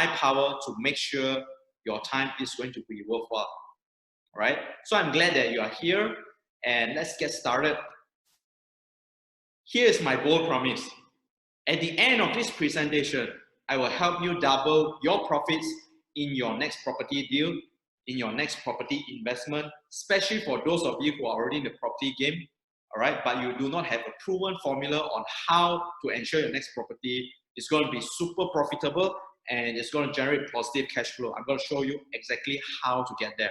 my power to make sure your time is going to be worthwhile. All right? So I'm glad that you are here, and let's get started. Here is my bold promise. At the end of this presentation, I will help you double your profits in your next property deal, in your next property investment, especially for those of you who are already in the property game, all right, but you do not have a proven formula on how to ensure your next property is going to be super profitable and it's going to generate positive cash flow. I'm going to show you exactly how to get there.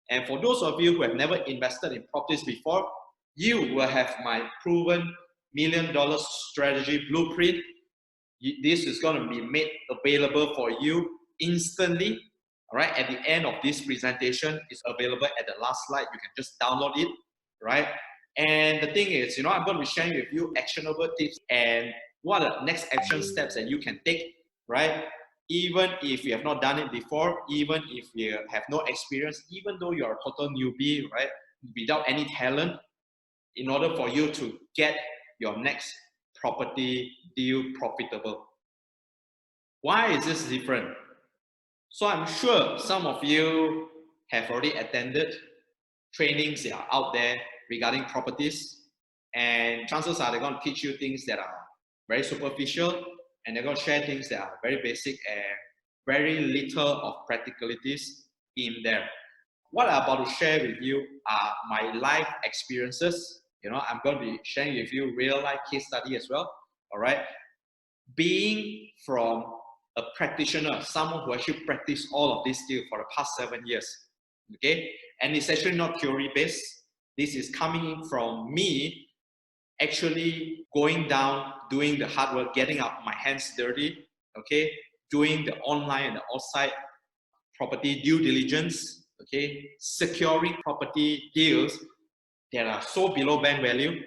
And for those of you who have never invested in properties before, you will have my proven $1 million strategy blueprint. This is going to be made available for you instantly. All right, at the end of this presentation, it's available at the last slide. You can just download it, right? And the thing is, I'm going to be sharing with you actionable tips and what are the next action steps that you can take, right? Even if you have not done it before, even if you have no experience, even though you're a total newbie, right? Without any talent, in order for you to get your next property deal profitable. Why is this different? So I'm sure some of you have already attended trainings that are out there regarding properties, and chances are they're going to teach you things that are very superficial, and they're going to share things that are very basic and very little of practicalities in there. What I'm about to share with you are my life experiences. I'm going to be sharing with you real life case study as well. All right. Being from a practitioner, someone who actually practiced all of this skill for the past 7 years. Okay. And it's actually not theory based. This is coming from me actually going down, doing the hard work, getting up my hands dirty. Okay. Doing the online and the offsite property due diligence. Okay. Securing property deals that are so below bank value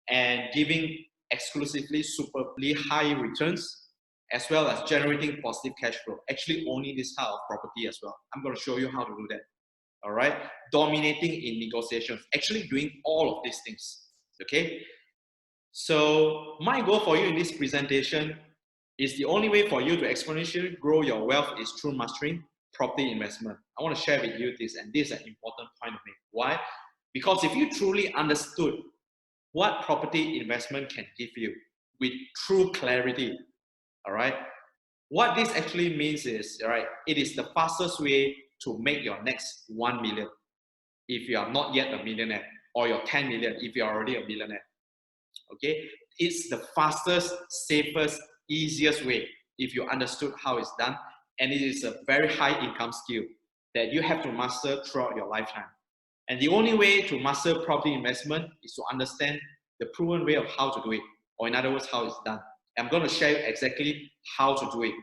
and giving exclusively superbly high returns, as well as generating positive cash flow. Actually owning this type of property as well. I'm going to show you how to do that. All right. Dominating in negotiations, actually doing all of these things. Okay. So my goal for you in this presentation is the only way for you to exponentially grow your wealth is through mastering property investment. I want to share with you this, and this is an important point to make. Why? Because if you truly understood what property investment can give you with true clarity, all right, what this actually means is, all right, it is the fastest way to make your next 1 million if you are not yet a millionaire, or your 10 million if you're already a millionaire. Okay, it's the fastest, safest, easiest way if you understood how it's done, and it is a very high income skill that you have to master throughout your lifetime. And the only way to master property investment is to understand the proven way of how to do it, or in other words, how it's done. I'm going to share exactly how to do it.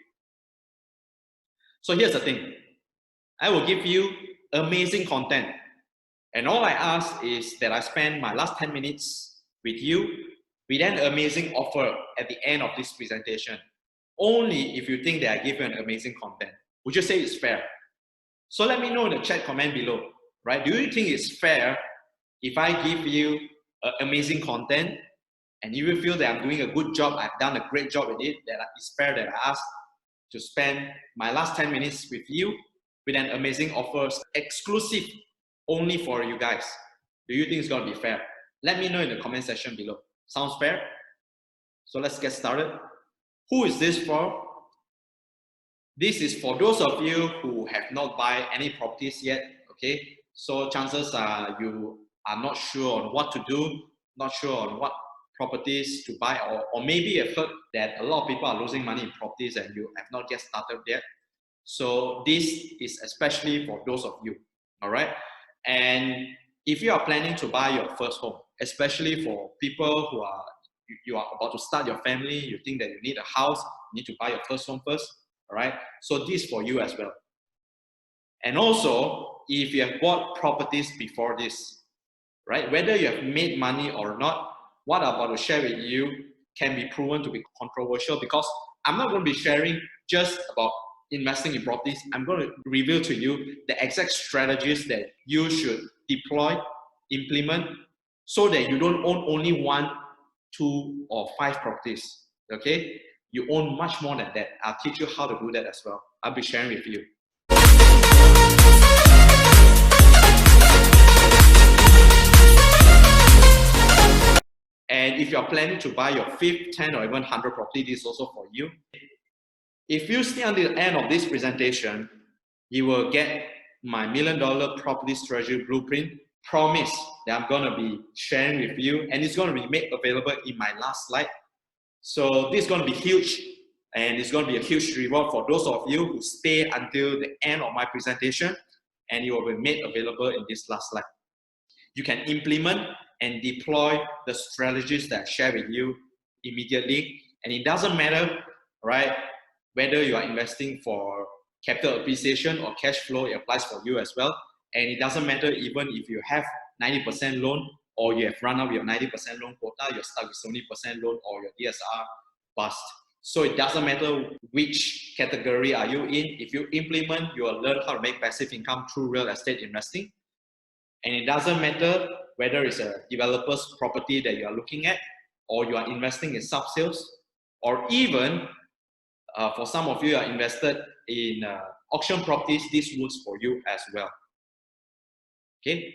So here's the thing. I will give you amazing content. And all I ask is that I spend my last 10 minutes with you with an amazing offer at the end of this presentation. Only if you think that I give you an amazing content. Would you say it's fair? So let me know in the chat comment below. Right? Do you think it's fair if I give you amazing content and you will feel that I'm doing a good job, I've done a great job with it, that it's fair that I ask to spend my last 10 minutes with you with an amazing offer, exclusive only for you guys? Do you think it's going to be fair? Let me know in the comment section below. Sounds fair? So let's get started. Who is this for? This is for those of you who have not bought any properties yet, okay? So chances are you are not sure on what to do, not sure on what properties to buy, or maybe you've heard that a lot of people are losing money in properties and you have not yet started yet. So this is especially for those of you, all right? And if you are planning to buy your first home, especially for people who are, you are about to start your family, you think that you need a house, you need to buy your first home first, all right? So this is for you as well. And also, if you have bought properties before this, right? Whether you have made money or not, what I'm about to share with you can be proven to be controversial, because I'm not going to be sharing just about investing in properties. I'm going to reveal to you the exact strategies that you should deploy, implement, so that you don't own only 1, 2, or 5 properties, okay? You own much more than that. I'll teach you how to do that as well, I'll be sharing with you. And if you're planning to buy your 5th, 10, or even 100 property, this is also for you. If you stay until the end of this presentation, you will get my $1 million property strategy blueprint promise that I'm going to be sharing with you, and it's going to be made available in my last slide. So this is going to be huge, and it's going to be a huge reward for those of you who stay until the end of my presentation, and it will be made available in this last slide. You can implement and deploy the strategies that I share with you immediately, and it doesn't matter, right, whether you are investing for capital appreciation or cash flow. It applies for you as well. And it doesn't matter even if you have 90% loan, or you have run out your 90% loan quota, you're stuck with 70% loan, or your DSR bust. So it doesn't matter which category are you in. If you implement, you will learn how to make passive income through real estate investing. And it doesn't matter whether it's a developer's property that you are looking at, or you are investing in sub-sales, or even for some of you are invested in auction properties, this works for you as well. Okay,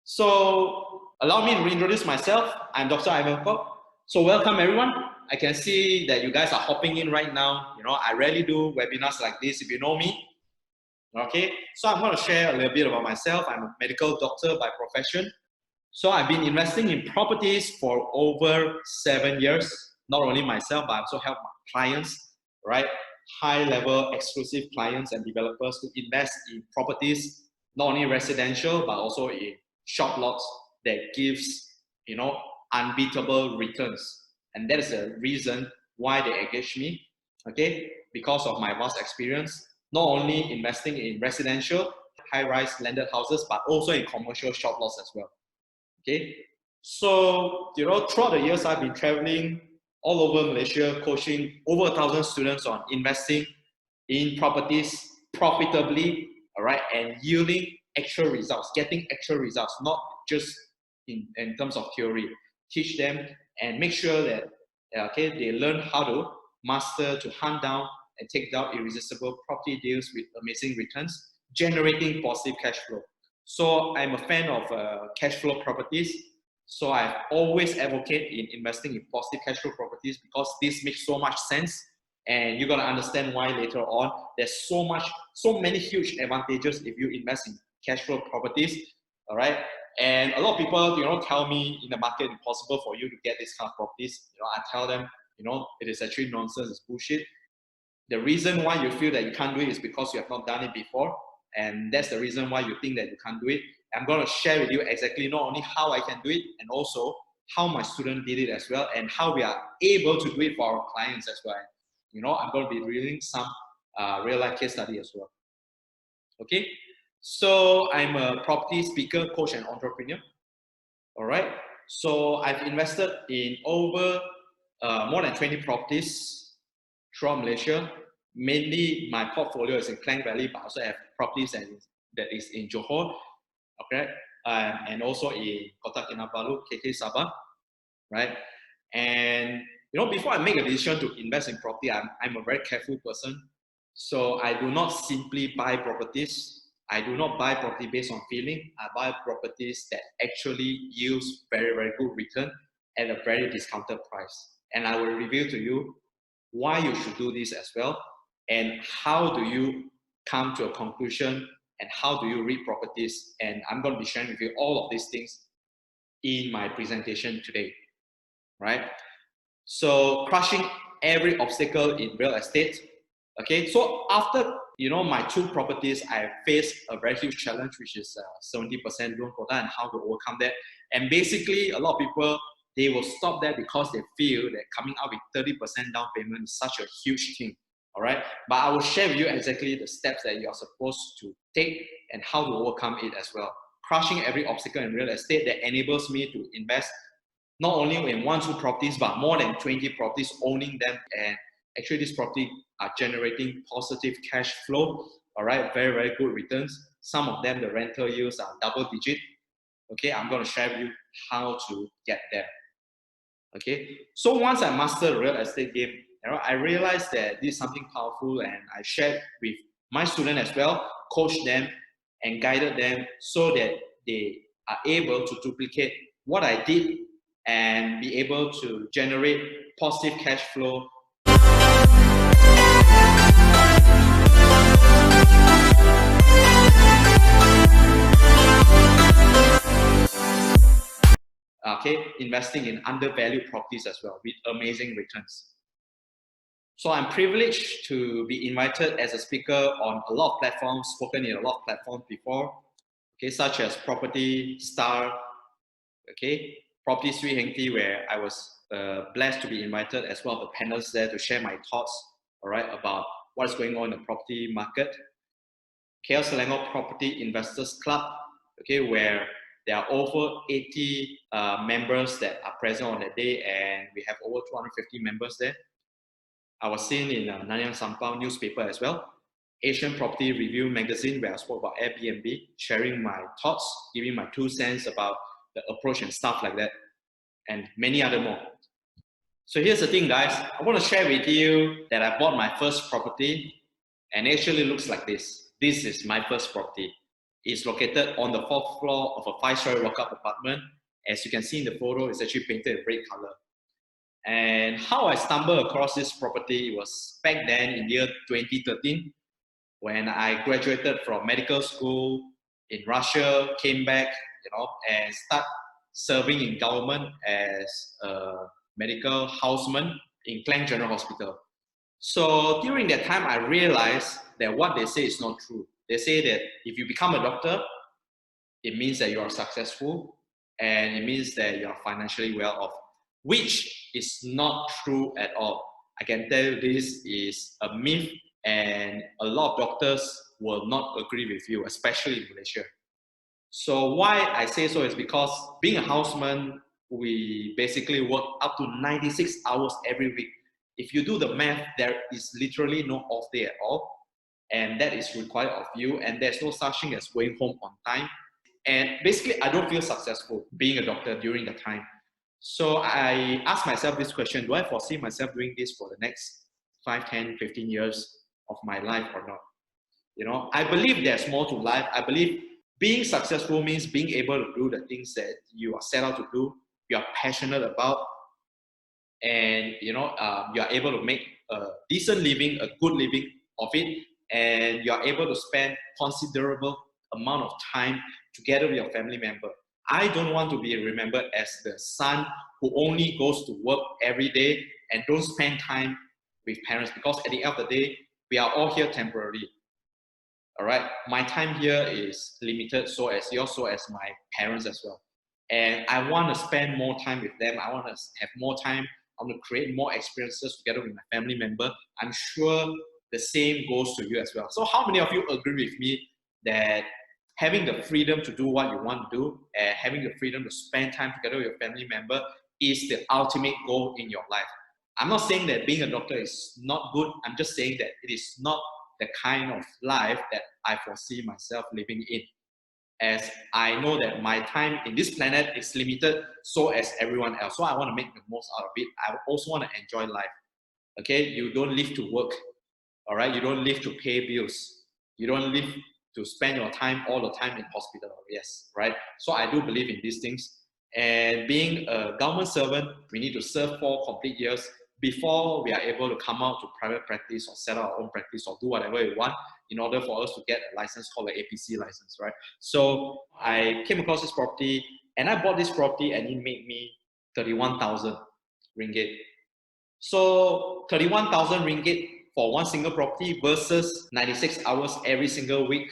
so allow me to reintroduce myself. I'm Dr. Ivan Kwok. So welcome everyone. I can see that you guys are hopping in right now. You know, I rarely do webinars like this if you know me. Okay, so I'm going to share a little bit about myself. I'm a medical doctor by profession. So I've been investing in properties for over 7 years. Not only myself, but I also help my clients, right? High-level exclusive clients and developers to invest in properties, not only residential, but also in short lots that gives, you know, unbeatable returns. And that is the reason why they engage me, okay? Because of my vast experience, not only investing in residential, high-rise landed houses, but also in commercial short lots as well, okay? So, you know, throughout the years, I've been traveling all over Malaysia, coaching over 1,000 students on investing in properties profitably, all right, and yielding actual results, getting actual results, not just in terms of theory. Teach them and make sure that, okay, they learn how to master, to hunt down and take down irresistible property deals with amazing returns, generating positive cash flow. So I'm a fan of cash flow properties. So I've always advocated in investing in positive cash flow properties because this makes so much sense, and you're gonna understand why later on. There's so many huge advantages if you invest in cash flow properties, all right? And a lot of people, you know, tell me in the market it's possible for you to get this kind of properties. You know, I tell them, you know, it is actually nonsense, it's bullshit. The reason why you feel that you can't do it is because you have not done it before, and that's the reason why you think that you can't do it. I'm going to share with you exactly not only how I can do it, and also how my student did it as well, and how we are able to do it for our clients as well. You know, I'm going to be reading some real life case study as well. Okay, so I'm a property speaker, coach, and entrepreneur. All right, so I've invested in over more than 20 properties throughout Malaysia. Mainly my portfolio is in Klang Valley, but I also have properties that is in Johor, okay, and also in Kota Kinabalu, KK Sabah, right? And you know, before I make a decision to invest in property, I'm a very careful person. So I do not simply buy properties. I do not buy property based on feeling. I buy properties that actually yields very, very good return at a very discounted price. And I will reveal to you why you should do this as well, and how do you come to a conclusion, and how do you read properties. And I'm going to be sharing with you all of these things in my presentation today, right? So crushing every obstacle in real estate. Okay, so after, you know, my 2 properties, I faced a very huge challenge, which is 70% loan quota, and how to overcome that. And basically, a lot of people, they will stop there because they feel that coming out with 30% down payment is such a huge thing, all right? But I will share with you exactly the steps that you are supposed to take and how to overcome it as well. Crushing every obstacle in real estate that enables me to invest not only in 1, 2 properties, but more than 20 properties, owning them. And actually, these properties are generating positive cash flow, all right? Very, very good returns. Some of them, the rental yields are double digit. Okay, I'm going to share with you how to get there. Okay, so once I master the real estate game I realized that this is something powerful, and I shared with my students as well, coached them and guided them so that they are able to duplicate what I did and be able to generate positive cash flow. Okay, investing in undervalued properties as well with amazing returns. So I'm privileged to be invited as a speaker on a lot of platforms, spoken in a lot of platforms before, okay, such as Property Star, okay, Property Sri Hengti, where I was blessed to be invited as one of the panelists there to share my thoughts, all right, about what is going on in the property market. KL Selangor Property Investors Club, okay, where there are over 80 members that are present on that day, and we have over 250 members there. I was seen in Nanyang Sampao newspaper as well. Asian Property Review magazine, where I spoke about Airbnb, sharing my thoughts, giving my 2 cents about the approach and stuff like that, and many other more. So here's the thing, guys. I want to share with you that I bought my first property, and it actually looks like this. This is my first property. It's located on the 4th floor of a 5-story walk-up apartment. As you can see in the photo, it's actually painted in red color. And how I stumbled across this property was back then in year 2013, when I graduated from medical school in Russia, came back, and start serving in government as a medical houseman in Klang General Hospital. So during that time, I realized that what they say is not true. They say that if you become a doctor, it means that you are successful and it means that you are financially well off, which is not true at all. I can tell you this is a myth, and a lot of doctors will not agree with you, especially in Malaysia. So why I say so is because being a houseman, we basically work up to 96 hours every week. If you do the math, there is literally no off day at all. And that is required of you. And there's no such thing as going home on time. And basically, I don't feel successful being a doctor during the time. So I asked myself this question: do I foresee myself doing this for the next 5, 10, 15 years of my life or not? I believe there's more to life. I believe being successful means being able to do the things that you are set out to do, you are passionate about, and you are able to make a decent living, a good living of it, and you are able to spend considerable amount of time together with your family member. I don't want to be remembered as the son who only goes to work every day and don't spend time with parents, because at the end of the day, we are all here temporarily. All right, my time here is limited, so as yours, so as my parents as well. And I want to spend more time with them. I want to have more time. I want to create more experiences together with my family member. I'm sure the same goes to you as well. So how many of you agree with me that having the freedom to do what you want to do and having the freedom to spend time together with your family member is the ultimate goal in your life? I'm not saying that being a doctor is not good. I'm just saying that it is not the kind of life that I foresee myself living in. As I know that my time in this planet is limited, so as everyone else. So I want to make the most out of it. I also want to enjoy life. Okay, you don't live to work. All right, you don't live to pay bills. You don't live to spend your time all the time in hospital. Yes, right. So I do believe in these things. And being a government servant, we need to serve 4 complete years before we are able to come out to private practice or set up our own practice or do whatever we want in order for us to get a license called an APC license, right? So I came across this property and I bought this property and it made me 31,000 ringgit. So 31,000 ringgit for one single property versus 96 hours every single week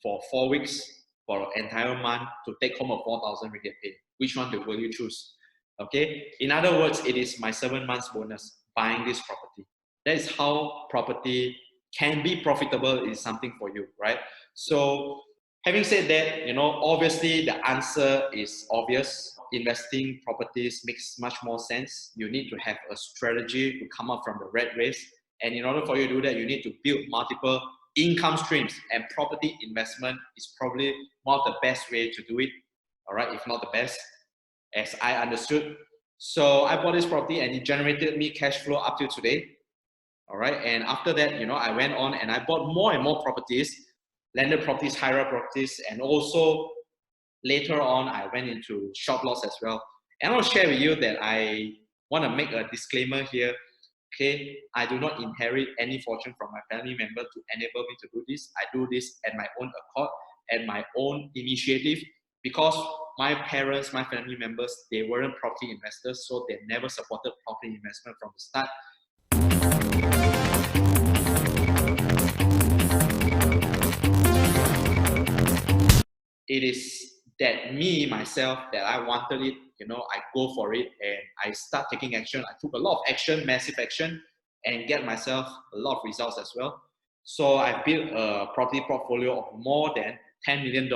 for 4 weeks for an entire month to take home a 4,000 ringgit pay. Which one will you choose? Okay. In other words, it is my 7 months bonus buying this property. That is how property can be profitable. Is something for you, right? So having said that, obviously the answer is obvious. Investing properties makes much more sense. You need to have a strategy to come up from the rat race. And in order for you to do that, you need to build multiple income streams, and property investment is probably one of the best way to do it. All right, if not the best, as I understood. So I bought this property and it generated me cash flow up to today. All right. And after that, you know, I went on and I bought more and more properties, landed properties, higher properties, and also later on, I went into short lots as well. And I'll share with you that I want to make a disclaimer here. Okay, I do not inherit any fortune from my family member to enable me to do this. I do this at my own accord, at my own initiative, because my parents, my family members, they weren't property investors, so they never supported property investment from the start. It is that me, myself, that I wanted it, you know, I go for it and I start taking action. I took a lot of action, massive action, and get myself a lot of results as well. So I built a property portfolio of more than $10 million,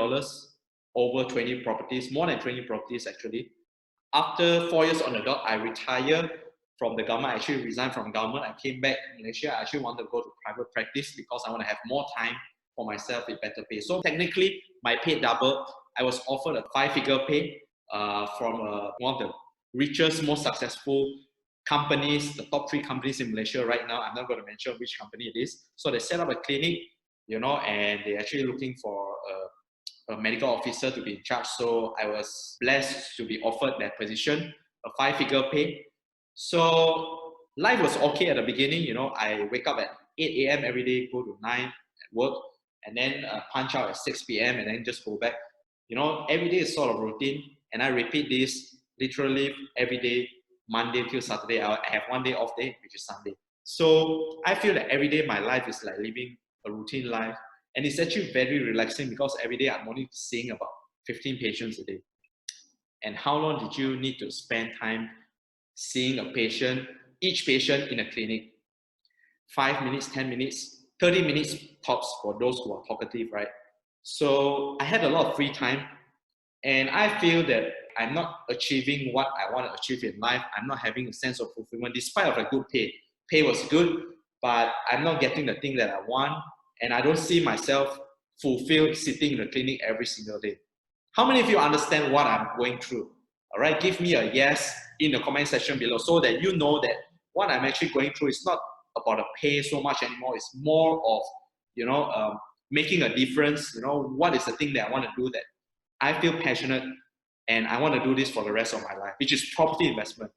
over 20 properties, more than 20 properties actually. After 4 years on the dot, I retired from the government. I actually resigned from government. I came back in Malaysia. I actually wanted to go to private practice because I want to have more time for myself with better pay. So technically, my pay doubled. I was offered a 5-figure pay from one of the richest, most successful companies, the top 3 companies in Malaysia right now. I'm not going to mention which company it is. So they set up a clinic, you know, and they're actually looking for a medical officer to be in charge. So I was blessed to be offered that position, a 5-figure pay. So life was okay at the beginning. You know, I wake up at 8 a.m. every day, go to 9 at work, and then punch out at 6 p.m. and then just go back. You know, every day is sort of routine, and I repeat this literally every day, Monday till Saturday. I have one day off day, which is Sunday. So I feel that every day my life is like living a routine life, and it's actually very relaxing because every day I'm only seeing about 15 patients a day. And how long did you need to spend time seeing a patient, each patient in a clinic? 5 minutes, 10 minutes, 30 minutes tops for those who are talkative, right? So I had a lot of free time, and I feel that I'm not achieving what I want to achieve in life. I'm not having a sense of fulfillment despite of a good pay. Pay was good, but I'm not getting the thing that I want, and I don't see myself fulfilled sitting in the clinic every single day. How many of you understand what I'm going through? All right, give me a yes in the comment section below so that you know that what I'm actually going through is not about the pay so much anymore. It's more of, you know, making a difference. You know, what is the thing that I want to do that I feel passionate and I want to do this for the rest of my life, which is property investment.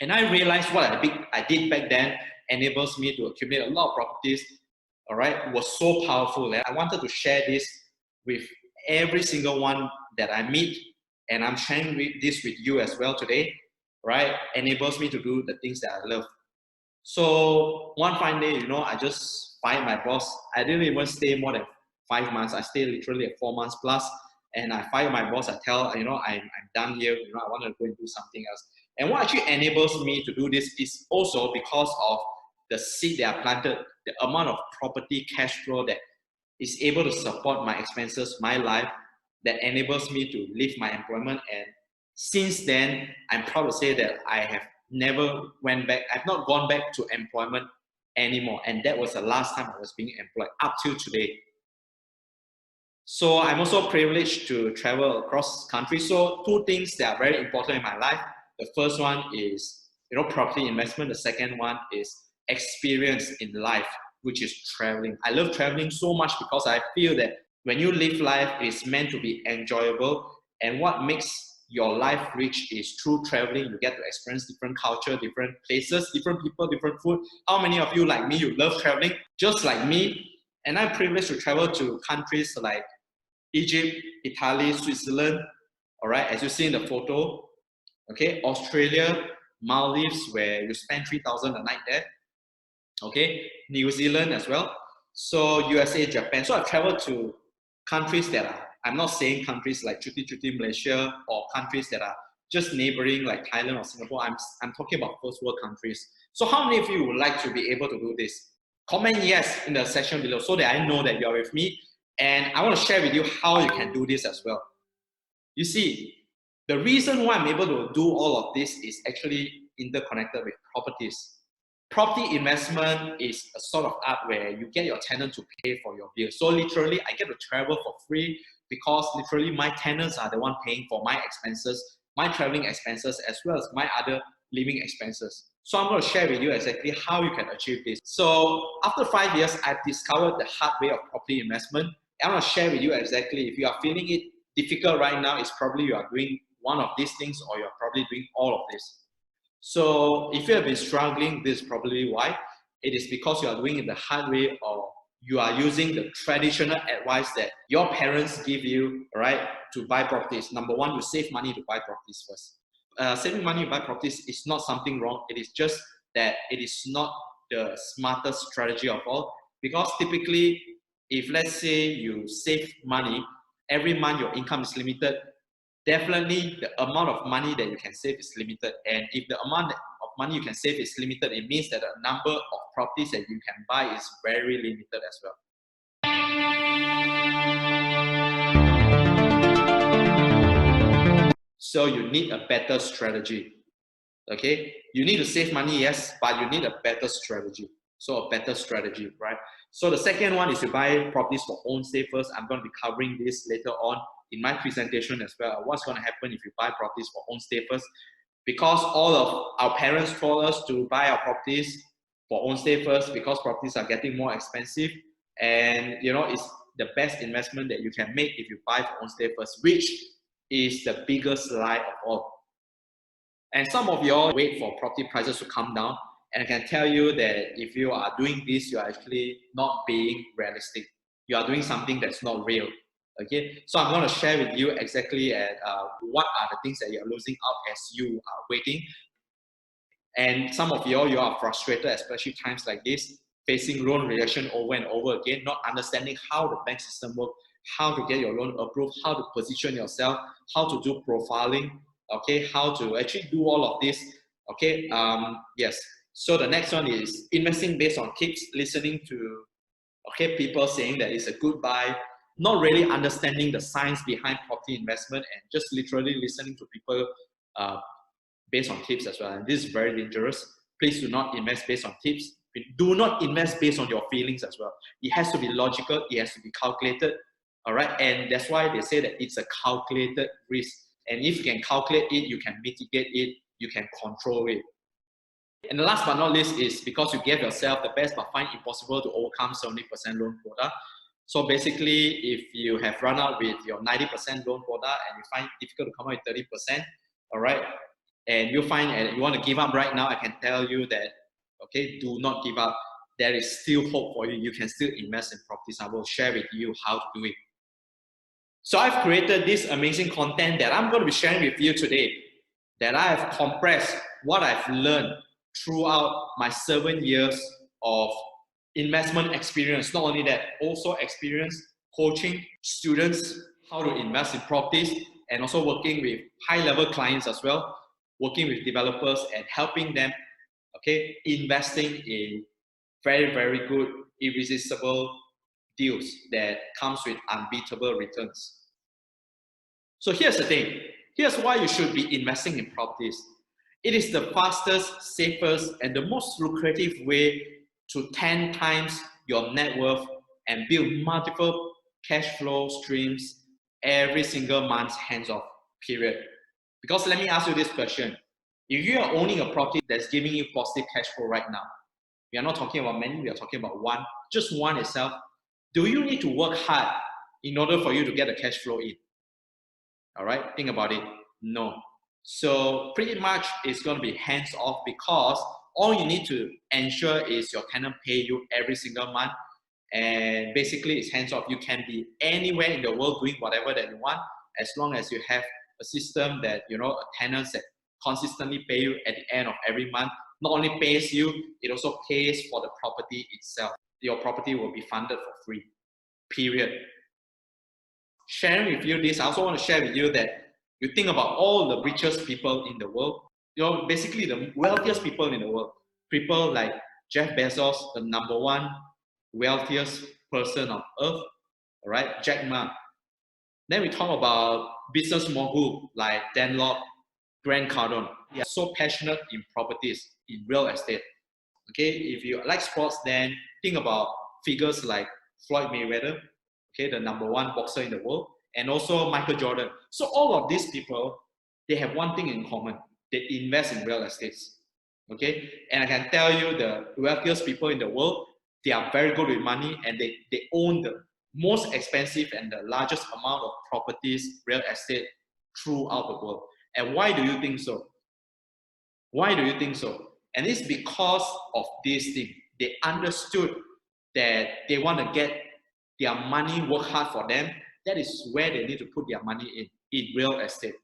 And I realized what I did back then enables me to accumulate a lot of properties. All right, it was so powerful, and I wanted to share this with every single one that I meet, and I'm sharing this with you as well today. Right, enables me to do the things that I love. So one fine day, you know, I just fired my boss. I didn't even stay more than 5 months. I stayed literally at 4 months plus. And I fired my boss. I tell, you know, I'm done here. You know, I want to go and do something else. And what actually enables me to do this is also because of the seed that I planted, the amount of property cash flow that is able to support my expenses, my life, that enables me to leave my employment. And since then, I'm proud to say that I have never went back. I've not gone back to employment anymore. And that was the last time I was being employed up till today. So I'm also privileged to travel across country. So 2 things that are very important in my life. The first one is, you know, property investment. The second one is experience in life, which is traveling. I love traveling so much because I feel that when you live life, it's meant to be enjoyable. And what makes your life rich is through traveling. You get to experience different culture, different places, different people, different food. How many of you, like me, you love traveling? Just like me. And I'm privileged to travel to countries like Egypt, Italy, Switzerland, all right, as you see in the photo, okay, Australia, Maldives, where you spend 3,000 a night there, okay, New Zealand as well, so USA, Japan. So I've traveled to countries that are, I'm not saying countries like Chuti Malaysia or countries that are just neighboring like Thailand or Singapore. I'm talking about first world countries. So how many of you would like to be able to do this? Comment yes in the section below so that I know that you're with me. And I want to share with you how you can do this as well. You see, the reason why I'm able to do all of this is actually interconnected with properties. Property investment is a sort of art where you get your tenant to pay for your bills. So literally, I get to travel for free because literally my tenants are the one paying for my expenses, my traveling expenses, as well as my other living expenses. So I'm going to share with you exactly how you can achieve this. So after 5 years, I've discovered the hard way of property investment. I'm going to share with you exactly if you are feeling it difficult right now, it's probably you are doing one of these things or you're probably doing all of this. So if you have been struggling, this is probably why. It is because you are doing it the hard way or you are using the traditional advice that your parents give you, right, to buy properties. Number one, you save money to buy properties first. Saving money to buy properties is not something wrong. It is just that it is not the smartest strategy of all. Because typically, if let's say you save money, every month your income is limited, definitely the amount of money that you can save is limited. And if the amount of money you can save is limited, it means that the number of properties that you can buy is very limited as well. So you need a better strategy. Okay, you need to save money, yes, but you need a better strategy. So a better strategy, right? So the second one is to buy properties for own stay first. I'm going to be covering this later on in my presentation as well. What's going to happen if you buy properties for own stay first? Because all of our parents told us to buy our properties for own stay first because properties are getting more expensive, and you know it's the best investment that you can make if you buy for own stay first, which is the biggest lie of all. And some of y'all wait for property prices to come down. And I can tell you that if you are doing this, you are actually not being realistic. You are doing something that's not real. Okay, so I'm going to share with you exactly what are the things that you're losing out as you are waiting. And some of you are frustrated, especially times like this, facing loan rejection over and over again, not understanding how the bank system works, how to get your loan approved, how to position yourself, how to do profiling, okay, how to actually do all of this, okay. Yes, so the next one is investing based on tips, listening to people saying that it's a good buy, not really understanding the science behind property investment, and just literally listening to people based on tips as well. And this is very dangerous. Please do not invest based on tips. Do not invest based on your feelings as well. It has to be logical, it has to be calculated, all right. And that's why they say that it's a calculated risk. And if you can calculate it, you can mitigate it, you can control it. And the last but not least is because you gave yourself the best but find impossible to overcome 70% loan quota. So basically, if you have run out with your 90% loan quota and you find it difficult to come out with 30%, all right, and you find and you want to give up right now, I can tell you that, okay, do not give up. There is still hope for you. You can still invest in properties. I will share with you how to do it. So I've created this amazing content that I'm going to be sharing with you today, that I have compressed what I've learned throughout my 7 years of investment experience. Not only that, also experience coaching students how to invest in properties, and also working with high-level clients as well, working with developers and helping them, okay, investing in very, very good, irresistible deals that comes with unbeatable returns. So here's the thing. Here's why you should be investing in properties. It is the fastest, safest, and the most lucrative way to 10 times your net worth and build multiple cash flow streams every single month hands-off, period. Because let me ask you this question. If you are owning a property that's giving you positive cash flow right now, we are not talking about many, we are talking about one, just one itself. Do you need to work hard in order for you to get the cash flow in? All right, think about it. No. So pretty much it's going to be hands off, because all you need to ensure is your tenant pay you every single month, and basically it's hands off. You can be anywhere in the world doing whatever that you want, as long as you have a system that, you know, a tenant that consistently pay you at the end of every month. Not only pays you, it also pays for the property itself. Your property will be funded for free, period. Sharing with you this, I also want to share with you that you think about all the richest people in the world, you know, basically the wealthiest people in the world. People like Jeff Bezos, the #1 wealthiest person on earth, all right, Jack Ma. Then we talk about business mogul like Dan Lok, Grant Cardone. They are so passionate in properties, in real estate. Okay, if you like sports, then think about figures like Floyd Mayweather, okay, the #1 boxer in the world, and also Michael Jordan. So all of these people, they have one thing in common. They invest in real estates. Okay, and I can tell you the wealthiest people in the world, they are very good with money, and they own the most expensive and the largest amount of properties, real estate throughout the world. And why do you think so? Why do you think so? And it's because of this thing. They understood that they want to get their money work hard for them. That is where they need to put their money in real estate.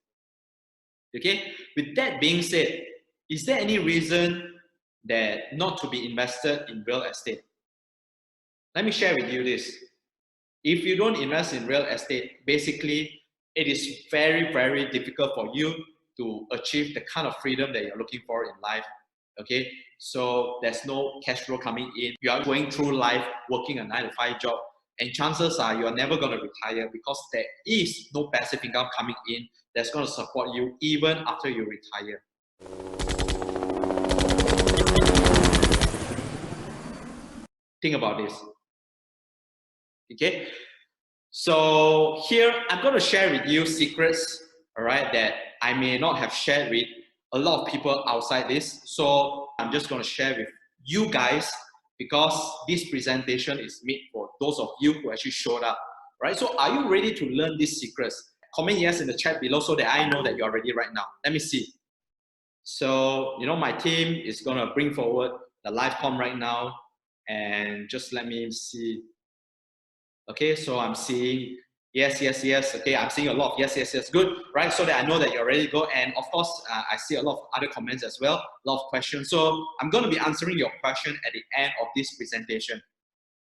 Okay, with that being said, is there any reason that not to be invested in real estate? Let me share with you this. If you don't invest in real estate, basically it is very, very difficult for you to achieve the kind of freedom that you're looking for in life. Okay, so there's no cash flow coming in. You are going through life working a 9-to-5 job, and chances are you are never going to retire because there is no passive income coming in that's going to support you even after you retire. Think about this. Okay, so here I'm going to share with you secrets, all right, that I may not have shared with a lot of people outside this. So I'm just going to share with you guys because this presentation is made for those of you who actually showed up, right? So are you ready to learn these secrets? Comment yes in the chat below so that I know that you're ready right now. Let me see. So, you know, my team is going to bring forward the live com right now, and just let me see. Okay, so I'm seeing yes, yes, yes. Okay, I'm seeing a lot of yes, yes, yes. Good, right? So that I know that you're ready to go. And of course, I see a lot of other comments as well, a lot of questions. So I'm going to be answering your question at the end of this presentation.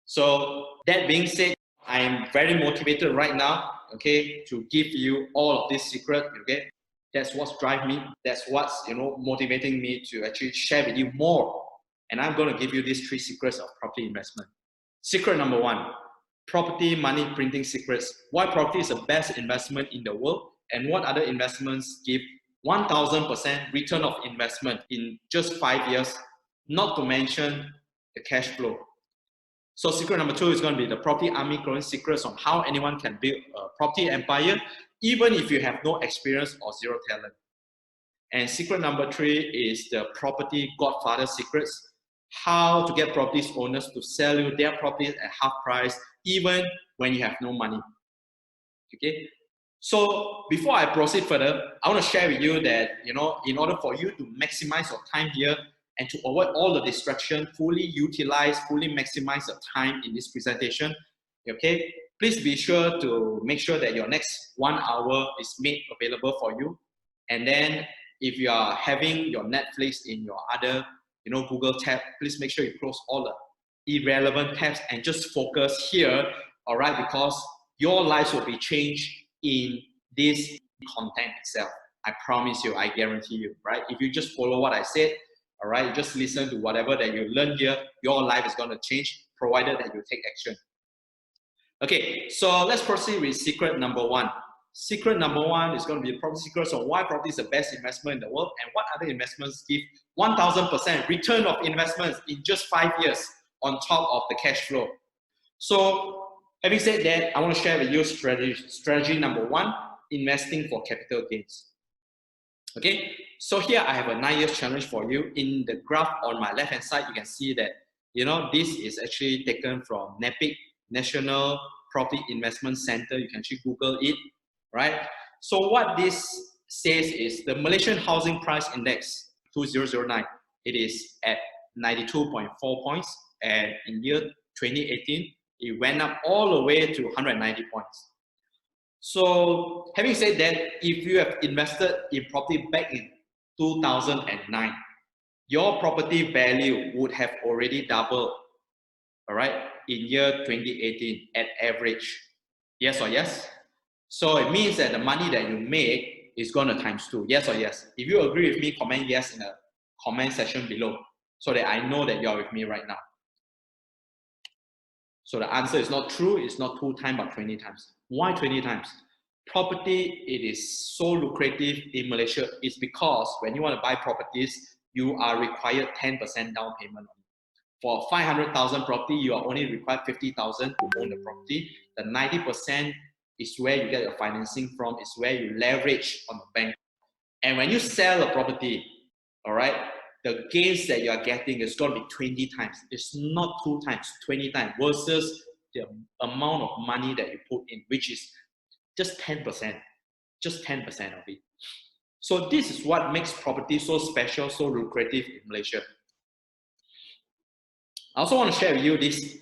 So that being said, I am very motivated right now, okay, to give you all of this secret, okay? That's what's driving me. That's what's, you know, motivating me to actually share with you more. And I'm going to give you these 3 secrets of property investment. Secret number 1. Property money printing secrets. Why property is the best investment in the world, and what other investments give 1000% return of investment in just 5 years, not to mention the cash flow. So secret number 2 is going to be the property army growing secrets on how anyone can build a property empire even if you have no experience or zero talent. And secret number 3 is the property godfather secrets, how to get property owners to sell you their properties at half price even when you have no money. Okay, so before I proceed further, I want to share with you that, you know, in order for you to maximize your time here and to avoid all the distraction, fully utilize, fully maximize your time in this presentation, okay, please be sure to make sure that your next 1 hour is made available for you. And then if you are having your Netflix in your other, you know, Google tab, please make sure you close all the irrelevant tabs and just focus here, all right, because your lives will be changed in this content itself. I promise you, I guarantee you, right? If you just follow what I said, all right, just listen to whatever that you learn here, your life is going to change, provided that you take action. Okay, so let's proceed with secret number 1. Secret number 1 is going to be property secrets on why property is the best investment in the world and what other investments give 1000% return of investments in just 5 years on top of the cash flow. So having said that, I want to share with you strategy number 1, investing for capital gains. Okay, so here I have a 9-year challenge for you. In the graph on my left hand side, you can see that, you know, this is actually taken from NAPIC, National Property Investment Center. You can actually Google it, right? So what this says is the Malaysian Housing Price Index 2009, it is at 92.4 points, and in year 2018, it went up all the way to 190 points. So having said that, if you have invested in property back in 2009, your property value would have already doubled, all right, in year 2018 at average. Yes or yes? So it means that the money that you make is going to ×2. Yes or yes? If you agree with me, comment yes in the comment section below so that I know that you're with me right now. So the answer is not true, it's not 2 times but 20 times. Why 20 times? Property, it is so lucrative in Malaysia. It's because when you want to buy properties, you are required 10% down payment. For 500,000 property, you are only required 50,000 to own the property. The 90% is where you get your financing from, is where you leverage on the bank. And when you sell a property, all right, the gains that you are getting is going to be 20 times. It's not 2 times, 20 times versus the amount of money that you put in, which is just 10%, just 10% of it. So this is what makes property so special, so lucrative in Malaysia. I also want to share with you this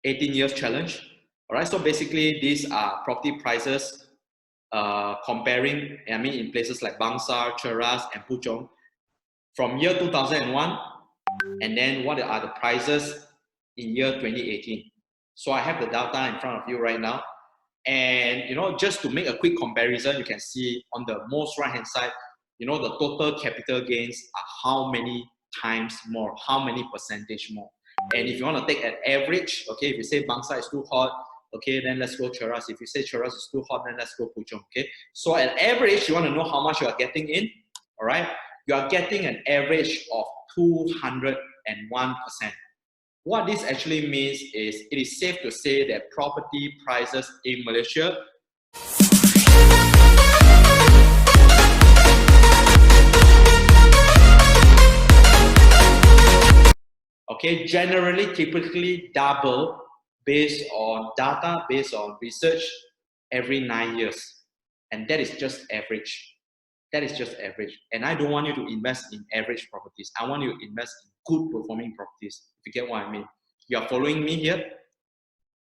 18 years challenge. All right, so basically these are property prices comparing, in places like Bangsar, Cheras, and Puchong from year 2001, and then what are the prices in year 2018. So I have the data in front of you right now. And just to make a quick comparison, you can see on the most right hand side, the total capital gains are how many times more, how many percentage more. And if you want to take an average, okay, if you say Bangsar is too hot, okay, then let's go Cheras. If you say Cheras is too hot, then let's go Puchong, okay? So at average, you want to know how much you are getting in, all right? You are getting an average of 201%. What this actually means is it is safe to say that property prices in Malaysia generally typically double based on data, based on research every 9 years. And that is just average. That is just average. And I don't want you to invest in average properties. I want you to invest in good performing properties, if you get what I mean. You are following me here?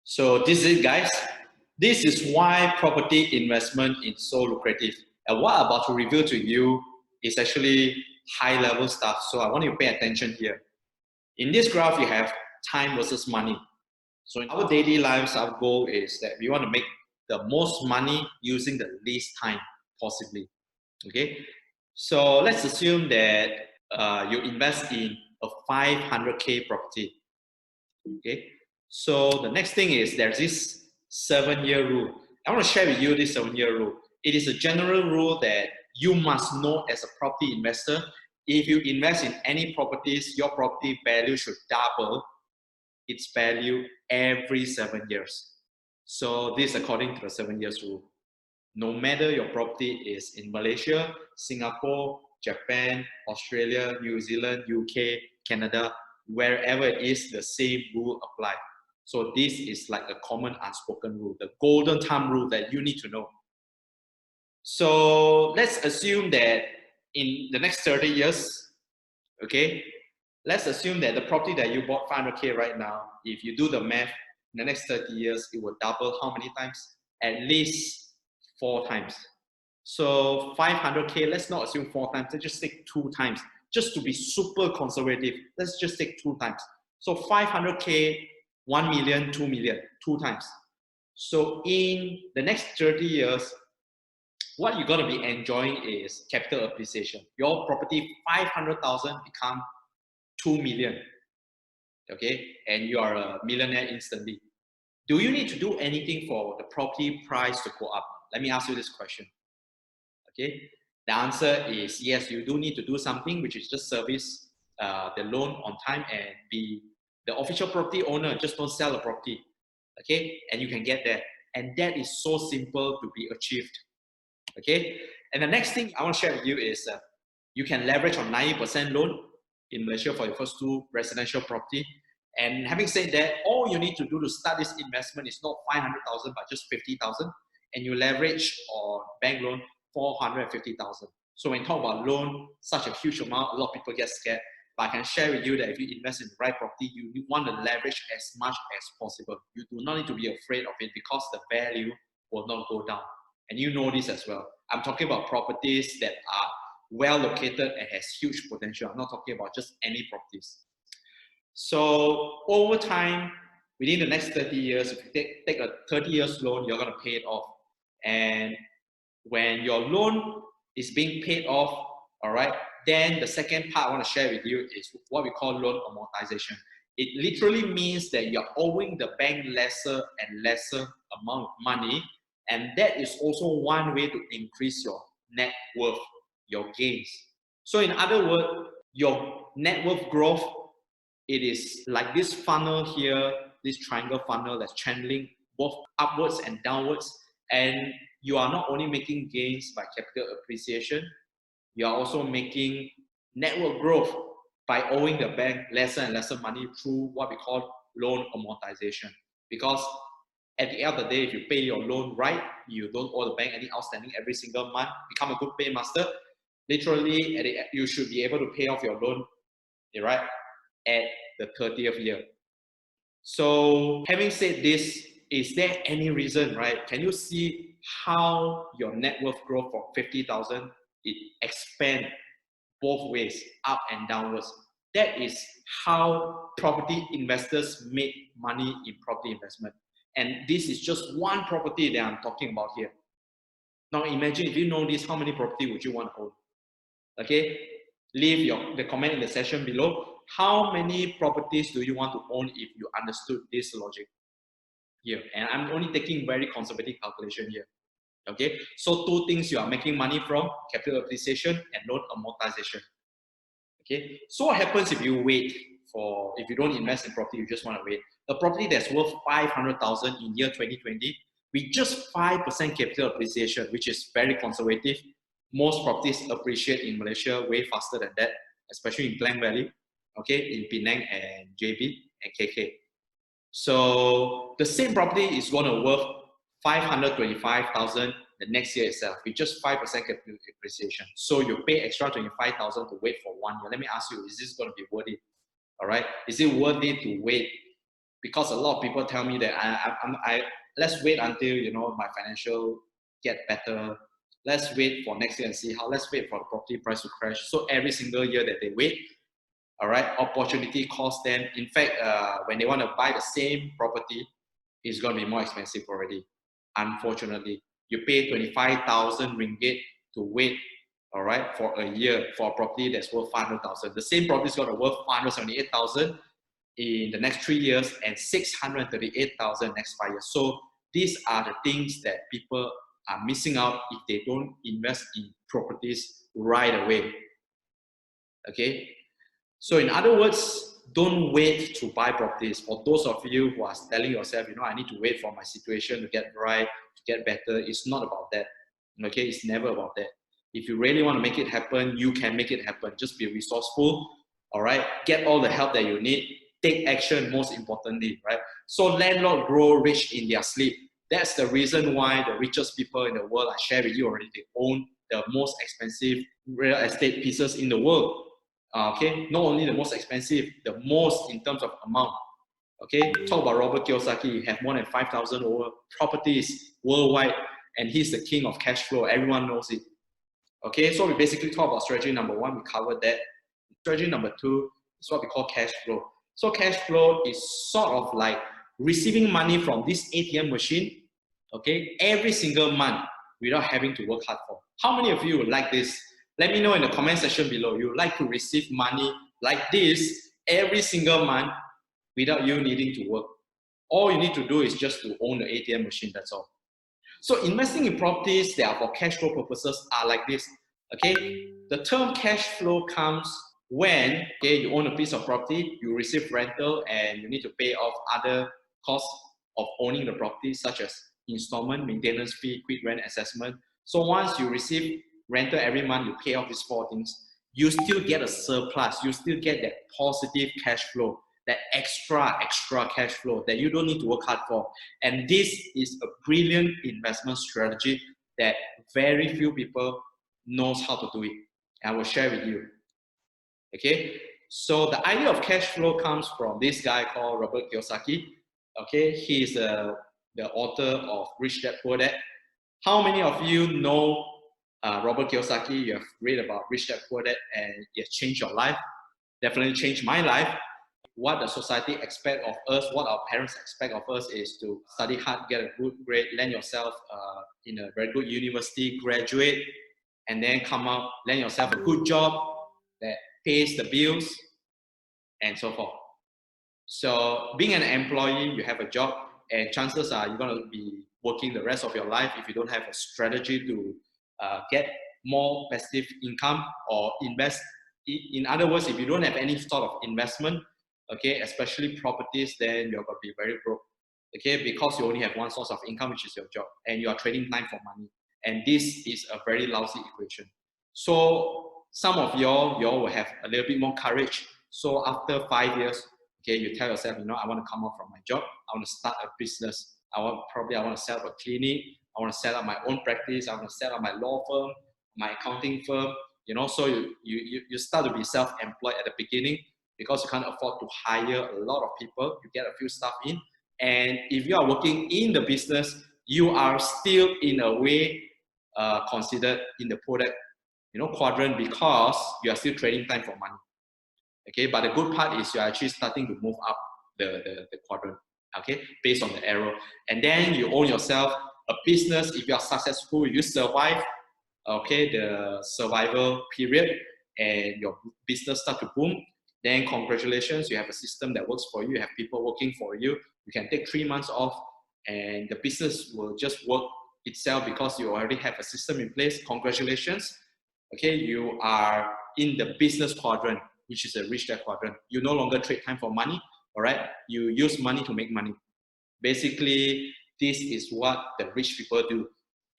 So this is it, guys. This is why property investment is so lucrative. And what I'm about to reveal to you is actually high level stuff. So I want you to pay attention here. In this graph, you have time versus money. So in our daily lives, our goal is that we want to make the most money using the least time possibly. Okay, so let's assume that you invest in a 500K property. Okay, so the next thing is there's this 7-year rule. I want to share with you this 7-year rule. It is a general rule that you must know as a property investor. If you invest in any properties, your property value should double its value every 7 years. So this is according to the 7 years rule. No matter your property is in Malaysia, Singapore, Japan, Australia, New Zealand, UK, Canada, wherever it is, the same rule applies. So this is like a common unspoken rule, the golden thumb rule that you need to know. So let's assume that in the next 30 years, okay, let's assume that the property that you bought 500K right now, if you do the math, in the next 30 years, it will double how many times? At least 4 times. So 500K, let's not assume 4 times, let's just take 2 times. Just to be super conservative, let's just take 2 times. So 500K, 1 million, 2 million, 2 times. So in the next 30 years, what you're going to be enjoying is capital appreciation. Your property, 500,000 become 2 million, okay? And you are a millionaire instantly. Do you need to do anything for the property price to go up? Let me ask you this question, okay? The answer is yes, you do need to do something, which is just service the loan on time and be the official property owner. Just don't sell the property, okay? And you can get there. And that is so simple to be achieved, okay? And the next thing I want to share with you is you can leverage on 90% loan in Malaysia for your first 2 residential property. And having said that, all you need to do to start this investment is not 500,000 but just 50,000, and you leverage on bank loan 450,000. So when you talk about loan, such a huge amount, a lot of people get scared. But I can share with you that if you invest in the right property, you want to leverage as much as possible. You do not need to be afraid of it because the value will not go down. And you know this as well. I'm talking about properties that are well located and has huge potential. I'm not talking about just any properties. So over time, within the next 30 years, if you take a 30 years loan, you're going to pay it off. And when your loan is being paid off, all right, then the second part I want to share with you is what we call loan amortization. It literally means that you're owing the bank lesser and lesser amount of money. And that is also one way to increase your net worth, your gains. So in other words, your net worth growth, it is like this funnel here, this triangle funnel that's channeling both upwards and downwards. And you are not only making gains by capital appreciation, you are also making net worth growth by owing the bank lesser and lesser money through what we call loan amortization. Because at the end of the day, if you pay your loan right, you don't owe the bank any outstanding every single month, become a good paymaster, literally you should be able to pay off your loan, right, at the 30th year. So having said this, is there any reason, right? Can you see how your net worth growth from 50,000, it expand both ways, up and downwards? That is how property investors make money in property investment. And this is just one property that I'm talking about here. Now imagine if you know this, how many property would you want to own? Okay, leave the comment in the section below. How many properties do you want to own if you understood this logic here? And I'm only taking very conservative calculation here. Okay, so two things you are making money from: capital appreciation and loan amortization. Okay, so what happens if you wait if you don't invest in property, you just want to wait? A property that's worth 500,000 in year 2020 with just 5% capital appreciation, which is very conservative. Most properties appreciate in Malaysia way faster than that, especially in Klang Valley, okay, in Penang and JB and KK. So the same property is going to worth 525,000 the next year itself with just 5% capital appreciation. So you pay extra 25,000 to wait for 1 year. Let me ask you, is this going to be worth it? All right, is it worth it to wait? Because a lot of people tell me that let's wait until my financial get better. Let's wait for next year and see how. Let's wait for the property price to crash. So every single year that they wait, all right, opportunity cost them. In fact, when they want to buy the same property, it's going to be more expensive already. Unfortunately, you pay 25,000 ringgit to wait, all right, for a year for a property that's worth 500,000. The same property is going to worth 578,000 in the next 3 years and 638,000 next 5 years. So these are the things that people are missing out if they don't invest in properties right away. Okay, so in other words, don't wait to buy properties. For those of you who are telling yourself, I need to wait for my situation to get right, to get better, it's not about that. Okay, it's never about that. If you really want to make it happen, you can make it happen. Just be resourceful, all right? Get all the help that you need. Take action, most importantly, right? So landlords grow rich in their sleep. That's the reason why the richest people in the world, I share with you already, they own the most expensive real estate pieces in the world. Okay, not only the most expensive, the most in terms of amount. Okay, talk about Robert Kiyosaki. He has more than 5,000 over properties worldwide, and he's the king of cash flow. Everyone knows it. Okay, so we basically talk about strategy number 1. We covered that. Strategy number 2 is what we call cash flow. So cash flow is sort of like receiving money from this ATM machine, okay, every single month without having to work hard for. How many of you would like this? Let me know in the comment section below. You would like to receive money like this every single month without you needing to work. All you need to do is just to own the ATM machine, that's all. So investing in properties that are for cash flow purposes are like this, okay? The term cash flow comes when, okay, you own a piece of property, you receive rental, and you need to pay off other costs of owning the property, such as installment, maintenance fee, quick rent assessment. So once you receive rental every month, you pay off these 4 things, you still get a surplus, you still get that positive cash flow, that extra cash flow that you don't need to work hard for. And this is a brilliant investment strategy that very few people knows how to do it. I will share with you. Okay, so the idea of cash flow comes from this guy called Robert Kiyosaki. Okay, he is the author of Rich Dad Poor Dad. How many of you know Robert Kiyosaki? You have read about Rich Dad Poor Dad and it has changed your life. Definitely changed my life. What the society expects of us, what our parents expect of us is to study hard, get a good grade, land yourself in a very good university, graduate, and then come out, land yourself a good job that pays the bills, and so forth. So being an employee, you have a job, and chances are you're going to be working the rest of your life if you don't have a strategy to get more passive income or invest. In other words, if you don't have any sort of investment, okay, especially properties, then you're going to be very broke, okay, because you only have one source of income, which is your job, and you are trading time for money. And this is a very lousy equation. So some of y'all will have a little bit more courage So after 5 years, okay, you tell yourself, I want to come out from my job. I want to start a business. I want to set up a clinic. I want to set up my own practice. I want to set up my law firm, my accounting firm. So you start to be self-employed at the beginning because you can't afford to hire a lot of people. You get a few staff in. And if you are working in the business, you are still in a way considered in the product quadrant because you are still trading time for money. Okay, but the good part is you are actually starting to move up the quadrant, okay, based on the arrow. And then you own yourself a business. If you are successful, you survive, okay, the survival period, and your business start to boom, then congratulations, you have a system that works for you. You have people working for you. You can take 3 months off and the business will just work itself because you already have a system in place. Congratulations. Okay, you are in the business quadrant, which is a rich dad quadrant. You no longer trade time for money, all right? You use money to make money. Basically, this is what the rich people do.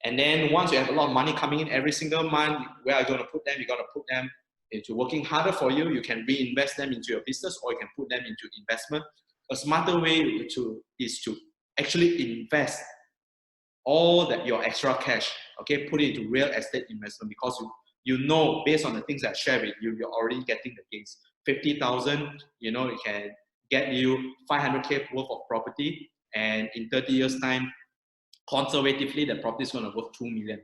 And then once you have a lot of money coming in every single month, where are you going to put them? You're going to put them into working harder for you. You can reinvest them into your business, or you can put them into investment. A smarter way is to actually invest all your extra cash, okay, put it into real estate investment, because you know, based on the things I share with you, you're already getting the gains. 50,000, it can get you 500K worth of property, and in 30 years time, conservatively, the property is going to worth 2 million.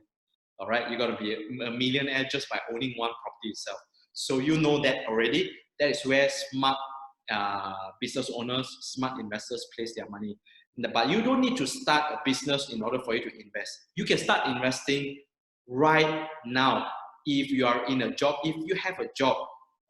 All right, you're going to be a millionaire just by owning one property itself. So you know that already. That is where smart business owners, smart investors place their money. But you don't need to start a business in order for you to invest. You can start investing right now. If you are in a job, if you have a job,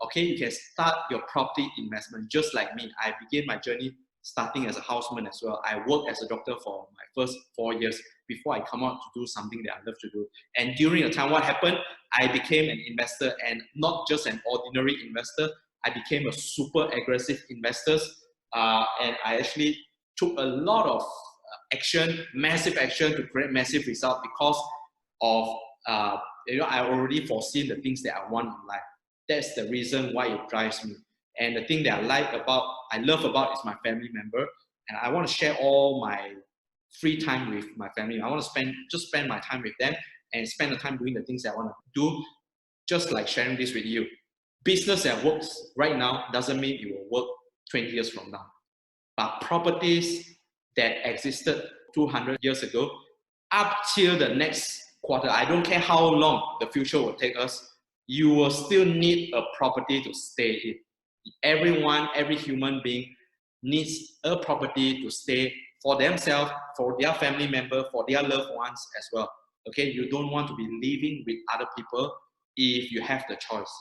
okay, you can start your property investment just like me. I began my journey starting as a houseman as well. I worked as a doctor for my first 4 years before I come out to do something that I love to do. And during the time, what happened? I became an investor, and not just an ordinary investor. I became a super aggressive investor, and I actually took a lot of action, massive action, to create massive results because of I already foreseen the things that I want in life. That's the reason why it drives me. And the thing that I love about is my family member, and I want to share all my free time with my family. I want to spend my time with them and spend the time doing the things that I want to do, just like sharing this with you. Business that works right now doesn't mean it will work 20 years from now. But properties that existed 200 years ago, up till the next quarter, I don't care how long the future will take us, you will still need a property to stay in. Everyone, every human being needs a property to stay for themselves, for their family member, for their loved ones as well. Okay, you don't want to be living with other people if you have the choice.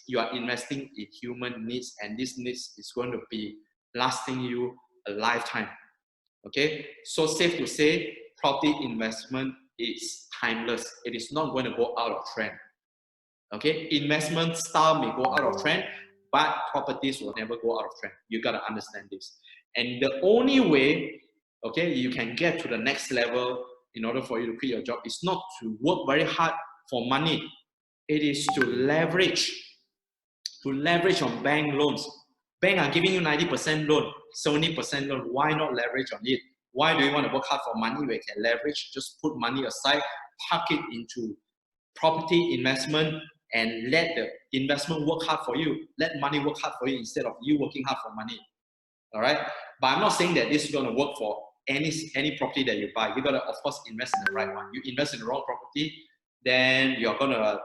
You are investing in human needs, and this needs is going to be lasting you a lifetime. Okay, so safe to say, property investment is timeless. It is not going to go out of trend. Okay, investment style may go out of trend, but properties will never go out of trend. You got to understand this. And the only way, okay, you can get to the next level in order for you to quit your job is not to work very hard for money. It is to leverage on bank loans. Bank are giving you 90% loan, 70% loan. Why not leverage on it? Why do you want to work hard for money where you can leverage? Just put money aside, park it into property investment, and let the investment work hard for you. Let money work hard for you instead of you working hard for money. All right? But I'm not saying that this is going to work for any property that you buy. You got to, of course, invest in the right one. You invest in the wrong property, then you're going to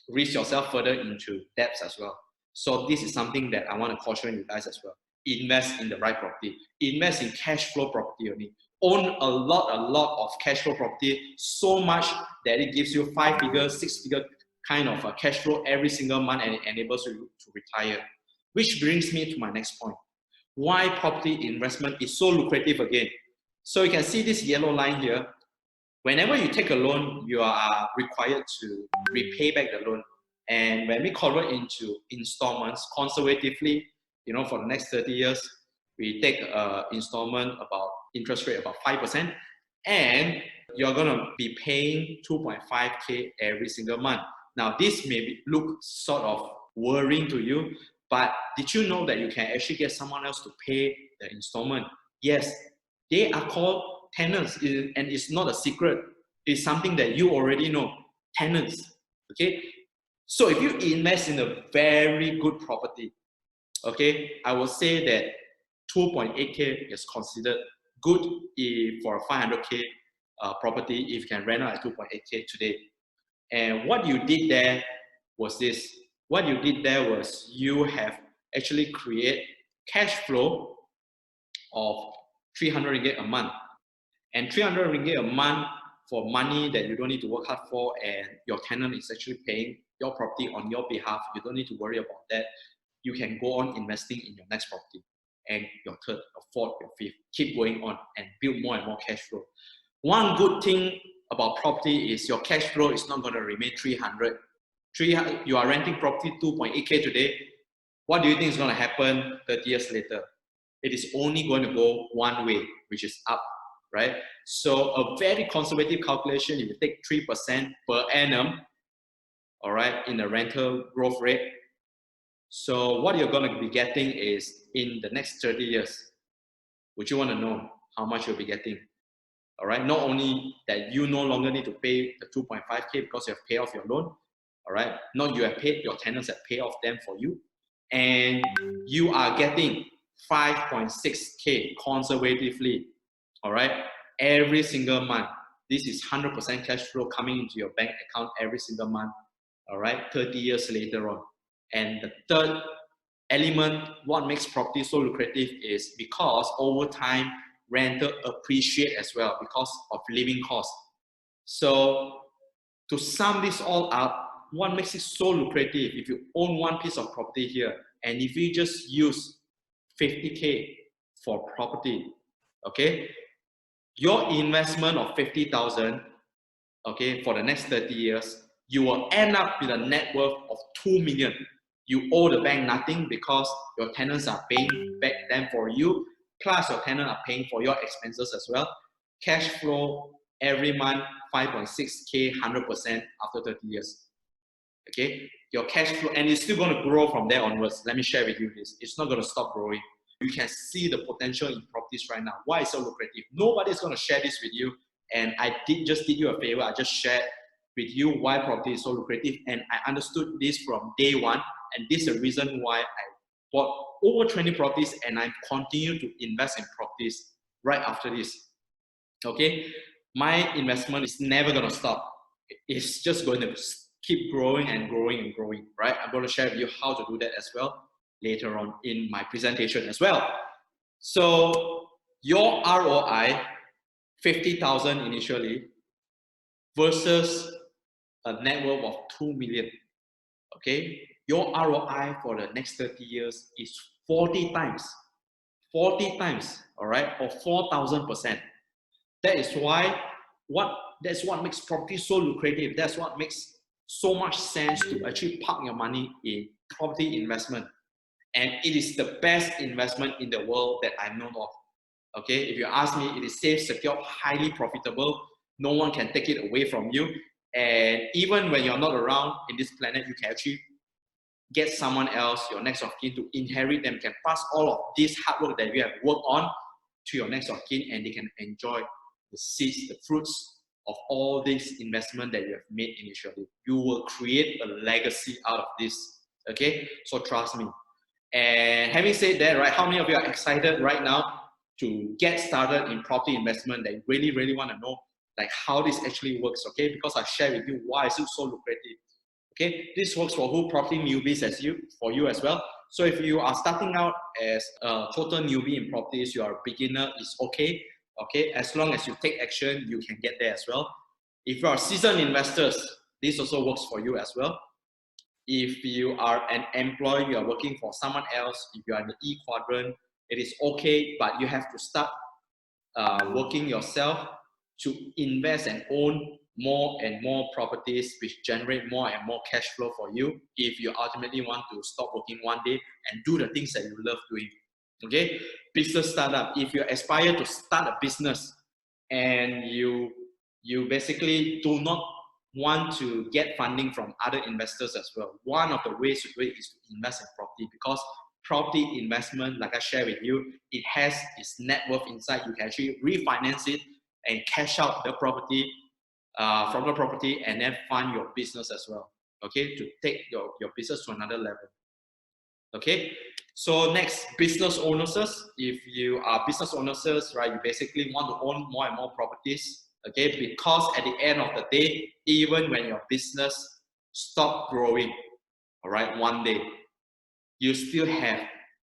risk yourself further into debts as well. So this is something that I want to caution you guys as well. Invest in the right property. Invest in cash flow property only. Own a lot of cash flow property, so much that it gives you 5-figure, 6-figure kind of a cash flow every single month, and it enables you to retire. Which brings me to my next point. Why property investment is so lucrative again. So you can see this yellow line here. Whenever you take a loan, you are required to repay back the loan. And when we convert into installments, conservatively, for the next 30 years, we take installment about interest rate about 5%, and you're going to be paying 2.5K every single month. Now, this may look sort of worrying to you, But did you know that you can actually get someone else to pay the installment? Yes, they are called tenants, and it's not a secret. It's something that you already know, tenants, okay? So if you invest in a very good property, okay, I will say that 2.8K is considered good for a 500K property if you can rent out at 2.8K today. And what you did there was this. What you did there was you have actually create cash flow of 300 ringgit a month. And 300 ringgit a month for money that you don't need to work hard for, and your tenant is actually paying your property on your behalf. You don't need to worry about that. You can go on investing in your next property and your third, your fourth, your fifth. Keep going on and build more and more cash flow. One good thing about property is your cash flow is not going to remain 300. You are renting property 2.8K today. What do you think is going to happen 30 years later? It is only going to go one way, which is up, right? So a very conservative calculation, if you take 3% per annum, all right, in the rental growth rate. So what you're going to be getting is in the next 30 years, would you want to know how much you'll be getting? All right, not only that you no longer need to pay the 2.5K because you have paid off your loan, all right, not you have paid, your tenants have paid off them for you, and you are getting 5.6K conservatively, all right, every single month. This is 100% cash flow coming into your bank account every single month, all right, 30 years later on. And the third element, what makes property so lucrative is because over time, rental appreciate as well because of living costs. So to sum this all up, what makes it so lucrative if you own one piece of property here, and if you just use 50K for property, okay, your investment of 50,000, okay, for the next 30 years, you will end up with a net worth of 2 million. You owe the bank nothing because your tenants are paying back them for you, plus your tenant are paying for your expenses as well. Cash flow every month, 5.6K, 100% after 30 years. Okay, your cash flow, and it's still going to grow from there onwards. Let me share with you this. It's not going to stop growing. You can see the potential in properties right now. Why it's so lucrative? Nobody's going to share this with you. And I just did you a favor. I just shared with you why property is so lucrative. And I understood this from day one. And this is the reason why I bought over 20 properties and I continue to invest in properties right after this. Okay, my investment is never going to stop. It's just going to keep growing and growing and growing, right? I'm going to share with you how to do that as well later on in my presentation as well. So your ROI, 50,000 initially versus a net worth of 2 million, okay? Your ROI for the next 30 years is 40 times, all right, or 4,000%. That is why, that's what makes property so lucrative. That's what makes so much sense to actually park your money in property investment. And it is the best investment in the world that I know of. Okay, if you ask me, it is safe, secure, highly profitable. No one can take it away from you. And even when you're not around in this planet, you can actually get someone else, your next of kin, to inherit them, can pass all of this hard work that you have worked on to your next of kin, and they can enjoy the seeds, the fruits of all this investment that you have made initially. You will create a legacy out of this. Okay, so trust me. And having said that, right, how many of you are excited right now to get started in property investment, that you really want to know like how this actually works? Okay, because I share with you why it's so lucrative. Okay, this works for who? Property newbies as you, for you as well. So if you are starting out as a total newbie in properties, you are a beginner, it's okay. Okay, as long as you take action, you can get there as well. If you are seasoned investors, this also works for you as well. If you are an employee, you are working for someone else, if you are in the E quadrant, it is okay, but you have to start working yourself to invest and own more and more properties which generate more and more cash flow for you if you ultimately want to stop working one day and do the things that you love doing. Okay, business startup. If you aspire to start a business and you basically do not want to get funding from other investors as well, one of the ways to do it is to invest in property, because property investment, like I shared with you, it has its net worth inside. You can actually refinance it and cash out the property from the property and then fund your business as well, okay, to take your business to another level. Okay, so next, business owners. If you are business owners, right, you basically want to own more and more properties, okay, because at the end of the day, even when your business stop growing, all right, one day, you still have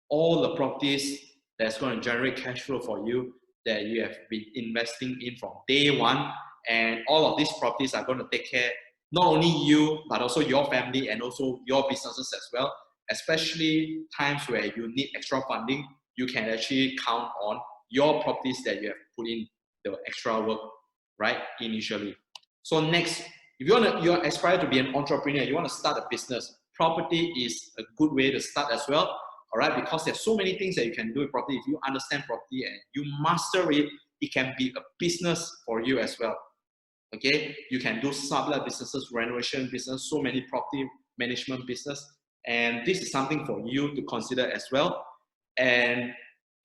all the properties that's going to generate cash flow for you that you have been investing in from day one, and all of these properties are going to take care not only you but also your family and also your businesses as well. Especially times where you need extra funding, you can actually count on your properties that you have put in the extra work, right, initially. So next, if you aspire to be an entrepreneur, you want to start a business, property is a good way to start as well, all right, because there's so many things that you can do with property. If you understand property and you master it, it can be a business for you as well, okay? You can do sublet businesses, renovation business, so many property management business, and this is something for you to consider as well. And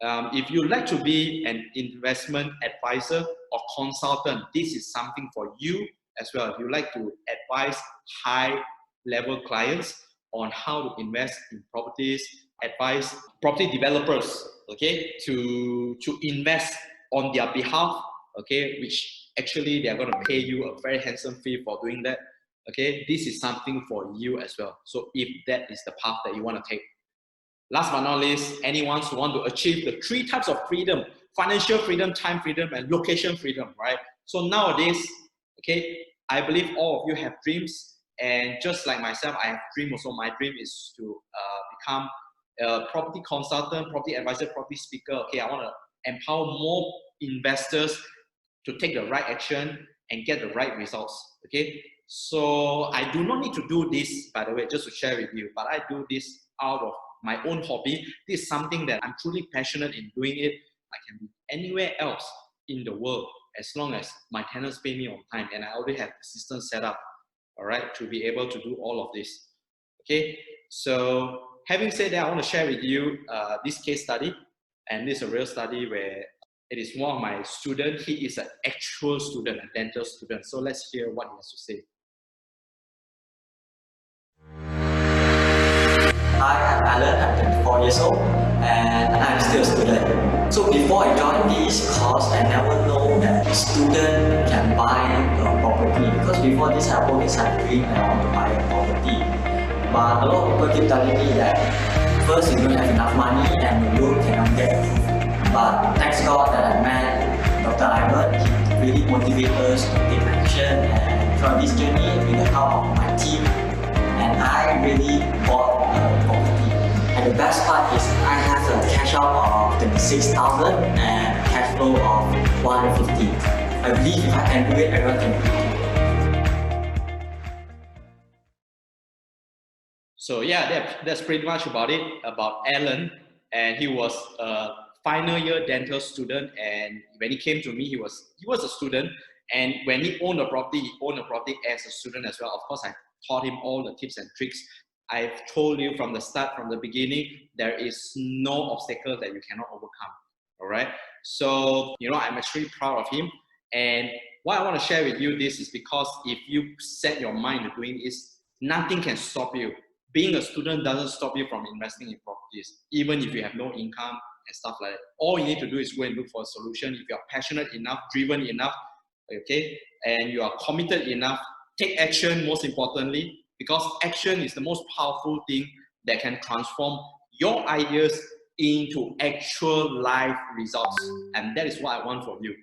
if you like to be an investment advisor or consultant, this is something for you as well. If you like to advise high-level clients on how to invest in properties, advise property developers, okay, to invest on their behalf, okay, which actually they are going to pay you a very handsome fee for doing that. Okay, this is something for you as well. So if that is the path that you want to take. Last but not least, anyone who want to achieve the 3 types of freedom: financial freedom, time freedom, and location freedom, right? So nowadays, okay, I believe all of you have dreams, and just like myself, I have dream also. My dream is to become a property consultant, property advisor, property speaker. Okay, I want to empower more investors to take the right action and get the right results, okay? So I do not need to do this, by the way, just to share with you, but I do this out of my own hobby. This is something that I'm truly passionate in doing it. I can be anywhere else in the world as long as my tenants pay me on time, and I already have the system set up, all right, to be able to do all of this, okay? So having said that, I want to share with you this case study, and this is a real study where it is one of my students. He is an actual student, a dental student. So let's hear what he has to say. Hi, I'm Alan, I'm 24 years old, and I'm still a student. So before I joined this course, I never know that a student can buy a property, because before this I always had a dream and I want to buy a property. But a lot of people keep telling me that first you don't have enough money and the loan cannot get approved. But thanks God that I met Dr. Ivan. He really motivated us to take action, and throughout this journey, with the help of my team, and I really bought a property. And the best part is I have a cash out of 26,000 and cash flow of 150. I believe if I can do it, everyone can do it. So yeah, that's pretty much about it, about Alan. And he was a final year dental student, and when he came to me, he was a student, and when he owned a property, as a student as well. Of course, I taught him all the tips and tricks. I've told you from the start, from the beginning, there is no obstacle that you cannot overcome, all right? So, you know, I'm actually proud of him, and why I want to share with you this is because if you set your mind to doing this, nothing can stop you. Being a student doesn't stop you from investing in properties, even if you have no income and stuff like that. All you need to do is go and look for a solution. If you're passionate enough, driven enough, okay, and you are committed enough, take action most importantly, because action is the most powerful thing that can transform your ideas into actual life results. And that is what I want from you,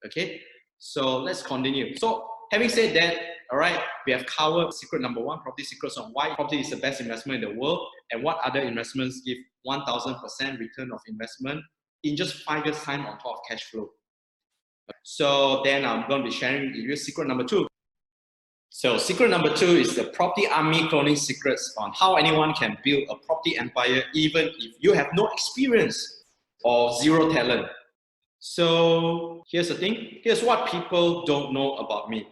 okay? So let's continue. So having said that, all right, we have covered secret number 1, property secrets, on why property is the best investment in the world and what other investments give 1000% return of investment in just 5 years time on top of cash flow. So then I'm going to be sharing with you secret number 2. So secret number 2 is the property army cloning secrets on how anyone can build a property empire even if you have no experience or zero talent. So here's the thing. Here's what people don't know about me.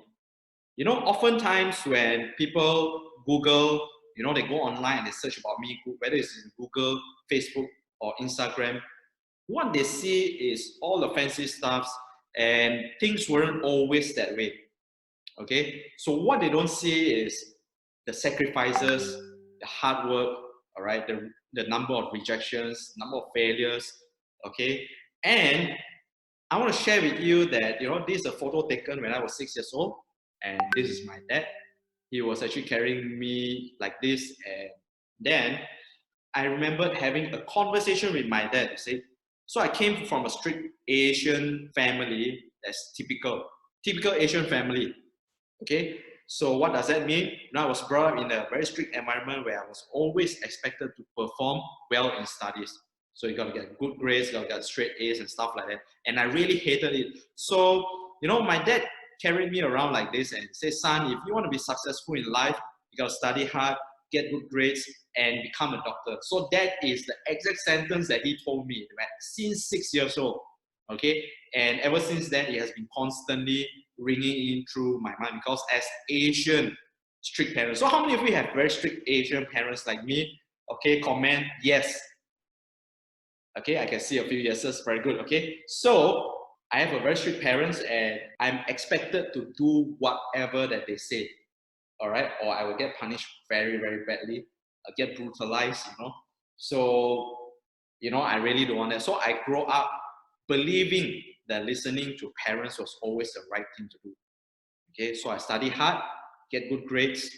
You know, oftentimes when people Google, you know, they go online and they search about me, whether it's in Google, Facebook, or Instagram, what they see is all the fancy stuffs, and things weren't always that way. Okay, so what they don't see is the sacrifices, the hard work, all right, the number of rejections, number of failures. Okay, and I want to share with you that, you know, this is a photo taken when I was 6 years old, and this is my dad. He was actually carrying me like this, and then I remembered having a conversation with my dad. You see, so I came from a strict Asian family. That's typical Asian family. Okay, so what does that mean? You know, I was brought up in a very strict environment where I was always expected to perform well in studies. So you got to get good grades, you got to get straight A's and stuff like that. And I really hated it. So, you know, my dad carried me around like this and said, son, if you want to be successful in life, you got to study hard, get good grades, and become a doctor. So that is the exact sentence that he told me since 6 years old. Okay, and ever since then, it has been constantly ringing in through my mind, because as Asian strict parents, so how many of you have very strict Asian parents like me? Okay, comment yes. Okay, I can see a few yeses, very good. Okay, so I have a very strict parents, and I'm expected to do whatever that they say. All right, or I will get punished very, very badly. I get brutalized, you know. So, you know, I really don't want that. So I grow up believing that listening to parents was always the right thing to do. Okay, so I study hard, get good grades.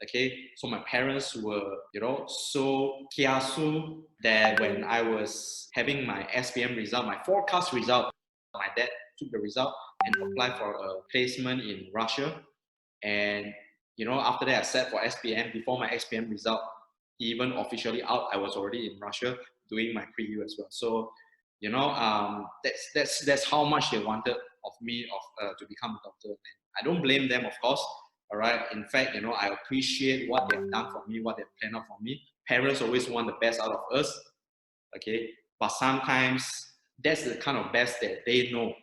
Okay, so my parents were, you know, so kiasu that when I was having my SPM result, my forecast result, my dad took the result and applied for a placement in Russia. And, you know, after that I sat for SPM. Before my SPM result even officially out, I was already in Russia doing my pre-U as well. So, you know, that's how much they wanted of me to become a doctor. And I don't blame them, of course. All right. In fact, you know, I appreciate what they've done for me, what they've planned out for me. Parents always want the best out of us. Okay. But sometimes that's the kind of best that they know.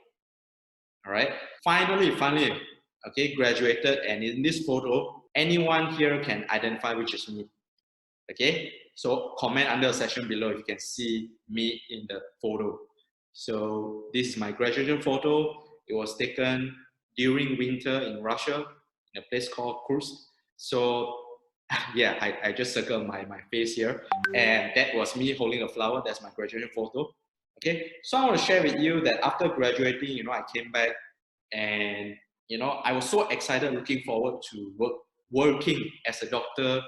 All right. Finally, okay, graduated. And in this photo, anyone here can identify which is me. Okay. So comment under the section below if you can see me in the photo. So this is my graduation photo. It was taken during winter in Russia, in a place called Kursk. So yeah, I just circled my face here. And that was me holding a flower. That's my graduation photo. Okay, so I want to share with you that after graduating, you know, I came back and, you know, I was so excited, looking forward to working as a doctor,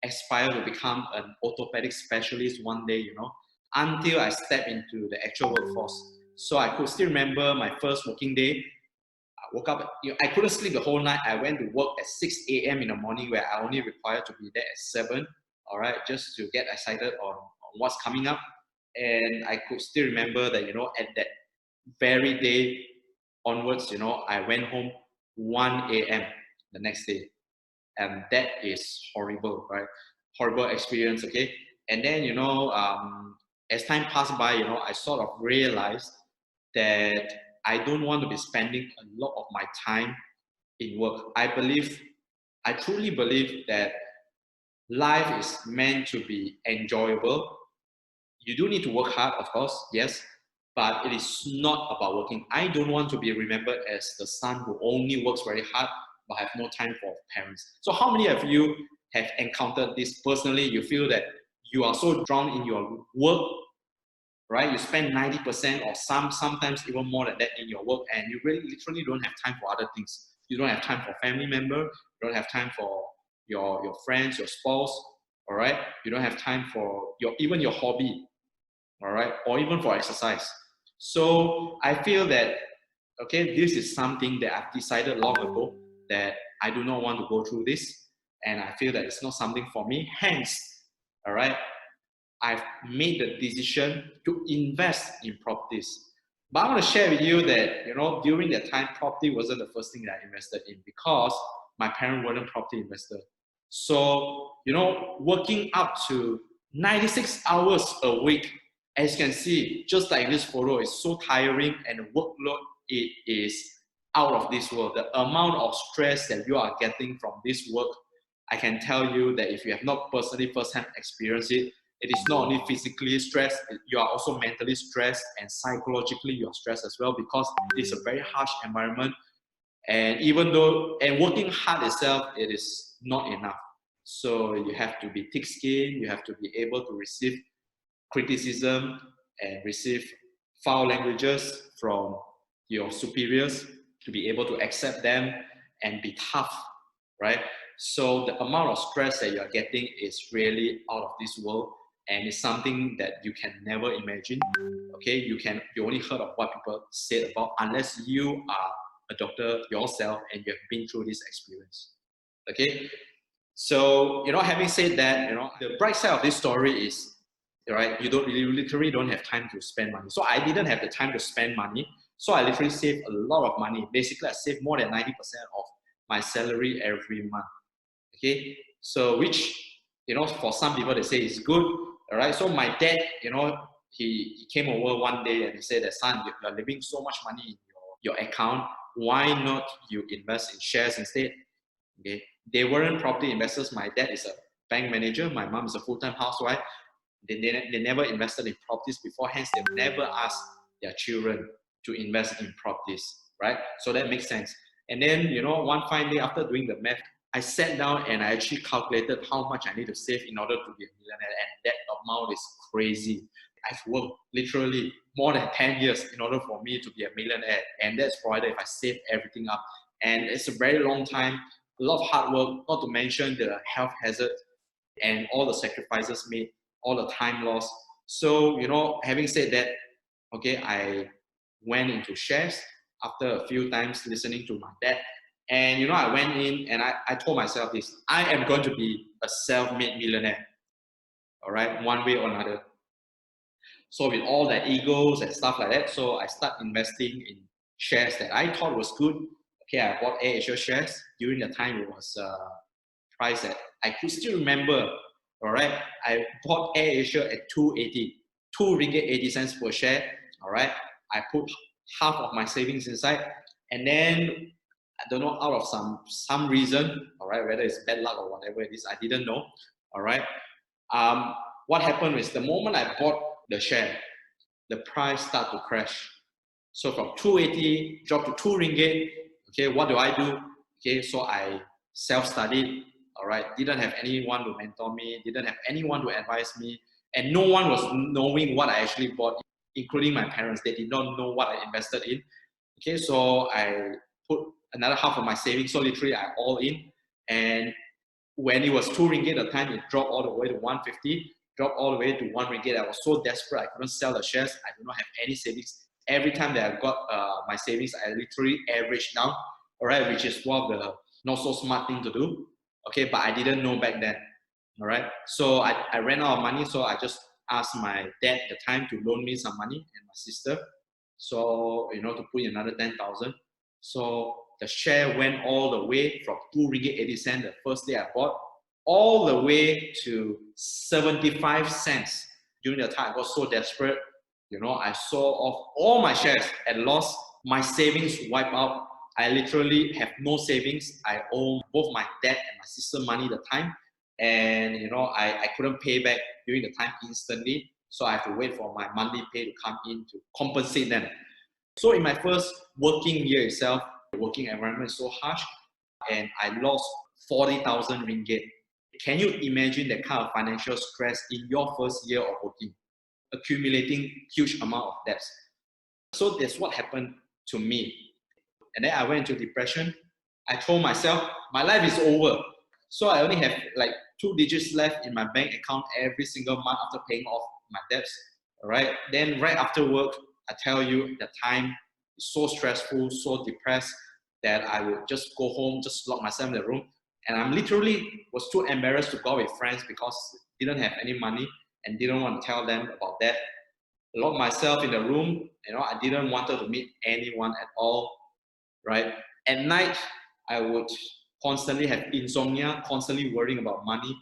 aspire to become an orthopedic specialist one day, you know, until I stepped into the actual workforce. So I could still remember my first working day. I woke up, I couldn't sleep the whole night. I went to work at 6 a.m. in the morning, where I only required to be there at 7, all right, just to get excited on what's coming up. And I could still remember that, you know, at that very day onwards, you know, I went home 1 a.m. the next day. And that is horrible, right? Horrible experience, okay? And then, you know, as time passed by, you know, I sort of realized that I don't want to be spending a lot of my time in work. I truly believe that life is meant to be enjoyable. You do need to work hard, of course, yes, but it is not about working. I don't want to be remembered as the son who only works very hard but have no time for parents. So how many of you have encountered this personally? You feel that you are so drowned in your work, right? You spend 90% or sometimes even more than that in your work, and you really literally don't have time for other things. You don't have time for family member, you don't have time for your friends, your spouse, all right? You don't have time for even your hobby, all right? Or even for exercise. So I feel that, okay, this is something that I've decided long ago that I do not want to go through this, and I feel that it's not something for me. Hence, all right, I've made the decision to invest in properties. But I want to share with you that, you know, during that time, property wasn't the first thing that I invested in, because my parents weren't property investor. So, you know, working up to 96 hours a week, as you can see, just like this photo, is so tiring, and the workload it is out of this world. The amount of stress that you are getting from this work, I can tell you that if you have not personally first-hand experienced it, it is not only physically stressed, you are also mentally stressed, and psychologically you are stressed as well, because it is a very harsh environment. And even though, and working hard itself, it is not enough. So you have to be thick-skinned, you have to be able to receive criticism and receive foul languages from your superiors, to be able to accept them and be tough, right? So the amount of stress that you're getting is really out of this world, and it's something that you can never imagine. Okay, you only heard of what people said about, unless you are a doctor yourself and you have been through this experience. Okay, so having said that, the bright side of this story is, right, you literally don't have time to spend money. So I didn't have the time to spend money, so I literally saved a lot of money. Basically, I saved more than 90% of my salary every month. Okay, so which for some people they say is good. All right, so my dad, he came over one day and he said that, son, you're leaving so much money in your account, why not you invest in shares instead? Okay, they weren't property investors. My dad is a bank manager, my mom is a full-time housewife. They never invested in properties before, hence they never asked their children to invest in properties, right? So that makes sense. And then, one fine day after doing the math, I sat down and I actually calculated how much I need to save in order to be a millionaire, and that amount is crazy. I've worked literally more than 10 years in order for me to be a millionaire, and that's provided if I save everything up. And it's a very long time, a lot of hard work, not to mention the health hazard and all the sacrifices made, all the time lost. So, having said that, okay, I went into shares after a few times listening to my dad. And, I went in and I told myself this: I am going to be a self-made millionaire, all right, one way or another. So with all the egos and stuff like that, so I started investing in shares that I thought was good. Okay, I bought AirAsia shares. During the time, it was priced at, I could still remember, all right, I bought AirAsia at 2.80, 2 ringgit 80 cents per share, all right. I put half of my savings inside, and then I don't know, out of some reason, all right, whether it's bad luck or whatever it is, I didn't know, all right. What happened is, the moment I bought the share, the price started to crash. So from 2.80 dropped to 2 ringgit. Okay, what do I do? Okay, so I self-studied, all right. Didn't have anyone to mentor me, didn't have anyone to advise me, and no one was knowing what I actually bought, including my parents. They did not know what I invested in. Okay, so I put another half of my savings, so literally I all in. And when it was 2 ringgit at the time, it dropped all the way to 150, dropped all the way to 1 ringgit. I was so desperate, I couldn't sell the shares. I did not have any savings. Every time that I got my savings, I literally averaged down, all right, which is one of the not so smart thing to do. Okay, but I didn't know back then, all right. So I ran out of money, so I just asked my dad at the time to loan me some money, and my sister, so to put in another 10,000. So the share went all the way from 2 ringgit 80 cents the first day I bought, all the way to 75 cents. During the time I got so desperate, I sold off all my shares at loss. My savings wiped out. I literally have no savings. I owe both my dad and my sister money at the time, and I couldn't pay back during the time instantly, so I have to wait for my monthly pay to come in to compensate them. So in my first working year itself, the working environment is so harsh, and I lost 40,000 ringgit. Can you imagine that kind of financial stress in your first year of working, accumulating huge amount of debts? So that's what happened to me. And then I went into depression. I told myself, my life is over. So I only have like 2 digits left in my bank account every single month after paying off my debts. All right. Then right after work, I tell you, the time is so stressful, so depressed, that I would just go home, just lock myself in the room. And I'm literally was too embarrassed to go with friends because I didn't have any money and didn't want to tell them about that. Lock myself in the room. I didn't want to meet anyone at all. Right? At night, I would constantly have insomnia, constantly worrying about money.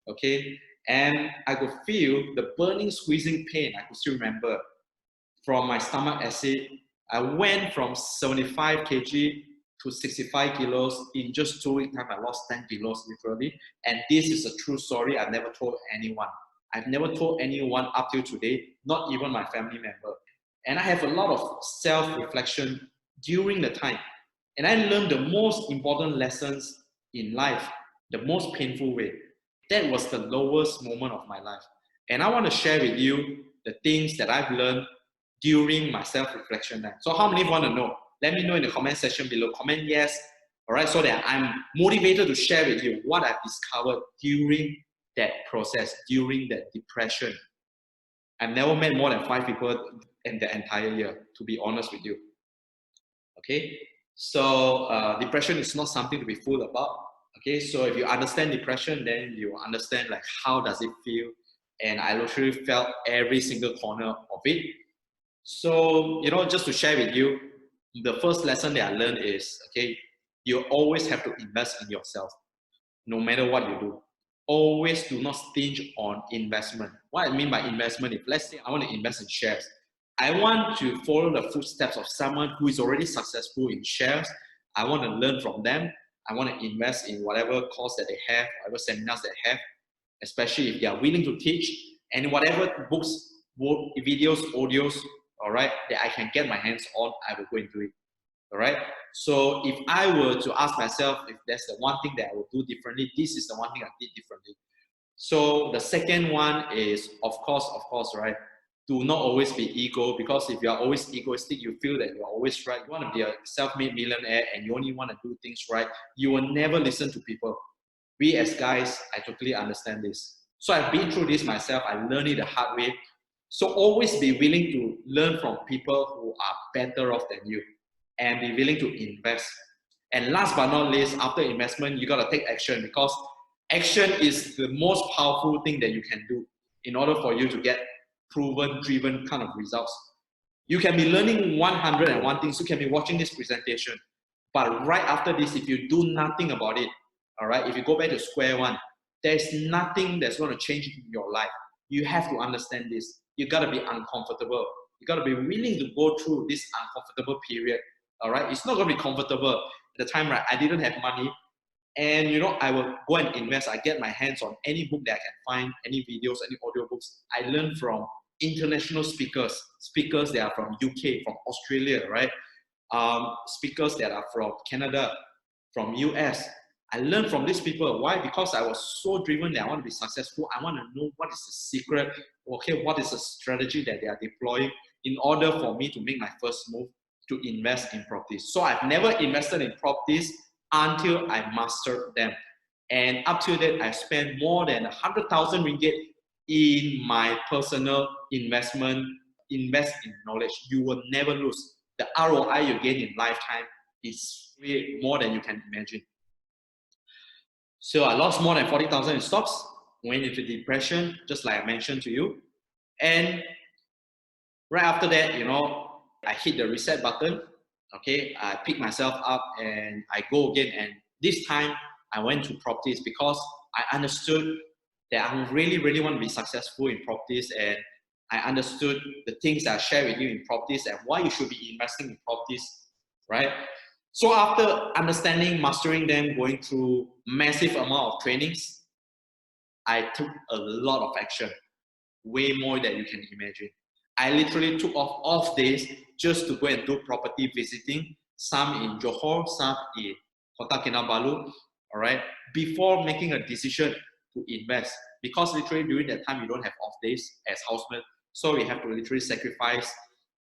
Okay? And I could feel the burning, squeezing pain. I could still remember from my stomach acid I went from 75 kg to 65 kilos in just 2 weeks time. I lost 10 kilos literally. And this is a true story. I've never told anyone. I've never told anyone up till today, not even my family member. And I have a lot of self-reflection during the time. And I learned the most important lessons in life, the most painful way. That was the lowest moment of my life. And I want to share with you the things that I've learned during my self-reflection time. So how many want to know? Let me know in the comment section below. Comment yes, all right, so that I'm motivated to share with you what I've discovered during that process, during that depression. I've never met more than 5 people in the entire year, to be honest with you. Okay, so depression is not something to be fooled about. Okay, so if you understand depression, then you understand like how does it feel. And I literally felt every single corner of it. So, you know, just to share with you, the first lesson that I learned is, okay, you always have to invest in yourself, no matter what you do. Always do not stinge on investment. What I mean by investment, if let's say I want to invest in shares, I want to follow the footsteps of someone who is already successful in shares. I want to learn from them. I want to invest in whatever course that they have, whatever seminars they have, especially if they are willing to teach, and whatever books, videos, audios, all right, that I can get my hands on, I will go into it. All right. So if I were to ask myself if that's the one thing that I would do differently, this is the one thing I did differently. So the second one is, of course, right? Do not always be ego, because if you are always egoistic, you feel that you are always right. You want to be a self-made millionaire and you only want to do things right. You will never listen to people. We as guys, I totally understand this. So I've been through this myself. I learned it the hard way. So always be willing to learn from people who are better off than you, and be willing to invest. And last but not least, after investment, you got to take action, because action is the most powerful thing that you can do in order for you to get proven, driven kind of results. You can be learning 101 things. You can be watching this presentation, but right after this, if you do nothing about it, all right, if you go back to square one, there's nothing that's going to change in your life. You have to understand this. You got to be uncomfortable. You got to be willing to go through this uncomfortable period. All right, it's not going to be comfortable. At the time, right, I didn't have money, and you know, I will go and invest. I get my hands on any book that I can find, any videos, any audio books. I learn from international speakers that are from UK, from Australia, right? Speakers that are from Canada, from US. I learned from these people. Why? Because I was so driven that I want to be successful. I want to know what is the secret, okay, what is the strategy that they are deploying in order for me to make my first move to invest in properties. So I've never invested in properties until I mastered them. And up to that, I spent more than 100,000 ringgit in my personal investment. Invest in knowledge. You will never lose. The ROI you gain in lifetime is way more than you can imagine. So I lost more than 40,000 in stocks, went into depression, just like I mentioned to you. And right after that, you know, I hit the reset button. Okay, I pick myself up and I go again. And this time I went to properties because I understood that I really want to be successful in properties, and I understood the things that I share with you in properties and why you should be investing in properties, right? So after understanding, mastering them, going through massive amount of trainings, I took a lot of action, way more than you can imagine. I literally took off days just to go and do property visiting, some in Johor, some in Kota Kinabalu, all right, before making a decision to invest. Because literally during that time, you don't have off days as housemen, so we have to literally sacrifice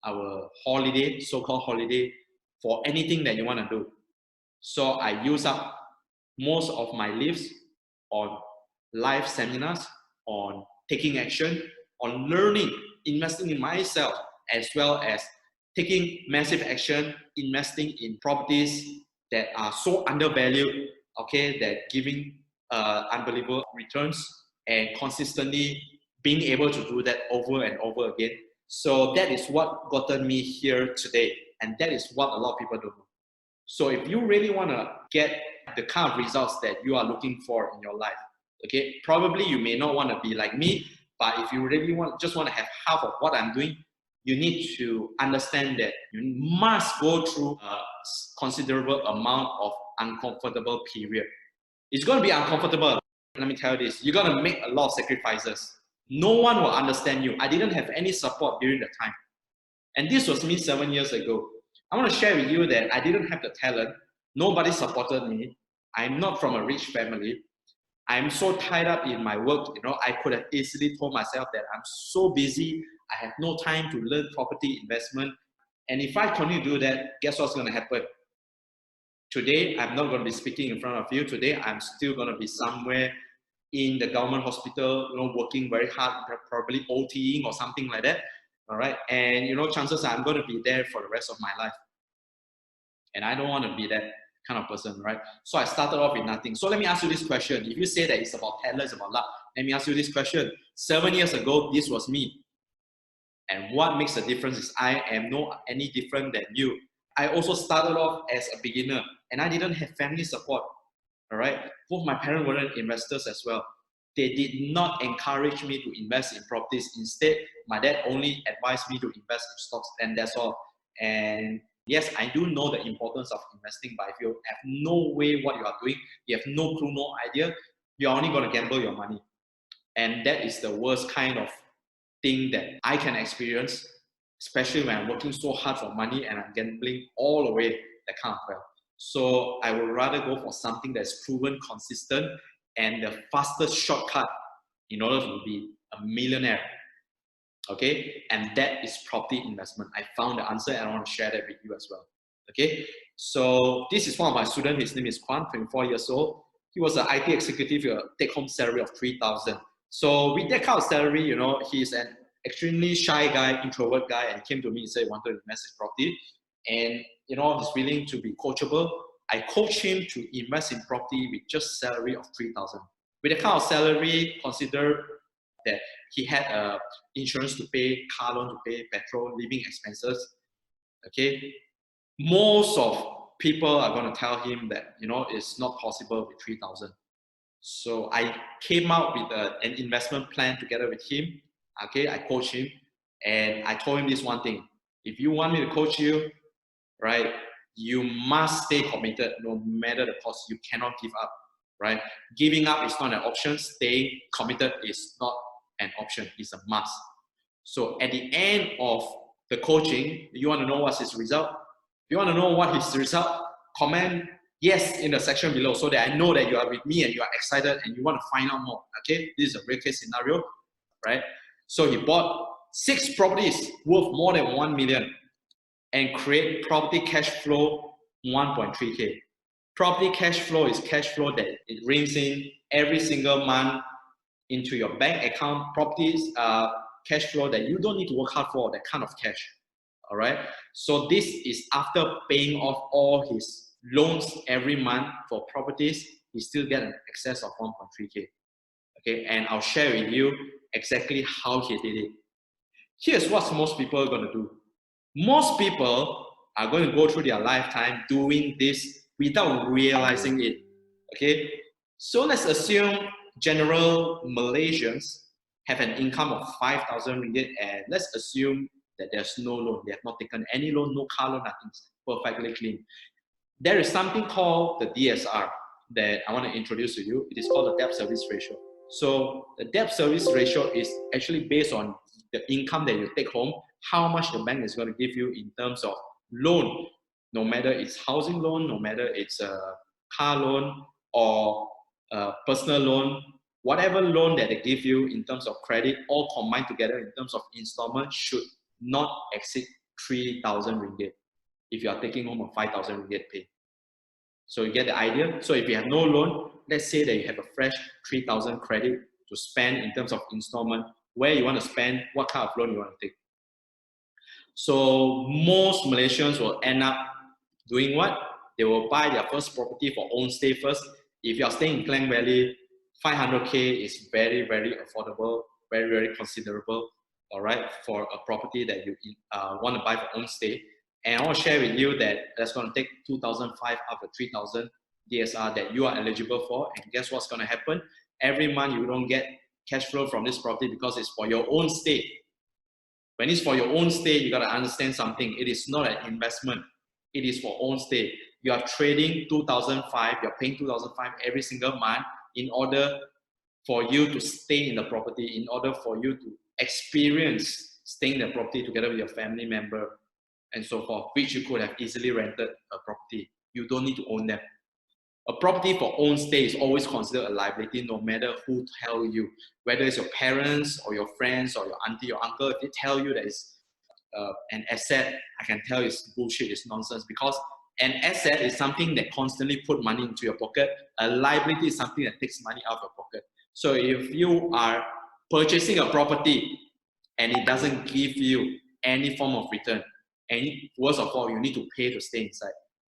our holiday, so-called holiday, for anything that you want to do. So I use up most of my leaves on live seminars, on taking action, on learning, investing in myself, as well as taking massive action, investing in properties that are so undervalued, okay, that giving unbelievable returns, and consistently being able to do that over and over again. So that is what gotten me here today. And that is what a lot of people don't know. So if you really want to get the kind of results that you are looking for in your life, okay, probably you may not want to be like me, but if you really just want to have half of what I'm doing, you need to understand that you must go through a considerable amount of uncomfortable period. It's going to be uncomfortable. Let me tell you this, you're going to make a lot of sacrifices. No one will understand you. I didn't have any support during the time. And this was me 7 years ago. I want to share with you that I didn't have the talent. Nobody supported me. I'm not from a rich family. I'm so tied up in my work, I could have easily told myself that I'm so busy, I have no time to learn property investment. And if I continue to do that, guess what's going to happen? Today, I'm not going to be speaking in front of you. Today, I'm still going to be somewhere in the government hospital, working very hard, probably OTing or something like that. All right. And, chances are I'm going to be there for the rest of my life. And I don't want to be that kind of person, right? So I started off with nothing. So let me ask you this question. If you say that it's about talent, it's about luck, let me ask you this question. 7 years ago, this was me. And what makes the difference is I am not any different than you. I also started off as a beginner and I didn't have family support. All right. Both my parents weren't investors as well. They did not encourage me to invest in properties. Instead, my dad only advised me to invest in stocks, and that's all. And yes, I do know the importance of investing, but if you have no way what you are doing, you have no clue, no idea, you're only going to gamble your money. And that is the worst kind of thing that I can experience, especially when I'm working so hard for money and I'm gambling all the way, that kind of well. So I would rather go for something that's proven, consistent, and the fastest shortcut in order to be a millionaire. Okay, and that is property investment. I found the answer and I want to share that with you as well. Okay, so this is one of my students. His name is Kwan, 24 years old. He was an IT executive with a take-home salary of 3,000. So with that kind of salary, he's an extremely shy guy, introvert guy, and he came to me and said he wanted to invest in property. And he's willing to be coachable. I coach him to invest in property with just salary of 3,000. With the kind of salary, consider that he had insurance to pay, car loan to pay, petrol, living expenses. Okay, most of people are going to tell him that it's not possible with 3,000. So I came out with an investment plan together with him. Okay, I coached him and I told him this one thing: if you want me to coach you, right, you must stay committed no matter the cost. You cannot give up, right? Giving up is not an option. Staying committed is not an option. It's a must. So at the end of the coaching, you want to know what's his result? You want to know what his result? Comment yes in the section below so that I know that you are with me and you are excited and you want to find out more. Okay, this is a real case scenario, right? So he bought 6 properties worth more than 1 million and create property cash flow 1.3K. Property cash flow is cash flow that it rings in every single month into your bank account. Properties cash flow that you don't need to work hard for, that kind of cash. All right. So this is after paying off all his loans every month for properties, he still get an excess of 1.3K. Okay, and I'll share with you exactly how he did it. Here's what most people are going to do. Most people are going to go through their lifetime doing this without realizing it. Okay, so let's assume general Malaysians have an income of 5,000 ringgit, and let's assume that there's no loan. They have not taken any loan, no car loan, nothing, perfectly clean. There is something called the DSR that I want to introduce to you. It is called the debt service ratio. So the debt service ratio is actually based on the income that you take home, how much the bank is going to give you in terms of loan, no matter it's housing loan, no matter it's a car loan or a personal loan, whatever loan that they give you in terms of credit, all combined together in terms of installment should not exceed 3,000 ringgit if you are taking home a 5,000 ringgit pay. So you get the idea? So if you have no loan, let's say that you have a fresh 3,000 credit to spend in terms of installment, where you want to spend, what kind of loan you want to take. So most Malaysians will end up doing what? They will buy their first property for own stay first. If you are staying in Klang Valley, 500K is very, very affordable, very, very considerable, all right, for a property that you want to buy for own stay. And I want to share with you that that's going to take 2,500 out of 3,000 DSR that you are eligible for. And guess what's going to happen? Every month you don't get cash flow from this property because it's for your own stay. When it's for your own stay, you got to understand something. It is not an investment. It is for own stay. You are trading 2005, you're paying 2005 every single month in order for you to stay in the property, in order for you to experience staying in the property together with your family member and so forth, which you could have easily rented a property. You don't need to own them. A property for own stay is always considered a liability, no matter who tell you, whether it's your parents or your friends or your auntie or uncle. If they tell you that it's an asset, I can tell it's bullshit, it's nonsense, because an asset is something that constantly put money into your pocket. A liability is something that takes money out of your pocket. So if you are purchasing a property and it doesn't give you any form of return, and worst of all, you need to pay to stay inside,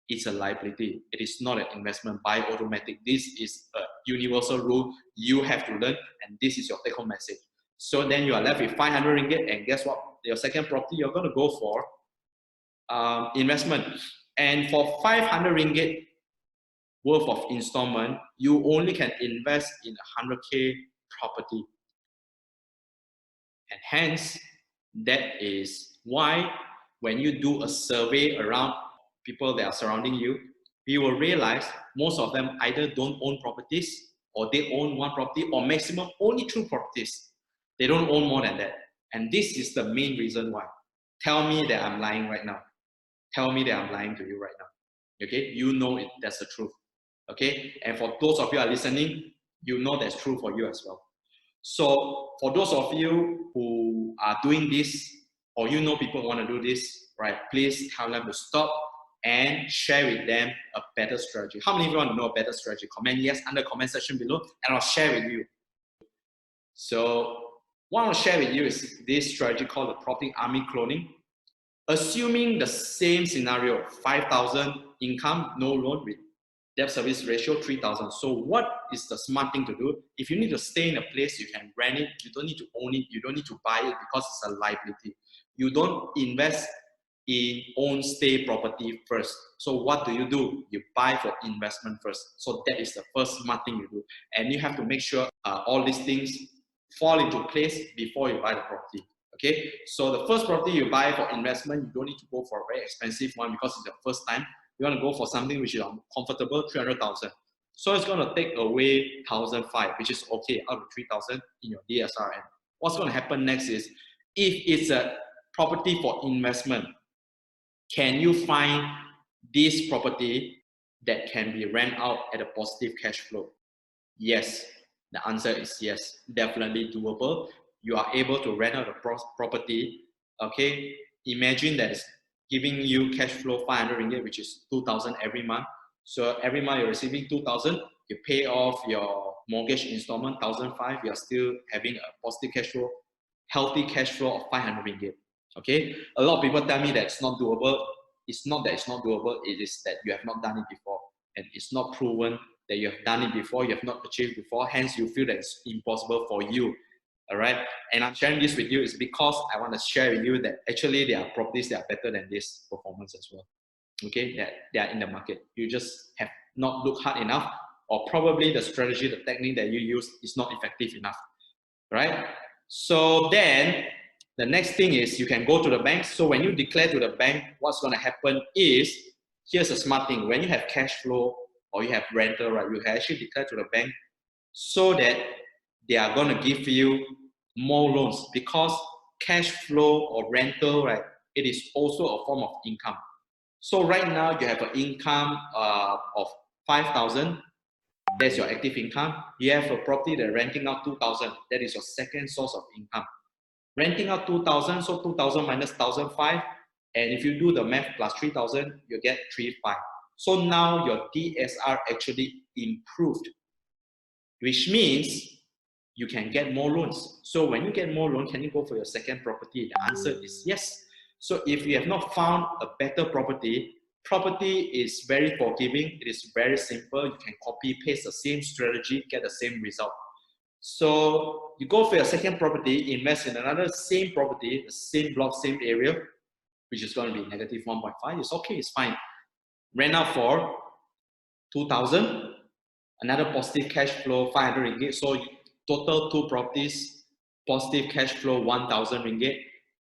it's a liability. It is not an investment by automatic. This is a universal rule you have to learn, and this is your take-home message. So then you are left with 500 ringgit, and guess what? Your second property, you're going to go for investment. And for 500 ringgit worth of installment, you only can invest in a 100K property. And hence, that is why when you do a survey around people that are surrounding you, you will realize most of them either don't own properties, or they own one property, or maximum only 2 properties. They don't own more than that. And this is the main reason why. Tell me that I'm lying right now. Tell me that I'm lying to you right now. Okay, you know it, that's the truth. Okay, and for those of you who are listening, you know that's true for you as well. So for those of you who are doing this, or you know people want to do this, right, please tell them to stop and share with them a better strategy. How many of you want to know a better strategy? Comment yes under comment section below, and I'll share with you. So what I'll share with you is this strategy called the property army cloning. Assuming the same scenario, 5,000 income, no loan, with debt service ratio 3,000. So what is the smart thing to do? If you need to stay in a place, you can rent it. You don't need to own it. You don't need to buy it because it's a liability. You don't invest in own stay property first. So what do? You buy for investment first. So that is the first smart thing you do. And you have to make sure all these things fall into place before you buy the property. Okay, so the first property you buy for investment, you don't need to go for a very expensive one because it's your first time. You want to go for something which is comfortable, 300,000. So it's going to take away 1,500, which is okay, out of 3,000 in your DSRN. What's going to happen next is, if it's a property for investment, can you find this property that can be rent out at a positive cash flow? Yes, the answer is yes, definitely doable. You are able to rent out a property. Okay, imagine that it's giving you cash flow 500 ringgit, which is 2,000 every month. So every month you're receiving 2,000. You pay off your mortgage installment 1,500. You're still having a positive cash flow, healthy cash flow of 500 ringgit. Okay, a lot of people tell me that it's not doable. It's not that it's not doable. It is that you have not done it before, and it's not proven that you have done it before. You have not achieved before. Hence, you feel that it's impossible for you. All right, and I'm sharing this with you is because I want to share with you that actually there are properties that are better than this performance as well. Okay, that they are in the market. You just have not looked hard enough, or probably the strategy, the technique that you use is not effective enough. Right? So then the next thing is you can go to the bank. So when you declare to the bank, what's going to happen is, here's a smart thing. When you have cash flow or you have rental, right, you can actually declare to the bank so that they are going to give you more loans, because cash flow or rental, right, it is also a form of income. So right now you have an income of 5,000. That's your active income. You have a property that renting out 2,000. That is your second source of income. Renting out 2,000, so 2,000 minus 1,500, and if you do the math plus 3,000, you get 3,500. So now your DSR actually improved, which means you can get more loans. So when you get more loans, can you go for your second property? The answer is yes. So if you have not found a better property, property is very forgiving. It is very simple. You can copy, paste the same strategy, get the same result. So you go for your second property, invest in another same property, the same block, same area, which is going to be negative 1.5. It's okay, it's fine. Rent out for 2,000, another positive cash flow 500 ringgit. So total 2 properties, positive cash flow 1,000 ringgit.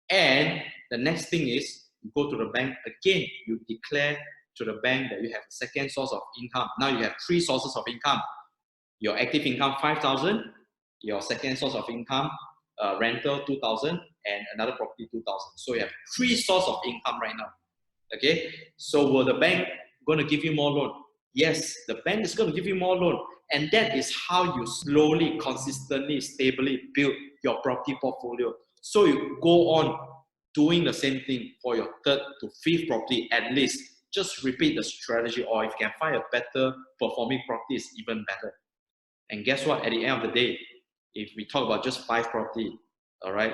And the next thing is, you go to the bank again, you declare to the bank that you have a second source of income. Now you have 3 sources of income. Your active income 5,000, your second source of income, rental 2,000, and another property 2,000. So you have 3 sources of income right now. Okay, so will the bank going to give you more loan? Yes, the bank is going to give you more loan, and that is how you slowly, consistently, stably build your property portfolio. So you go on doing the same thing for your 3rd to 5th property at least. Just repeat the strategy, or if you can find a better performing property, it's even better. And guess what? At the end of the day, if we talk about just 5 property, all right,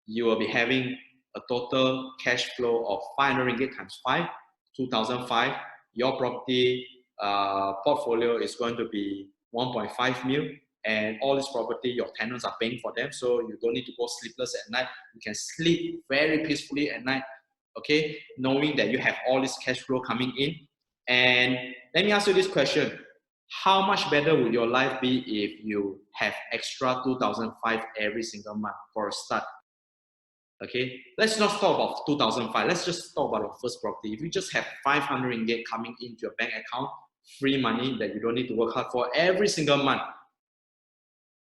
you will be having a total cash flow of 500 ringgit times 5, 2,005. Your property portfolio is going to be 1.5 mil, and all this property, your tenants are paying for them, so you don't need to go sleepless at night. You can sleep very peacefully at night, okay, knowing that you have all this cash flow coming in. And let me ask you this question. How much better would your life be if you have extra 2,005 every single month for a start? Okay, let's not talk about 2,005. Let's just talk about your first property. If you just have 500 ringgit coming into your bank account, free money that you don't need to work hard for every single month,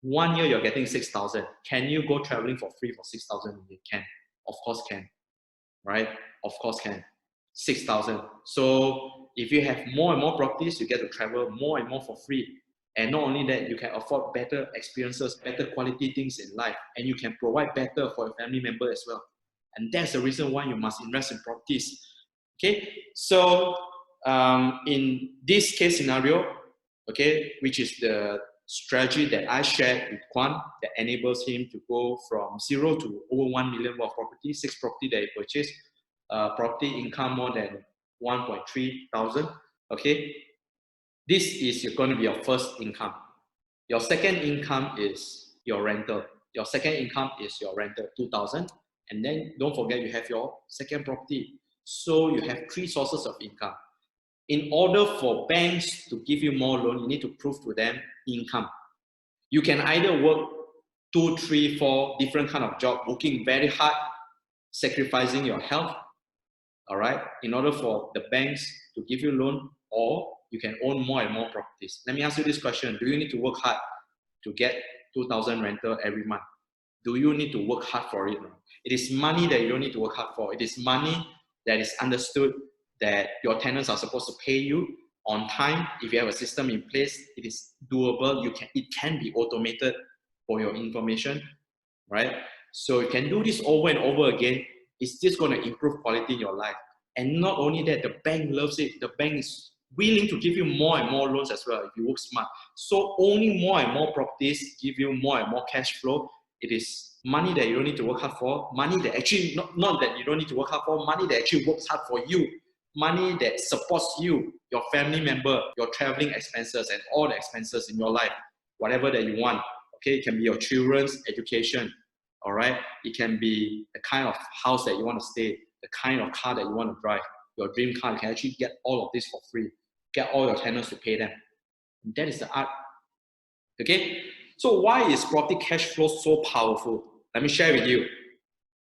1 year you're getting 6,000. Can you go traveling for free for 6,000 ringgit? Can, of course can, right? Of course can. 6,000. So if you have more and more properties, you get to travel more and more for free. And not only that, you can afford better experiences, better quality things in life, and you can provide better for your family member as well. And that's the reason why you must invest in properties. Okay, so in this case scenario, okay, which is the strategy that I shared with Kwan that enables him to go from 0 to over 1 million worth of property, 6 property that he purchased, property income more than 1.3 thousand. Okay, this is going to be your first income. Your second income is your rental. Your second income is your rental, 2,000. And then don't forget you have your second property. So you have 3 sources of income. In order for banks to give you more loan, you need to prove to them income. You can either work 2, 3, 4 different kind of job, working very hard, sacrificing your health, all right, in order for the banks to give you loan, or you can own more and more properties. Let me ask you this question. Do you need to work hard to get 2,000 rental every month? Do you need to work hard for it? It is money that you don't need to work hard for. It is money that is understood that your tenants are supposed to pay you on time. If you have a system in place, it is doable. It can be automated for your information, right? So you can do this over and over again. It's just going to improve quality in your life. And not only that, the bank loves it. The bank is willing to give you more and more loans as well if you work smart. So owning more and more properties give you more and more cash flow. It is money that you don't need to work hard for, money that actually, not that you don't need to work hard for, money that actually works hard for you, money that supports you, your family member, your traveling expenses and all the expenses in your life, whatever that you want. Okay, it can be your children's education, all right? It can be the kind of house that you want to stay, the kind of car that you want to drive, your dream car. You can actually get all of this for free, get all your tenants to pay them. And that is the art. Okay, so why is property cash flow so powerful? Let me share with you.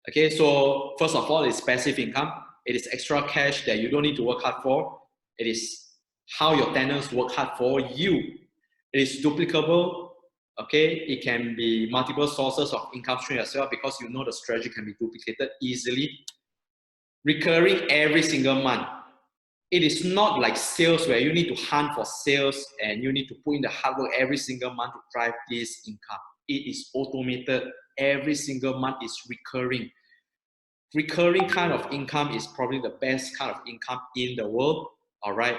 Okay, so first of all, it's passive income. It is extra cash that you don't need to work hard for. It is how your tenants work hard for you. It is duplicable. Okay, it can be multiple sources of income stream as well, because you know the strategy can be duplicated easily. Recurring every single month. It is not like sales where you need to hunt for sales and you need to put in the hard work every single month to drive this income. It is automated. Every single month is recurring. Recurring kind of income is probably the best kind of income in the world, all right?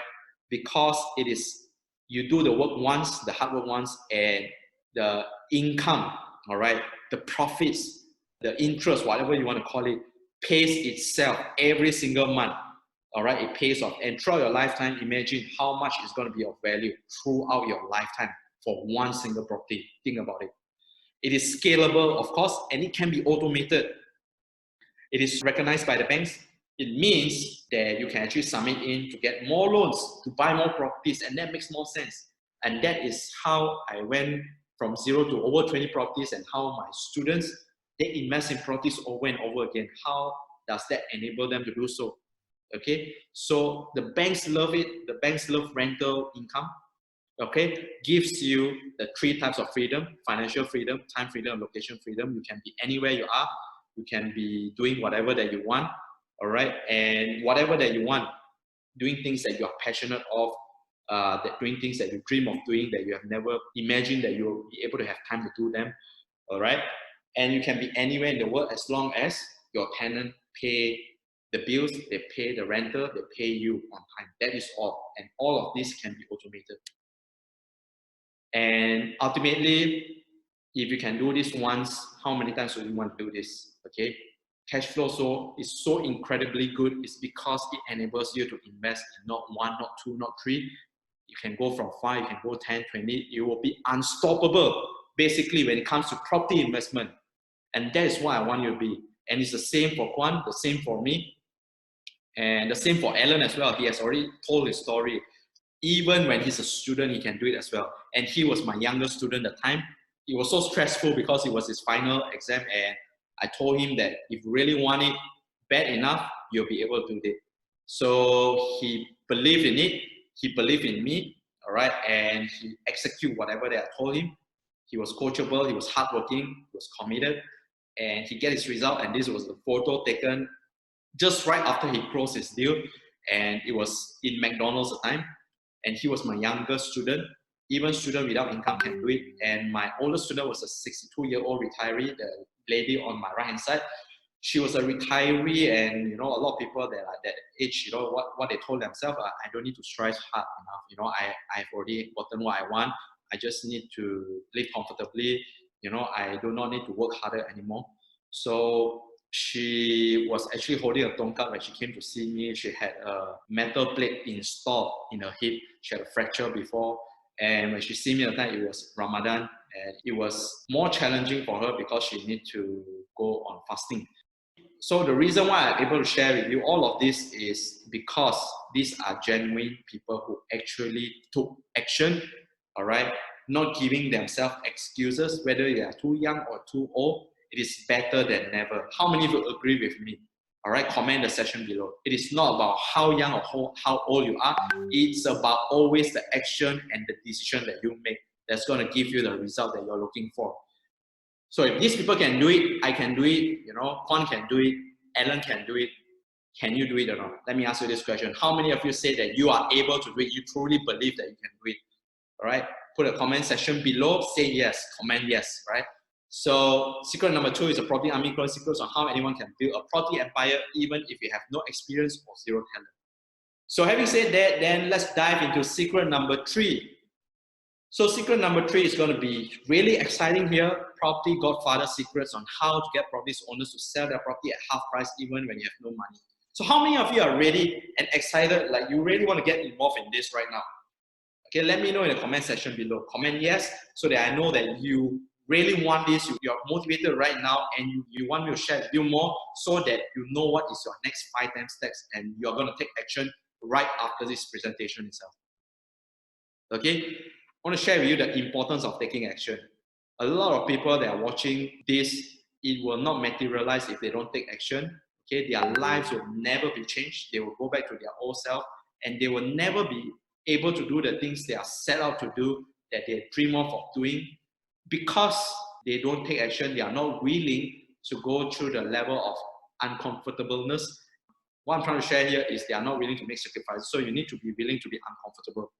Because it is, you do the work once, the hard work once, and the income, all right? The profits, the interest, whatever you want to call it, pays itself every single month. All right, it pays off. And throughout your lifetime, imagine how much is going to be of value throughout your lifetime for one single property. Think about it. It is scalable, of course, and it can be automated. It is recognized by the banks. It means that you can actually submit in to get more loans, to buy more properties, and that makes more sense. And that is how I went from 0 to over 20 properties, and how my students, they invest in properties over and over again. How does that enable them to do so? Okay, so the banks love it. The banks love rental income. Okay, gives you the 3 types of freedom: financial freedom, time freedom, and location freedom. You can be anywhere you are. You can be doing whatever that you want. All right, and whatever that you want, doing things that you are passionate of, doing things that you dream of doing that you have never imagined that you'll be able to have time to do them. All right, and you can be anywhere in the world as long as your tenant pay the bills, they pay the rental, they pay you on time. That is all, and all of this can be automated. And ultimately, if you can do this once, how many times do you want to do this? Okay, cash flow is so incredibly good. It's because it enables you to invest in not 1, not 2, not 3. You can go from 5, you can go 10, 20. You will be unstoppable, basically, when it comes to property investment. And that is what I want you to be. And it's the same for Kwan, the same for me, and the same for Alan as well. He has already told his story. Even when he's a student, he can do it as well. And he was my younger student at the time. It was so stressful because it was his final exam, and I told him that if you really want it bad enough, you'll be able to do it. So he believed in it. He believed in me, all right, and he executed whatever that I told him. He was coachable, he was hardworking, he was committed, and he get his result. And this was the photo taken just right after he closed his deal, and it was in McDonald's at the time. And he was my younger student. Even student without income can do it. And my older student was a 62-year-old retiree, the lady on my right-hand side. She was a retiree, and you know, a lot of people that are that age, you know, what they told themselves, I don't need to strive hard enough. You know, I've already gotten what I want. I just need to live comfortably. You know, I do not need to work harder anymore. So she was actually holding a tongkat when she came to see me. She had a metal plate installed in her hip. She had a fracture before. And when she see me at the time, it was Ramadan. And it was more challenging for her because she needed to go on fasting. So the reason why I'm able to share with you all of this is because these are genuine people who actually took action, all right? Not giving themselves excuses, whether they are too young or too old. It is better than never. How many of you agree with me? All right, comment the section below. It is not about how young or how old you are. It's about always the action and the decision that you make that's going to give you the result that you're looking for. So if these people can do it, I can do it, you know, Kwan can do it, Alan can do it. Can you do it or not? Let me ask you this question. How many of you say that you are able to do it? You truly believe that you can do it? All right, put a comment section below, say yes, comment yes, right? So secret number 2 is a property army close secrets on how anyone can build a property empire even if you have no experience or zero talent. So having said that, then let's dive into secret number 3. So secret number 3 is going to be really exciting here. Property Godfather secrets on how to get property owners to sell their property at half price even when you have no money. So how many of you are ready and excited, like you really want to get involved in this right now? Okay, let me know in the comment section below. Comment yes, so that I know that you really want this, you're motivated right now, and you want me to share with you more so that you know what is your next 5 10 steps and you're going to take action right after this presentation itself. Okay, I want to share with you the importance of taking action. A lot of people that are watching this, it will not materialize if they don't take action. Okay, their lives will never be changed. They will go back to their old self, and they will never be able to do the things they are set out to do, that they dream of doing, because they don't take action. They are not willing to go through the level of uncomfortableness. What I'm trying to share here is they are not willing to make sacrifices. So you need to be willing to be uncomfortable.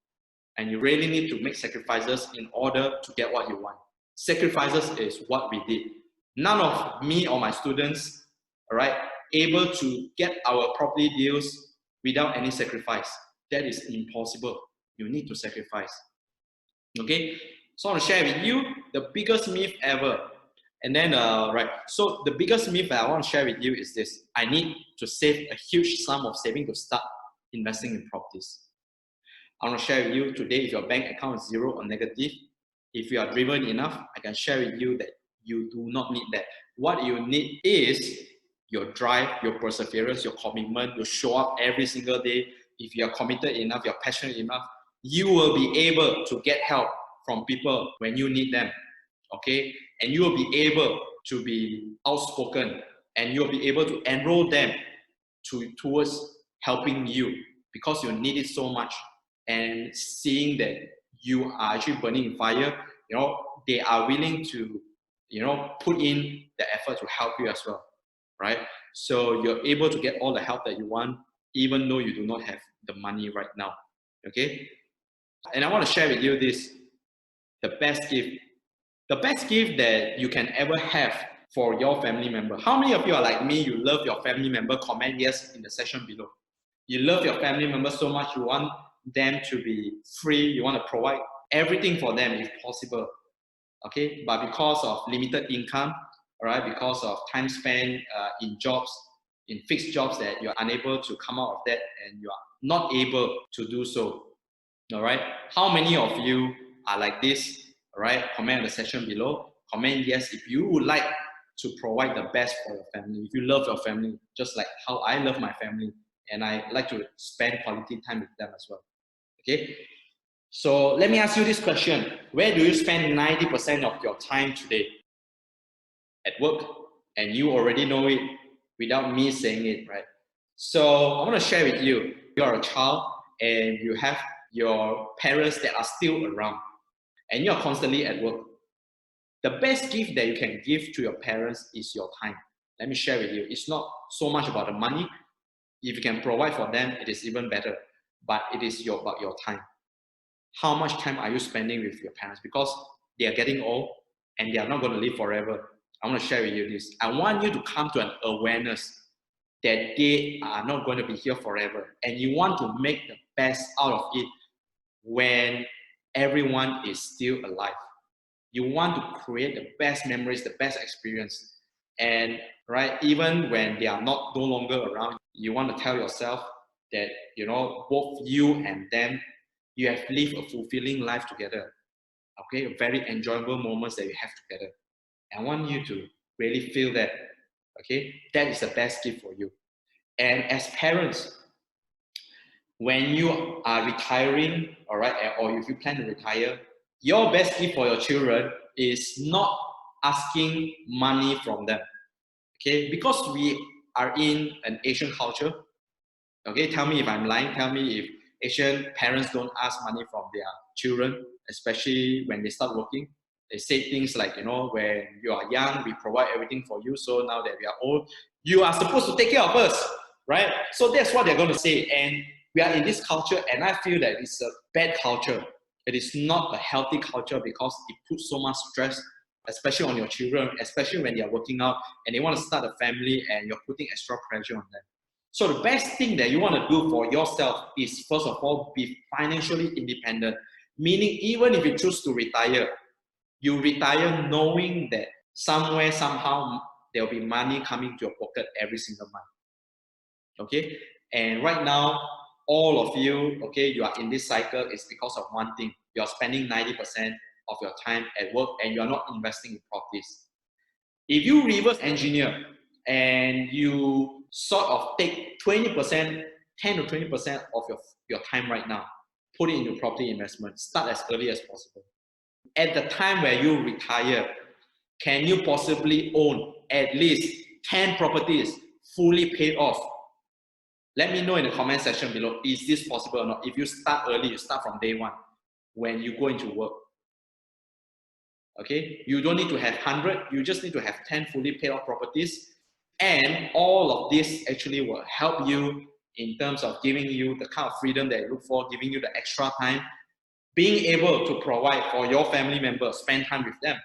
And you really need to make sacrifices in order to get what you want. Sacrifices is what we did. None of me or my students, all right, able to get our property deals without any sacrifice. That is impossible. You need to sacrifice. Okay? So I want to share with you the biggest myth ever. And then, right, so the biggest myth that I want to share with you is this. I need to save a huge sum of saving to start investing in properties. I want to share with you today, if your bank account is 0 or negative, if you are driven enough, I can share with you that you do not need that. What you need is your drive, your perseverance, your commitment. You show up every single day. If you are committed enough, you're passionate enough, you will be able to get help from people when you need them, okay? And you will be able to be outspoken, and you'll be able to enroll them towards helping you because you need it so much. And seeing that you are actually burning in fire, they are willing to, put in the effort to help you as well, right? So you're able to get all the help that you want, even though you do not have the money right now, okay? And I want to share with you this, the best gift that you can ever have for your family member. How many of you are like me? You love your family member? Comment yes in the section below. You love your family member so much, you want them to be free, you want to provide everything for them if possible, okay? But because of limited income, all right, because of time spent in jobs, in fixed jobs, that you're unable to come out of that and you are not able to do so, all right? How many of you are like this? All right, comment in the section below. Comment yes if you would like to provide the best for your family, if you love your family, just like how I love my family, and I like to spend quality time with them as well, okay? So let me ask you this question. Where do you spend 90% of your time today? At work, and you already know it without me saying it, right? So I want to share with you, you're a child and you have your parents that are still around and you're constantly at work. The best gift that you can give to your parents is your time. Let me share with you. It's not so much about the money. If you can provide for them, it is even better. But it is about your time. How much time are you spending with your parents? Because they are getting old and they are not going to live forever. I want to share with you this. I want you to come to an awareness that they are not going to be here forever. And you want to make the best out of it when everyone is still alive. You want to create the best memories, the best experience. And right, even when they are no longer around, you want to tell yourself that, both you and them, you have lived a fulfilling life together. Okay, very enjoyable moments that you have together. I want you to really feel that, okay? That is the best gift for you. And as parents, when you are retiring, all right, or if you plan to retire, your best gift for your children is not asking money from them, okay? Because we are in an Asian culture, okay? Tell me if I'm lying. Tell me if Asian parents don't ask money from their children, especially when they start working. They say things like, when you are young, we provide everything for you. So now that we are old, you are supposed to take care of us, right? So that's what they're going to say. And we are in this culture, and I feel that it's a bad culture. It is not a healthy culture because it puts so much stress, especially on your children, especially when they are working out and they want to start a family and you're putting extra pressure on them. So the best thing that you want to do for yourself is, first of all, be financially independent. Meaning, even if you choose to retire, you retire knowing that somewhere, somehow, there will be money coming to your pocket every single month. Okay? And right now, all of you, okay, you are in this cycle is because of one thing. You are spending 90% of your time at work and you are not investing in properties. If you reverse engineer and you sort of take 20%, 10 to 20% of your time right now, put it into property investment, start as early as possible. At the time where you retire, can you possibly own at least 10 properties fully paid off? Let me know in the comment section below, is this possible or not? If you start early, you start from day one when you go into work. Okay, you don't need to have 100, you just need to have 10 fully paid off properties. And all of this actually will help you in terms of giving you the kind of freedom that you look for, giving you the extra time, being able to provide for your family members, spend time with them,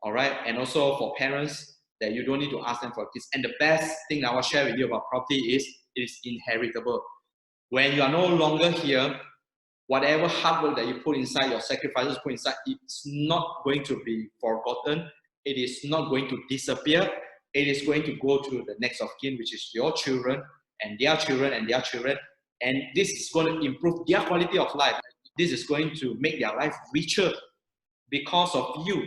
all right? And also for parents, that you don't need to ask them for kids. And the best thing I will share with you about property is it is inheritable. When you are no longer here, whatever hard work that you put inside, your sacrifices put inside, it's not going to be forgotten. It is not going to disappear. It is going to go to the next of kin, which is your children and their children and their children. And this is going to improve their quality of life. This is going to make their life richer because of you,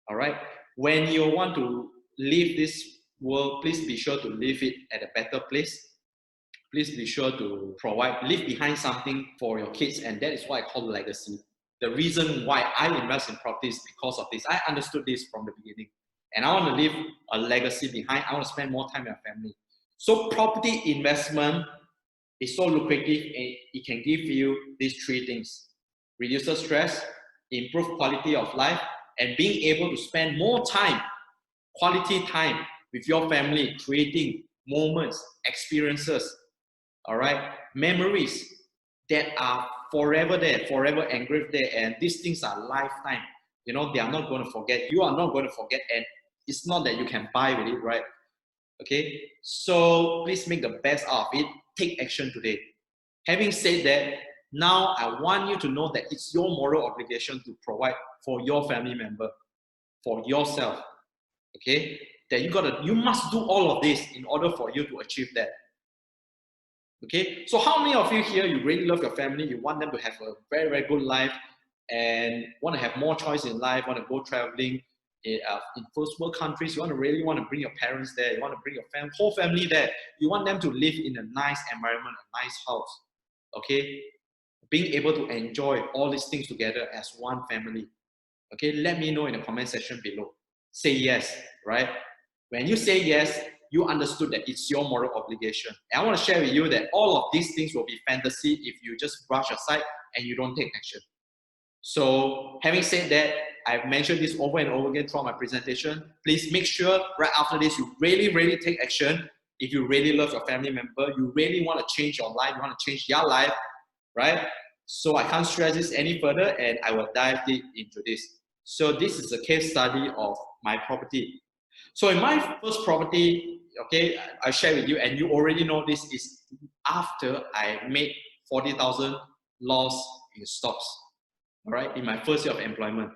all right? When you want to leave this world, please be sure to leave it at a better place. Please be sure to leave behind something for your kids, and that is what I call legacy. The reason why I invest in property is because of this. I understood this from the beginning. and I want to leave a legacy behind. I want to spend more time with my family. So property investment is so lucrative, and it can give you these three things: reduces stress, improve quality of life, and being able to spend more time, quality time with your family, creating moments, experiences, all right, memories that are forever there, forever engraved there, and these things are lifetime. You know, they are not going to forget. You are not going to forget, and it's not that you can buy with it, right? Okay, so please make the best out of it. Take action today. Having said that, now I want you to know that it's your moral obligation to provide for your family member, for yourself. Okay, that you must do all of this in order for you to achieve that. Okay, so how many of you here, you really love your family, you want them to have a very, very good life and want to have more choice in life, want to go traveling in first world countries, you really want to bring your parents there, you want to bring your whole family there, you want them to live in a nice environment, a nice house, okay? Being able to enjoy all these things together as one family, okay? Let me know in the comment section below. Say yes, right? When you say yes, you understood that it's your moral obligation. And I want to share with you that all of these things will be fantasy if you just brush aside and you don't take action. So having said that, I've mentioned this over and over again throughout my presentation. Please make sure right after this, you really, really take action. If you really love your family member, you really want to change your life, you want to change their life, right? So I can't stress this any further, and I will dive deep into this. So this is a case study of my property. So in my first property, okay, I share with you, and you already know this is after I made 40,000 loss in stocks, all right, in my first year of employment.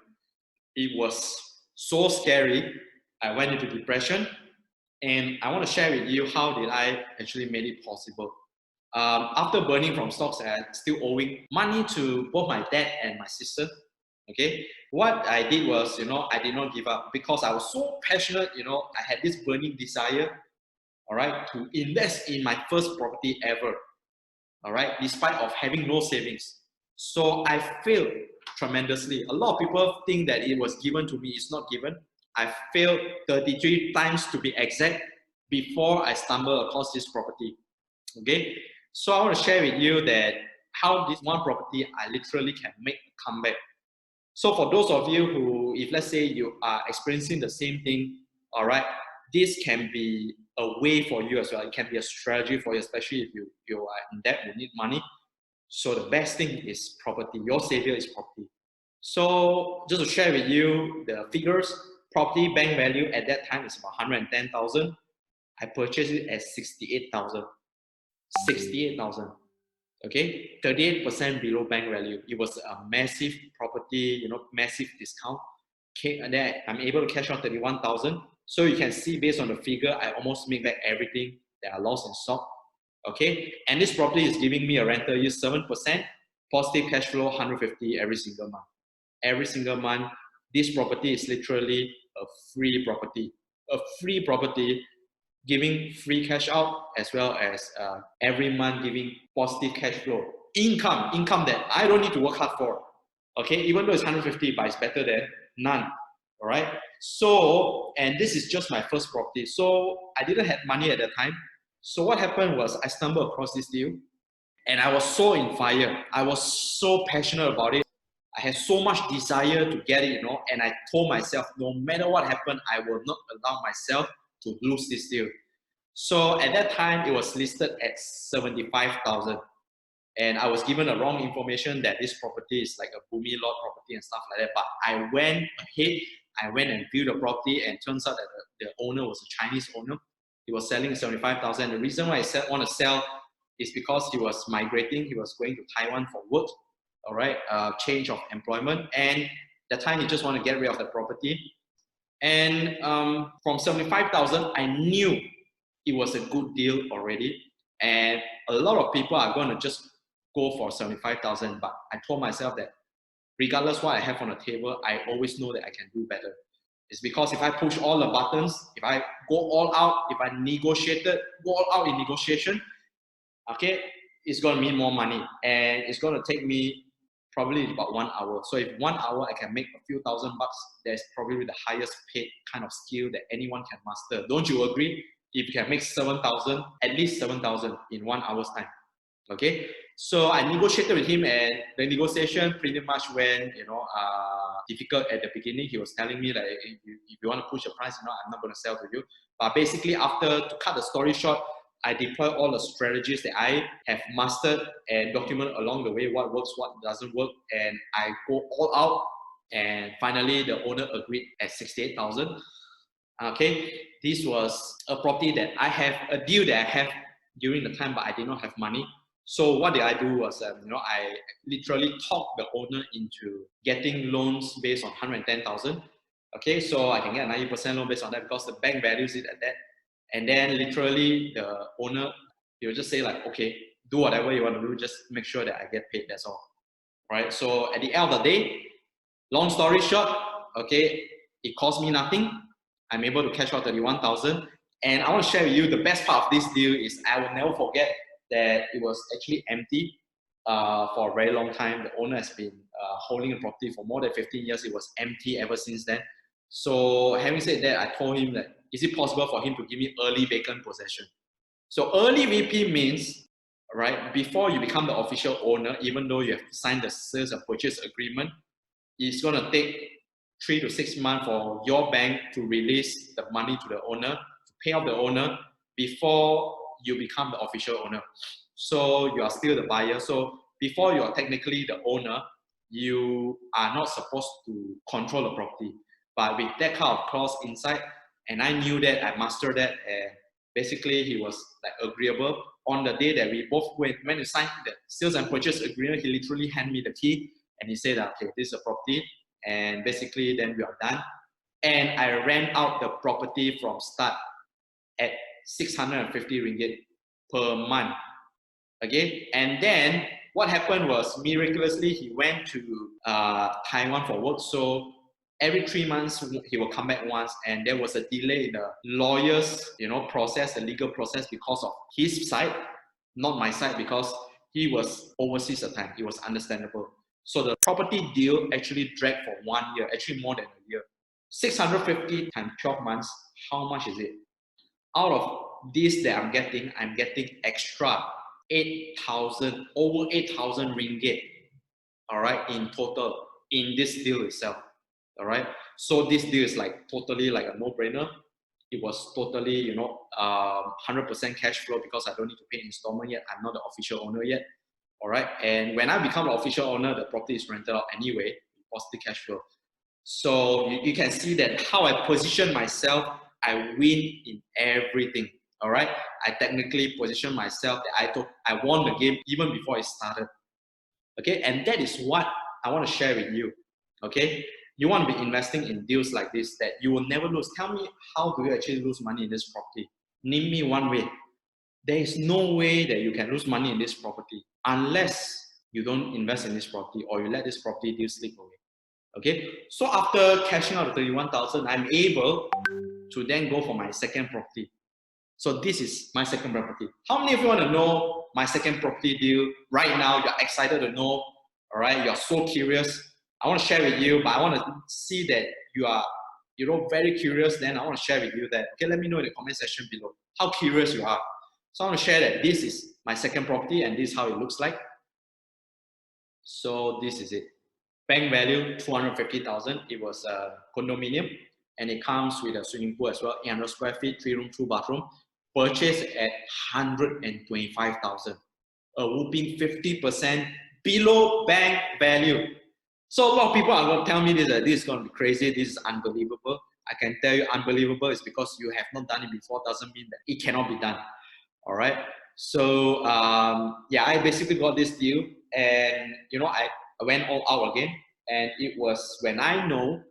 It was so scary. I went into depression, and I want to share with you how did I actually made it possible. After burning from stocks and still owing money to both my dad and my sister, okay, what I did was, I did not give up because I was so passionate, I had this burning desire, all right, to invest in my first property ever, all right, despite of having no savings. So I failed tremendously. A lot of people think that it was given to me. It's not given. I failed 33 times to be exact before I stumbled across this property, okay? So I want to share with you that how this one property, I literally can make a comeback. So for those of you who, if let's say you are experiencing the same thing, all right, this can be a way for you as well. It can be a strategy for you, especially if you are in debt, you need money. So the best thing is property. Your savior is property. So just to share with you the figures, property bank value at that time is about 110,000. I purchased it at 68,000. 68,000. Okay, 38% below bank value. It was a massive property, massive discount. Okay, and then I'm able to cash out 31,000. So you can see based on the figure, I almost make back everything that I lost in stock. Okay, and this property is giving me a rental yield 7%, positive cash flow 150 every single month. Every single month, this property is literally a free property. A free property giving free cash out as well as every month giving positive cash flow. Income that I don't need to work hard for. Okay, even though it's 150, but it's better than none. All right. So, and this is just my first property. So I didn't have money at that time. So what happened was I stumbled across this deal and I was so in fire. I was so passionate about it. I had so much desire to get it, and I told myself, no matter what happened, I will not allow myself to lose this deal. So at that time, it was listed at 75,000. And I was given the wrong information that this property is like a boomy lot property and stuff like that. But I went ahead, I went and viewed the property, and turns out that the owner was a Chinese owner. He was selling 75,000. The reason why I want to sell is because he was migrating. He was going to Taiwan for work, all right, change of employment. And that time he just want to get rid of the property. And from 75,000, I knew it was a good deal already. And a lot of people are going to just go for 75,000. But I told myself that regardless what I have on the table, I always know that I can do better. It's because if I push all the buttons, if I go all out, if I go all out in negotiation, okay, it's going to mean more money. And it's going to take me probably about 1 hour. So if 1 hour I can make a few $1,000, that's probably the highest paid kind of skill that anyone can master. Don't you agree? If you can make 7,000, at least 7,000 in 1 hour's time. Okay, so I negotiated with him, and the negotiation pretty much went, difficult at the beginning. He was telling me that if you want to push the price, I'm not going to sell to you. But basically, to cut the story short, I deploy all the strategies that I have mastered and document along the way what works, what doesn't work, and I go all out. And finally, the owner agreed at 68,000. Okay, this was a property that I have, a deal that I have during the time, but I did not have money. So what did I do was, I literally talked the owner into getting loans based on 110,000. Okay, so I can get a 90% loan based on that because the bank values it at that. And then literally the owner, he will just say like, okay, do whatever you want to do, just make sure that I get paid, that's all. Right, so at the end of the day, long story short, okay, it cost me nothing. I'm able to cash out 31,000. And I want to share with you the best part of this deal is I will never forget that it was actually empty for a very long time. The owner has been holding the property for more than 15 years. It was empty ever since then. So having said that, I told him that, is it possible for him to give me early vacant possession? So early VP means, right, before you become the official owner, even though you have signed the sales and purchase agreement, it's going to take 3 to 6 months for your bank to release the money to the owner, to pay off the owner before you become the official owner. So you are still the buyer. So before you are technically the owner, you are not supposed to control the property. But with that kind of clause inside, and I knew that, I mastered that, and basically he was like agreeable. On the day that we both went to sign the sales and purchase agreement, he literally handed me the key and he said, okay, this is a property, and basically then we are done. And I rent out the property from start at 650 ringgit per month. Okay, and then what happened was, miraculously, he went to Taiwan for work. So every 3 months he will come back once, and there was a delay in the lawyer's process, the legal process, because of his side, not my side, because he was overseas at the time. It was understandable. So the property deal actually dragged for 1 year, actually more than a year. 650 times 12 months, how much is it? Out of this that I'm getting extra 8,000, over 8,000 ringgit, all right, in total, in this deal itself, all right? So this deal is like totally like a no-brainer. It was totally, 100% cash flow because I don't need to pay installment yet. I'm not the official owner yet, all right? And when I become the official owner, the property is rented out anyway, positive cash flow. So you can see that how I position myself, I win in everything. All right, I technically position myself that I won the game even before it started. Okay, and that is what I want to share with you. Okay, you want to be investing in deals like this that you will never lose. Tell me, how do you actually lose money in this property? Name me one way. There is no way that you can lose money in this property unless you don't invest in this property or you let this property deal slip away. Okay, so after cashing out the 31,000, I'm able to then go for my second property. So this is my second property. How many of you want to know my second property deal right now? You're excited to know, all right? You're so curious. I want to share with you, but I want to see that you are, very curious. Then I want to share with you that, okay, let me know in the comment section below how curious you are. So I want to share that this is my second property and this is how it looks like. So this is it. Bank value 250,000. It was a condominium and it comes with a swimming pool as well, 800 square feet, 3 room, 2 bathroom. Purchased at 125,000, a whooping 50% below bank value. So a lot of people are going to tell me this is going to be crazy, this is unbelievable. I can tell you unbelievable is because you have not done it before, doesn't mean that it cannot be done. All right. So yeah, I basically got this deal, and I went all out again, and it was when I know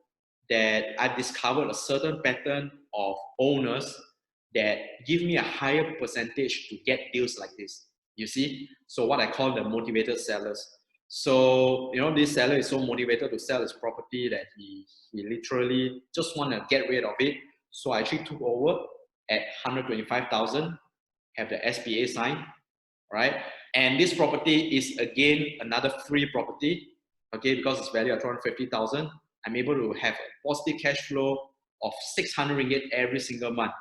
that I discovered a certain pattern of owners that give me a higher percentage to get deals like this. You see? So what I call the motivated sellers. So, this seller is so motivated to sell his property that he literally just want to get rid of it. So I actually took over at 125,000, have the SPA signed, right? And this property is again another free property. okay, because it's valued at 250,000, I'm able to have a positive cash flow of 600 ringgit every single month.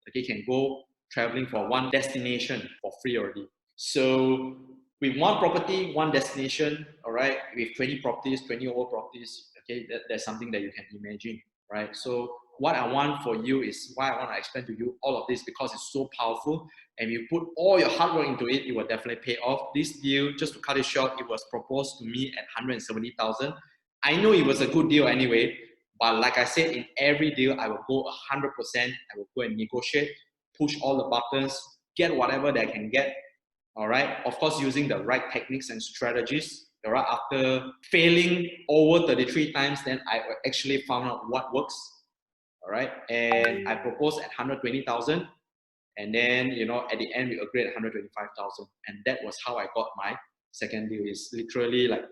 Okay, can go traveling for one destination for free already. So with one property, one destination, all right, with 20 properties, 20 over properties, okay, that's something that you can imagine, right? So what I want for you is why I want to explain to you all of this, because it's so powerful, and you put all your hard work into it, it will definitely pay off. This deal, just to cut it short, it was proposed to me at 170,000. I know it was a good deal anyway, but like I said, in every deal, I will go 100%. I will go and negotiate, push all the buttons, get whatever that I can get. All right, of course, using the right techniques and strategies. All right, after failing over 33 times, then I actually found out what works. All right, and I proposed at 120,000, and then at the end we agreed at 125,000, and that was how I got my second deal. Is literally like,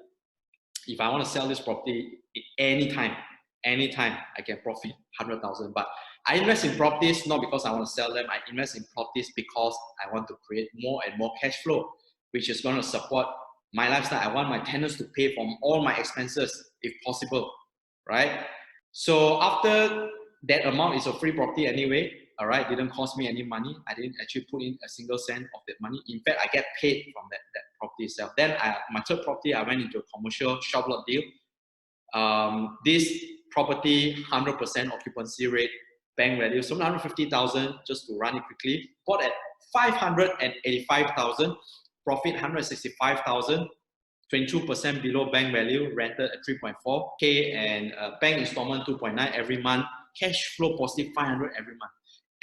if I want to sell this property anytime I can profit 100,000. But I invest in properties not because I want to sell them. I invest in properties because I want to create more and more cash flow, which is going to support my lifestyle. I want my tenants to pay for all my expenses if possible, right? So after that amount is a free property anyway, all right, didn't cost me any money. I didn't actually put in a single cent of that money. In fact, I get paid from that property itself. Then my third property, I went into a commercial shop lot deal. This property, 100% occupancy rate, bank value, so 150,000, just to run it quickly. Bought at 585,000, profit 165,000, 22% below bank value, rented at 3.4K, and bank installment 2.9 every month, cash flow positive 500 every month.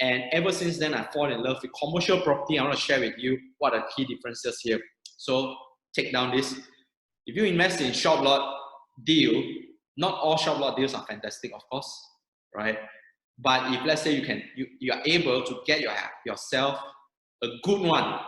And ever since then, I fall in love with commercial property. I want to share with you what are key differences here. So take down this. If you invest in shop lot deal, not all shop lot deals are fantastic, of course, right? But if let's say you are able to get yourself a good one,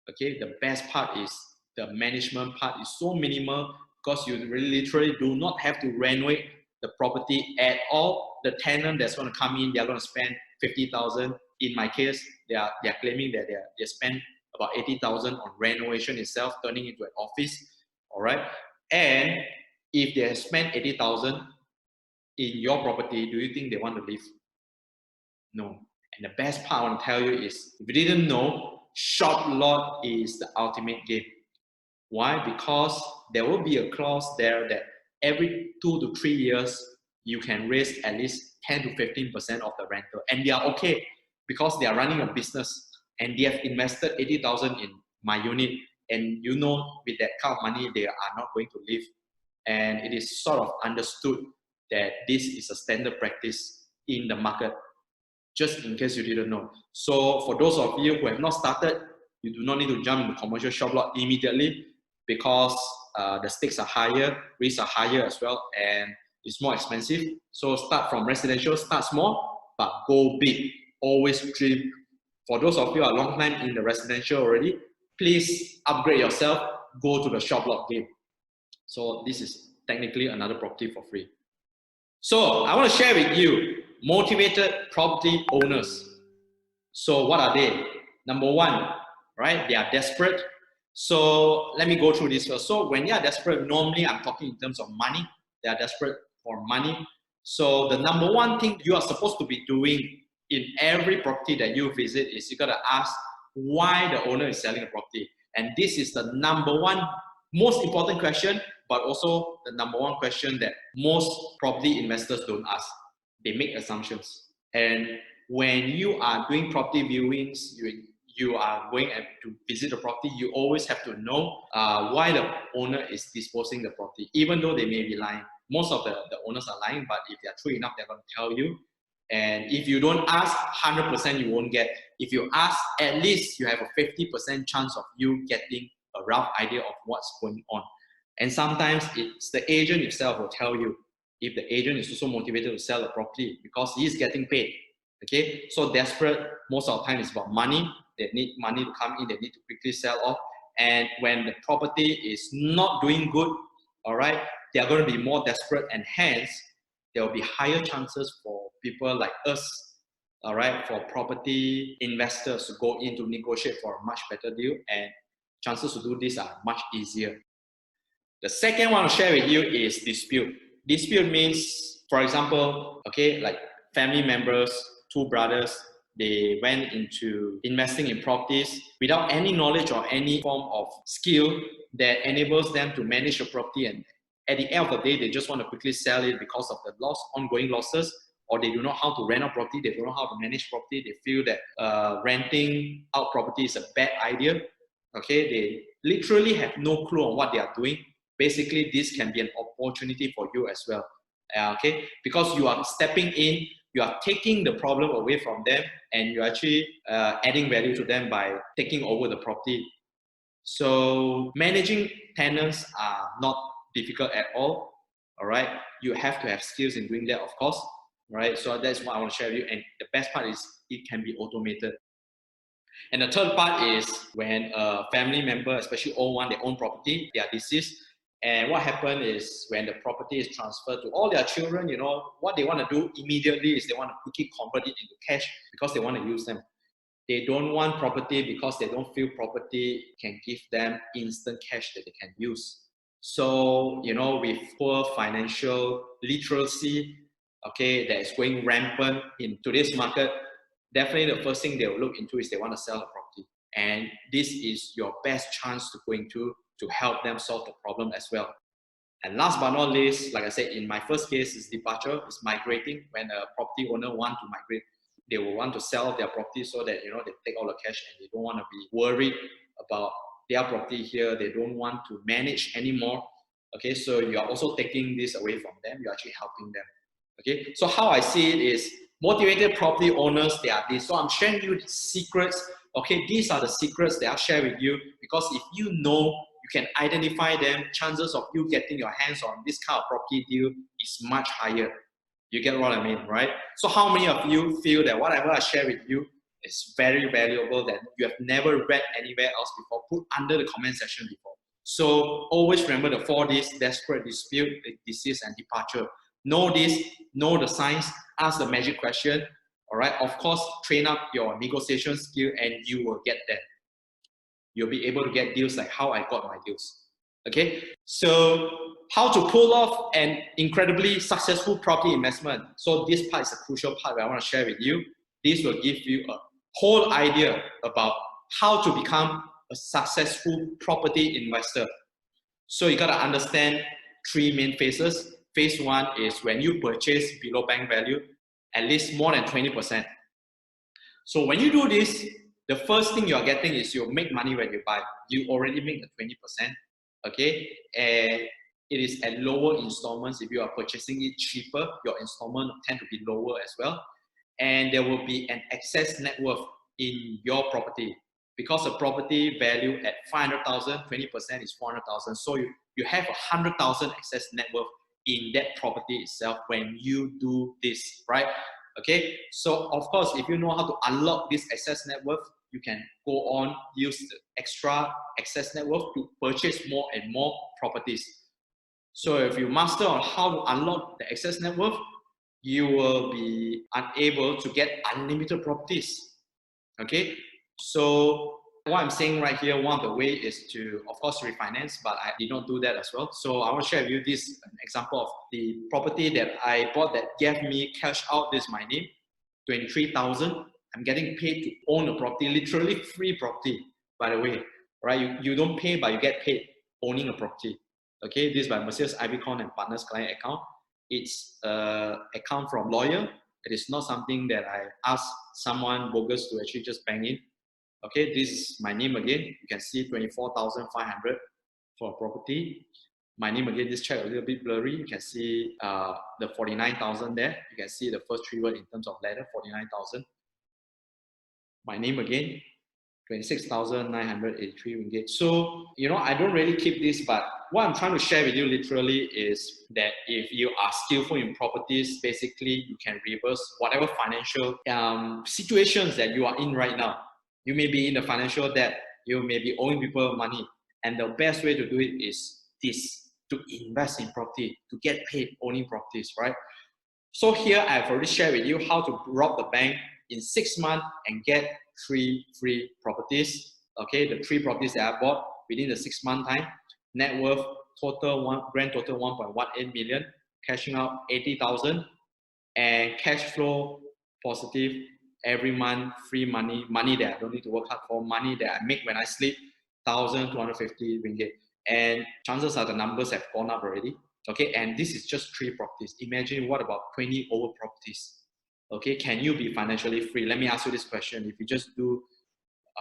okay, the best part is the management part is so minimal, because you really literally do not have to renovate the property at all. The tenant that's going to come in, they're going to spend 50,000. In my case, they're claiming that they spend about 80,000 on renovation itself, turning into an office. All right, and if they spend 80,000 in your property, do you think they want to live? No. And the best part I want to tell you is, if you didn't know, shop lot is the ultimate game. Why? Because there will be a clause there that every 2 to 3 years, you can raise at least 10 to 15% of the rental. And they are okay, because they are running a business and they have invested 80,000 in my unit. And with that kind of money, they are not going to live. And it is sort of understood that this is a standard practice in the market, just in case you didn't know. So for those of you who have not started, you do not need to jump into commercial shop lot immediately, because the stakes are higher, risks are higher as well, and it's more expensive. So start from residential, start small, but go big. Always dream. For those of you who are long time in the residential already, please upgrade yourself, go to the shop lot game. So this is technically another property for free. So I want to share with you motivated property owners. So what are they? Number one, right? They are desperate. So let me go through this first. So when you are desperate, normally I'm talking in terms of money. They are desperate for money. So the number one thing you are supposed to be doing in every property that you visit is you got to ask why the owner is selling the property. And this is the number one most important question, but also the number one question that most property investors don't ask. They make assumptions. And when you are doing property viewings, you are going to visit the property, you always have to know why the owner is disposing the property, even though they may be lying. Most of the owners are lying, but if they're true enough, they're going to tell you. And if you don't ask, 100% you won't get. If you ask, at least you have a 50% chance of you getting a rough idea of what's going on. And sometimes it's the agent himself will tell you if the agent is also motivated to sell a property, because he's getting paid. Okay, so desperate most of the time is about money. They need money to come in, they need to quickly sell off. And when the property is not doing good, all right, they are going to be more desperate, and hence there will be higher chances for people like us, all right, for property investors to go in to negotiate for a much better deal, and chances to do this are much easier. The second one I'll share with you is dispute. Dispute means, for example, okay, like family members, two brothers, they went into investing in properties without any knowledge or any form of skill that enables them to manage a property, and at the end of the day, they just want to quickly sell it because of the ongoing losses, or they don't know how to rent out property, they don't know how to manage property, they feel that renting out property is a bad idea. Okay, they literally have no clue on what they are doing. Basically, this can be an opportunity for you as well. Okay, because you are stepping in, you are taking the problem away from them, and you're actually adding value to them by taking over the property. So managing tenants are not difficult at all. All right, you have to have skills in doing that, of course. Right, so that's what I want to share with you. And the best part is it can be automated. And the third part is when a family member, especially own one, they own property, they are deceased. And what happened is when the property is transferred to all their children, you know, what they want to do immediately is they want to quickly convert it into cash because they want to use them. They don't want property because they don't feel property can give them instant cash that they can use. So, you know, with poor financial literacy, okay, that is going rampant in today's market, definitely the first thing they will look into is they want to sell a property. And this is your best chance to go into to help them solve the problem as well. And last but not least, like I said, in my first case is departure, is migrating. When a property owner wants to migrate, they will want to sell their property so that, you know, they take all the cash and they don't want to be worried about their property here. They don't want to manage anymore. Okay, so you are also taking this away from them. You're actually helping them. Okay, so how I see it is motivated property owners, they are this. So I'm sharing you the secrets. Okay, these are the secrets that I'll share with you, because if you know, you can identify them, chances of you getting your hands on this kind of property deal is much higher. You get what I mean, right? So how many of you feel that whatever I share with you is very valuable, that you have never read anywhere else before? Put under the comment section before. So always remember the 4 Ds: desperate, dispute, deceased, and departure. Know this, know the signs, ask the magic question. All right, of course, train up your negotiation skill and you will get that. You'll be able to get deals like how I got my deals. Okay, so how to pull off an incredibly successful property investment. So this part is a crucial part that I want to share with you. This will give you a whole idea about how to become a successful property investor. So you got to understand 3 main phases. Phase 1 is when you purchase below bank value, at least more than 20%. So when you do this, the first thing you're getting is you'll make money when you buy. You already make the 20%, okay? And it is at lower installments. If you are purchasing it cheaper, your installment tend to be lower as well. And there will be an excess net worth in your property. Because the property value at 500,000, 20% is 400,000. So you have 100,000 excess net worth in that property itself when you do this, right? Okay, so of course, if you know how to unlock this excess net worth, you can go on, use the extra excess net worth to purchase more and more properties. So if you master on how to unlock the excess net worth, you will be unable to get unlimited properties. Okay, so what I'm saying right here, one of the ways is to, of course, refinance, but I did not do that as well. So I want to share with you this example of the property that I bought that gave me cash out. This is my name, 23,000. I'm getting paid to own a property, literally free property, by the way, right? You don't pay, but you get paid owning a property. Okay, this is by Messrs. Ivicon and Partners client account. It's an account from lawyer. It is not something that I ask someone bogus to actually just bang in. Okay, this is my name again. You can see 24,500 for a property. My name again, this check a little bit blurry. You can see the 49,000 there. You can see the first 3 words in terms of letter, 49,000. My name again, 26,983 ringgit. So, you know, I don't really keep this, but what I'm trying to share with you literally is that if you are skillful in properties, basically you can reverse whatever financial situations that you are in right now. You may be in the financial debt, you may be owing people money, and the best way to do it is this, to invest in property, to get paid owning properties, right? So here I've already shared with you how to rob the bank in 6 months and get 3 free properties. Okay, the 3 properties that I bought within the 6 month time, net worth grand total 1.18 million, cashing out 80,000, and cash flow positive every month, free money that I don't need to work hard for, money that I make when I sleep, 1,250 ringgit. And chances are the numbers have gone up already. Okay, and this is just 3 properties. Imagine what about 20 over properties? Okay, can you be financially free? Let me ask you this question. If you just do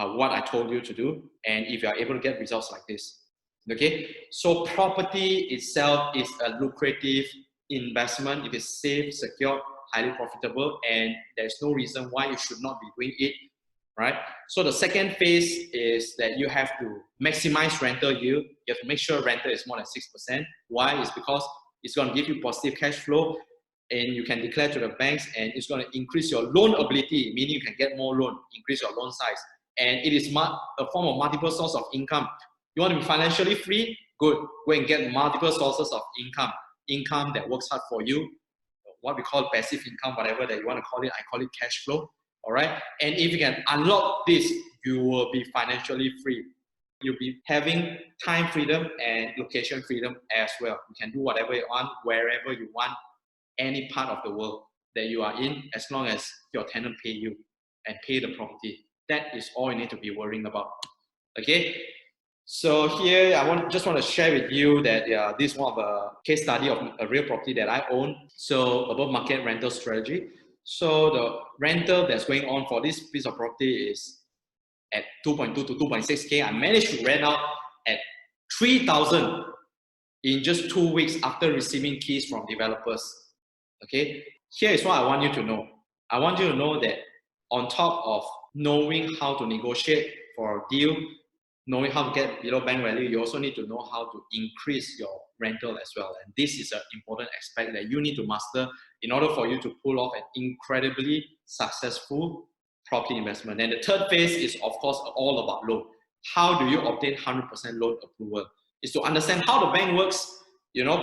what I told you to do, and if you are able to get results like this, okay? So property itself is a lucrative investment. It is safe, secure, highly profitable, and there's no reason why you should not be doing it, right? So the second phase is that you have to maximize rental yield. You have to make sure rental is more than 6%. Why? It's because it's going to give you positive cash flow, and you can declare to the banks, and it's going to increase your loan ability, meaning you can get more loan, increase your loan size. And it is a form of multiple source of income. You want to be financially free? Good. Go and get multiple sources of income that works hard for you. What we call passive income, whatever that you want to call it. I call it cash flow. All right. And if you can unlock this, you will be financially free. You'll be having time freedom and location freedom as well. You can do whatever you want, wherever you want, any part of the world that you are in, as long as your tenant pay you and pay the property. That is all you need to be worrying about. Okay. So here I just want to share with you that this is one of a case study of a real property that I own. So above market rental strategy. So the rental that's going on for this piece of property is at 2.2 to 2.6K. I managed to rent out at 3,000 in just 2 weeks after receiving keys from developers. Okay. Here is what I want you to know. I want you to know that on top of knowing how to negotiate for a deal, knowing how to get below bank value, you also need to know how to increase your rental as well. And this is an important aspect that you need to master in order for you to pull off an incredibly successful property investment. And the third phase is, of course, all about loan. How do you obtain 100% loan approval? Is to understand how the bank works,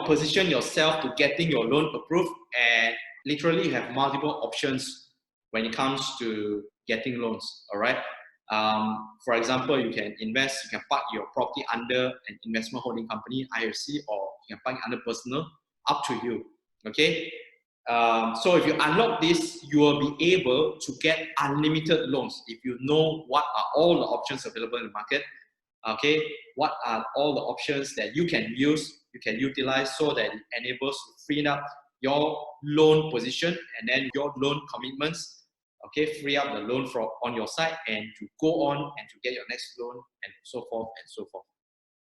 position yourself to getting your loan approved, and literally you have multiple options when it comes to getting loans, all right? For example, you can invest, you can park your property under an investment holding company, IFC, or you can park it under personal, up to you, okay? So if you unlock this, you will be able to get unlimited loans if you know what are all the options available in the market, okay? What are all the options that you can use, you can utilize, so that it enables to free up your loan position and then your loan commitments, okay, free up the loan on your side and to go on and to get your next loan and so forth and so forth.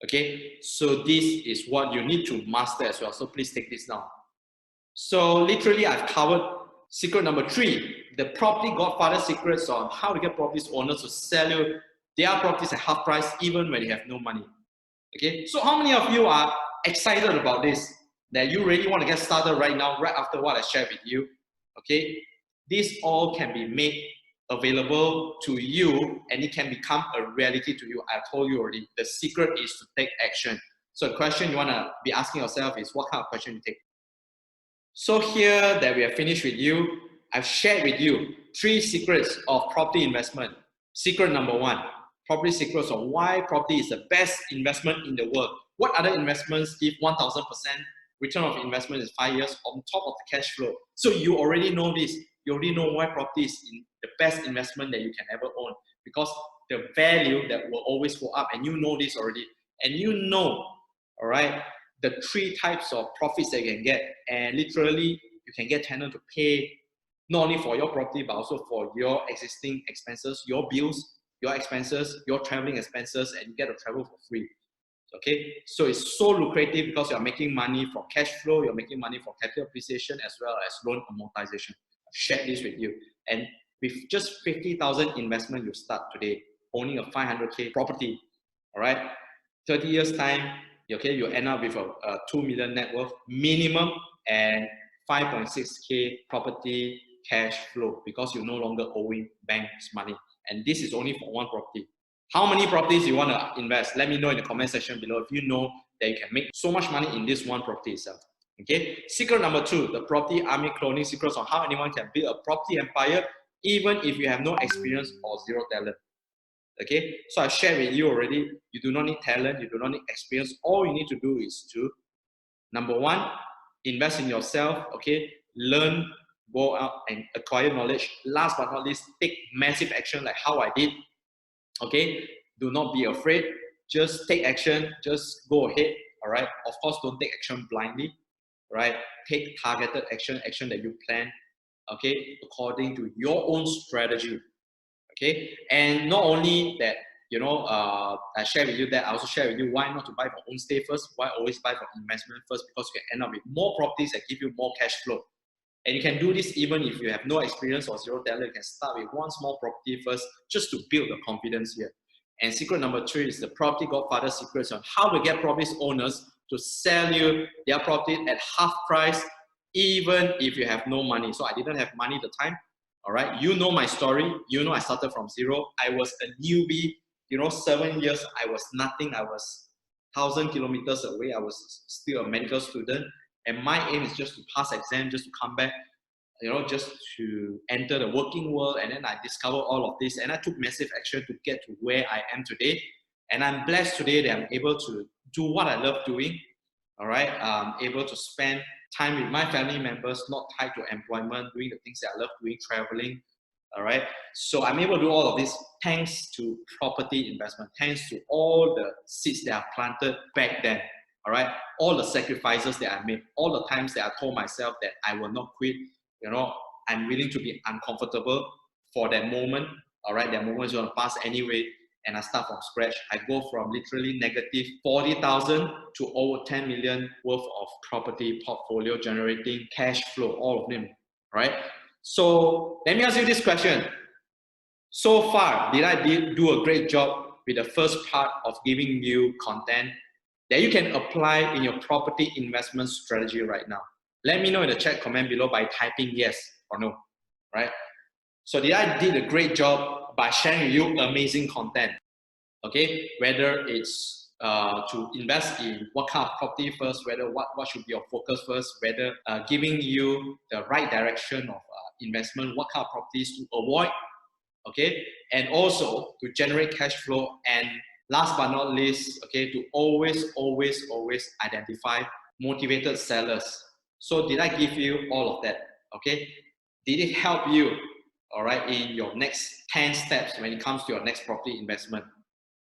Okay, so this is what you need to master as well. So please take this down. So literally I've covered secret number 3, the property godfather secrets on how to get property owners to sell you their properties at half price even when they have no money. Okay, so how many of you are excited about this, that you really want to get started right now, right after what I shared with you? Okay, this all can be made available to you and it can become a reality to you. I told you already, the secret is to take action. So the question you want to be asking yourself is, what kind of question you take? So here that we have finished with you, I've shared with you 3 secrets of property investment. Secret number 1, property secrets on why property is the best investment in the world. What other investments give 1,000% return of investment in 5 years on top of the cash flow? So you already know this. You already know why property is the best investment that you can ever own, because the value that will always go up, and you know this already. And you know, all right, the 3 types of profits that you can get, and literally you can get tenant to pay not only for your property but also for your existing expenses, your bills, your expenses, your traveling expenses, and you get to travel for free. Okay, so it's so lucrative because you're making money from cash flow, you're making money from capital appreciation as well as loan amortization. I've shared this with you, and with just 50,000 investment, you start today owning a 500K property. All right, 30 years time, okay, you end up with a 2 million net worth minimum and 5.6K property cash flow, because you're no longer owing banks money. And this is only for one property. How many properties you want to invest? Let me know in the comment section below if you know that you can make so much money in this one property itself. Okay. Secret number 2, the property army cloning secrets on how anyone can build a property empire even if you have no experience or 0 talent. Okay, so I shared with you already, you do not need talent, you do not need experience. All you need to do is to, number one, invest in yourself, okay, learn, go out and acquire knowledge. Last but not least, take massive action like how I did, okay. Do not be afraid, just take action, just go ahead, all right. Of course, don't take action blindly, right. Take targeted action, action that you plan, okay, according to your own strategy. Okay, and not only that, I share with you that, I also share with you why not to buy for own stay first, why always buy for investment first, because you can end up with more properties that give you more cash flow. And you can do this even if you have no experience or zero talent. You can start with one small property first, just to build the confidence here. And secret number 3 is the Property Godfather secrets on how to get property owners to sell you their property at half price, even if you have no money. So I didn't have money at the time. All right, you know my story. You know I started from zero. I was a newbie. 7 years, I was nothing. I was 1,000 kilometers away. I was still a medical student. And my aim is just to pass exam, just to come back, just to enter the working world. And then I discovered all of this. And I took massive action to get to where I am today. And I'm blessed today that I'm able to do what I love doing. All right, I'm able to spend time with my family members, not tied to employment, doing the things that I love doing, traveling. All right, so I'm able to do all of this thanks to property investment, thanks to all the seeds that I planted back then. All right, all the sacrifices that I made, all the times that I told myself that I will not quit. I'm willing to be uncomfortable for that moment. All right, that moment is going to pass anyway. And I start from scratch. I go from literally negative 40,000 to over 10 million worth of property portfolio, generating cash flow, all of them, right? So let me ask you this question. So far, did I do a great job with the first part of giving you content that you can apply in your property investment strategy right now? Let me know in the chat comment below by typing yes or no, right? So did I did a great job by sharing with you amazing content, okay? Whether it's to invest in what kind of property first, whether what should be your focus first, whether giving you the right direction of investment, what kind of properties to avoid, okay? And also to generate cash flow, and last but not least, okay, to always identify motivated sellers. So did I give you all of that, okay? Did it help you, all right, in your next 10 steps when it comes to your next property investment?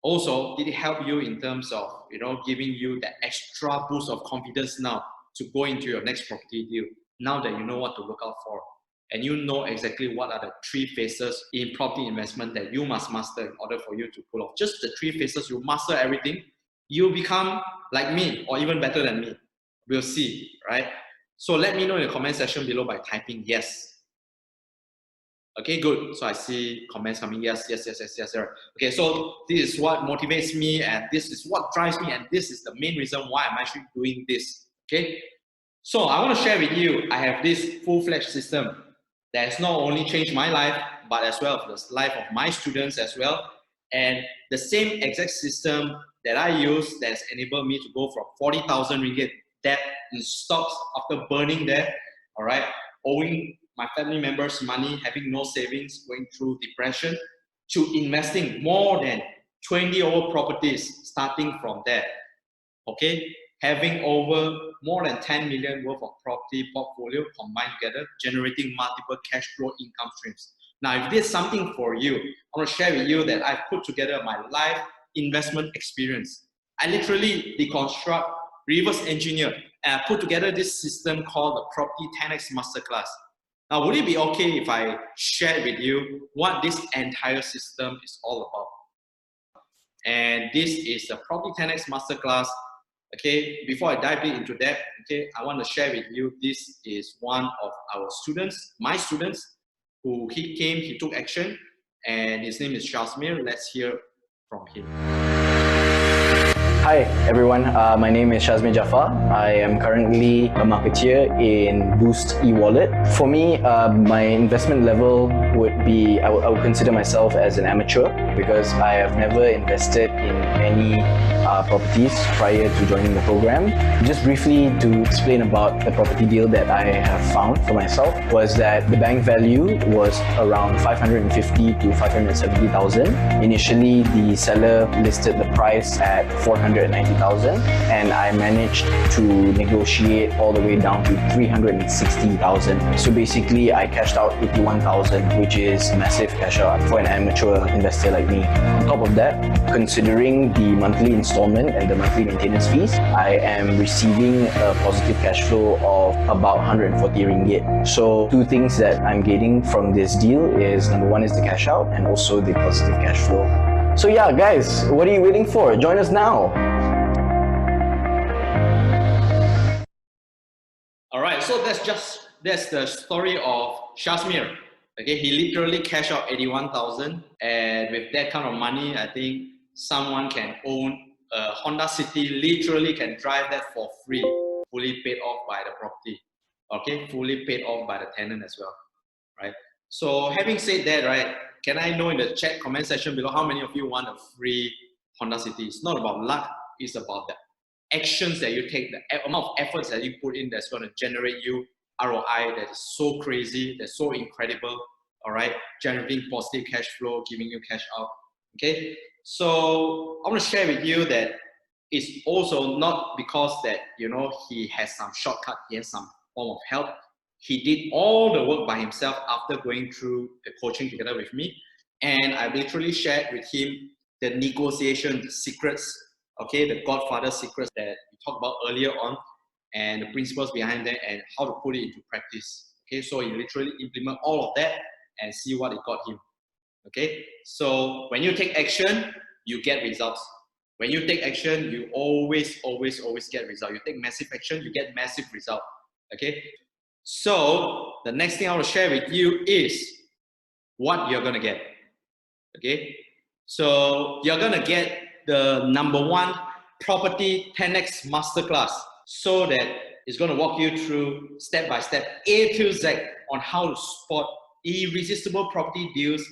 Also, did it help you in terms of, giving you that extra boost of confidence now to go into your next property deal, now that you know what to look out for, and you know exactly what are the 3 phases in property investment that you must master in order for you to pull off? Just the 3 phases, you master everything, you become like me or even better than me. We'll see, right? So let me know in the comment section below by typing yes. Okay, good. So I see comments coming, yes. Okay, so this is what motivates me, and this is what drives me, and this is the main reason why I'm actually doing this. Okay, so I want to share with you, I have this full-fledged system that has not only changed my life, but as well as the life of my students as well. And the same exact system that I use that's enabled me to go from 40,000 ringgit debt in stocks after burning there, all right, owing my family members money, having no savings, going through depression, to investing more than 20 over properties starting from there, okay? Having over more than 10 million worth of property portfolio combined together, generating multiple cash flow income streams. Now, if this is something for you, I want to share with you that I've put together my life investment experience. I literally deconstruct, reverse engineer, and I put together this system called the Property 10X Masterclass. Now, would it be okay if I share with you what this entire system is all about? And this is the Property 10X Masterclass. Okay, before I dive into that, okay, I want to share with you, this is one of our students, my students, who he took action, and his name is Shasmir. Let's hear from him. Hi everyone, my name is Shazmi Jafar. I am currently a marketeer in Boost e-wallet. For me, my investment level would be, I would consider myself as an amateur because I have never invested in any properties prior to joining the program. Just briefly to explain about the property deal that I have found for myself was that the bank value was around 550 to 570,000. Initially, the seller listed the price at 490,000 and I managed to negotiate all the way down to 360,000. So basically, I cashed out 81,000, which is massive cash out for an amateur investor like me. On top of that, considering the monthly installment and the monthly maintenance fees, I am receiving a positive cash flow of about 140 ringgit. So two things that I'm getting from this deal is, number one is the cash out and also the positive cash flow. So yeah, guys, what are you waiting for? Join us now. All right, so that's the story of Shazmir. Okay, he literally cashed out 81,000, and with that kind of money, I think someone can own a Honda City, literally can drive that for free, fully paid off by the property. Okay, fully paid off by the tenant as well, right? So having said that, right, can I know in the chat comment section below how many of you want a free Honda City? It's not about luck, it's about the actions that you take, the amount of efforts that you put in that's going to generate you ROI that is so crazy, that's so incredible, all right? Generating positive cash flow, giving you cash out, okay? So I want to share with you that it's also not because that, you know, he has some shortcut, he has some form of help. He did all the work by himself after going through the coaching together with me. And I literally shared with him the negotiation, the secrets, okay, the Godfather secrets that we talked about earlier on, and the principles behind that and how to put it into practice. Okay, so he literally implement all of that and see what it got him. Okay, so when you take action, you get results. When you take action, you always get results. You take massive action, you get massive result. Okay, so the next thing I want to share with you is what you're gonna get. Okay, so you're gonna get the #1 property 10x masterclass, so that it's gonna walk you through step by step, A to Z, on how to spot irresistible property deals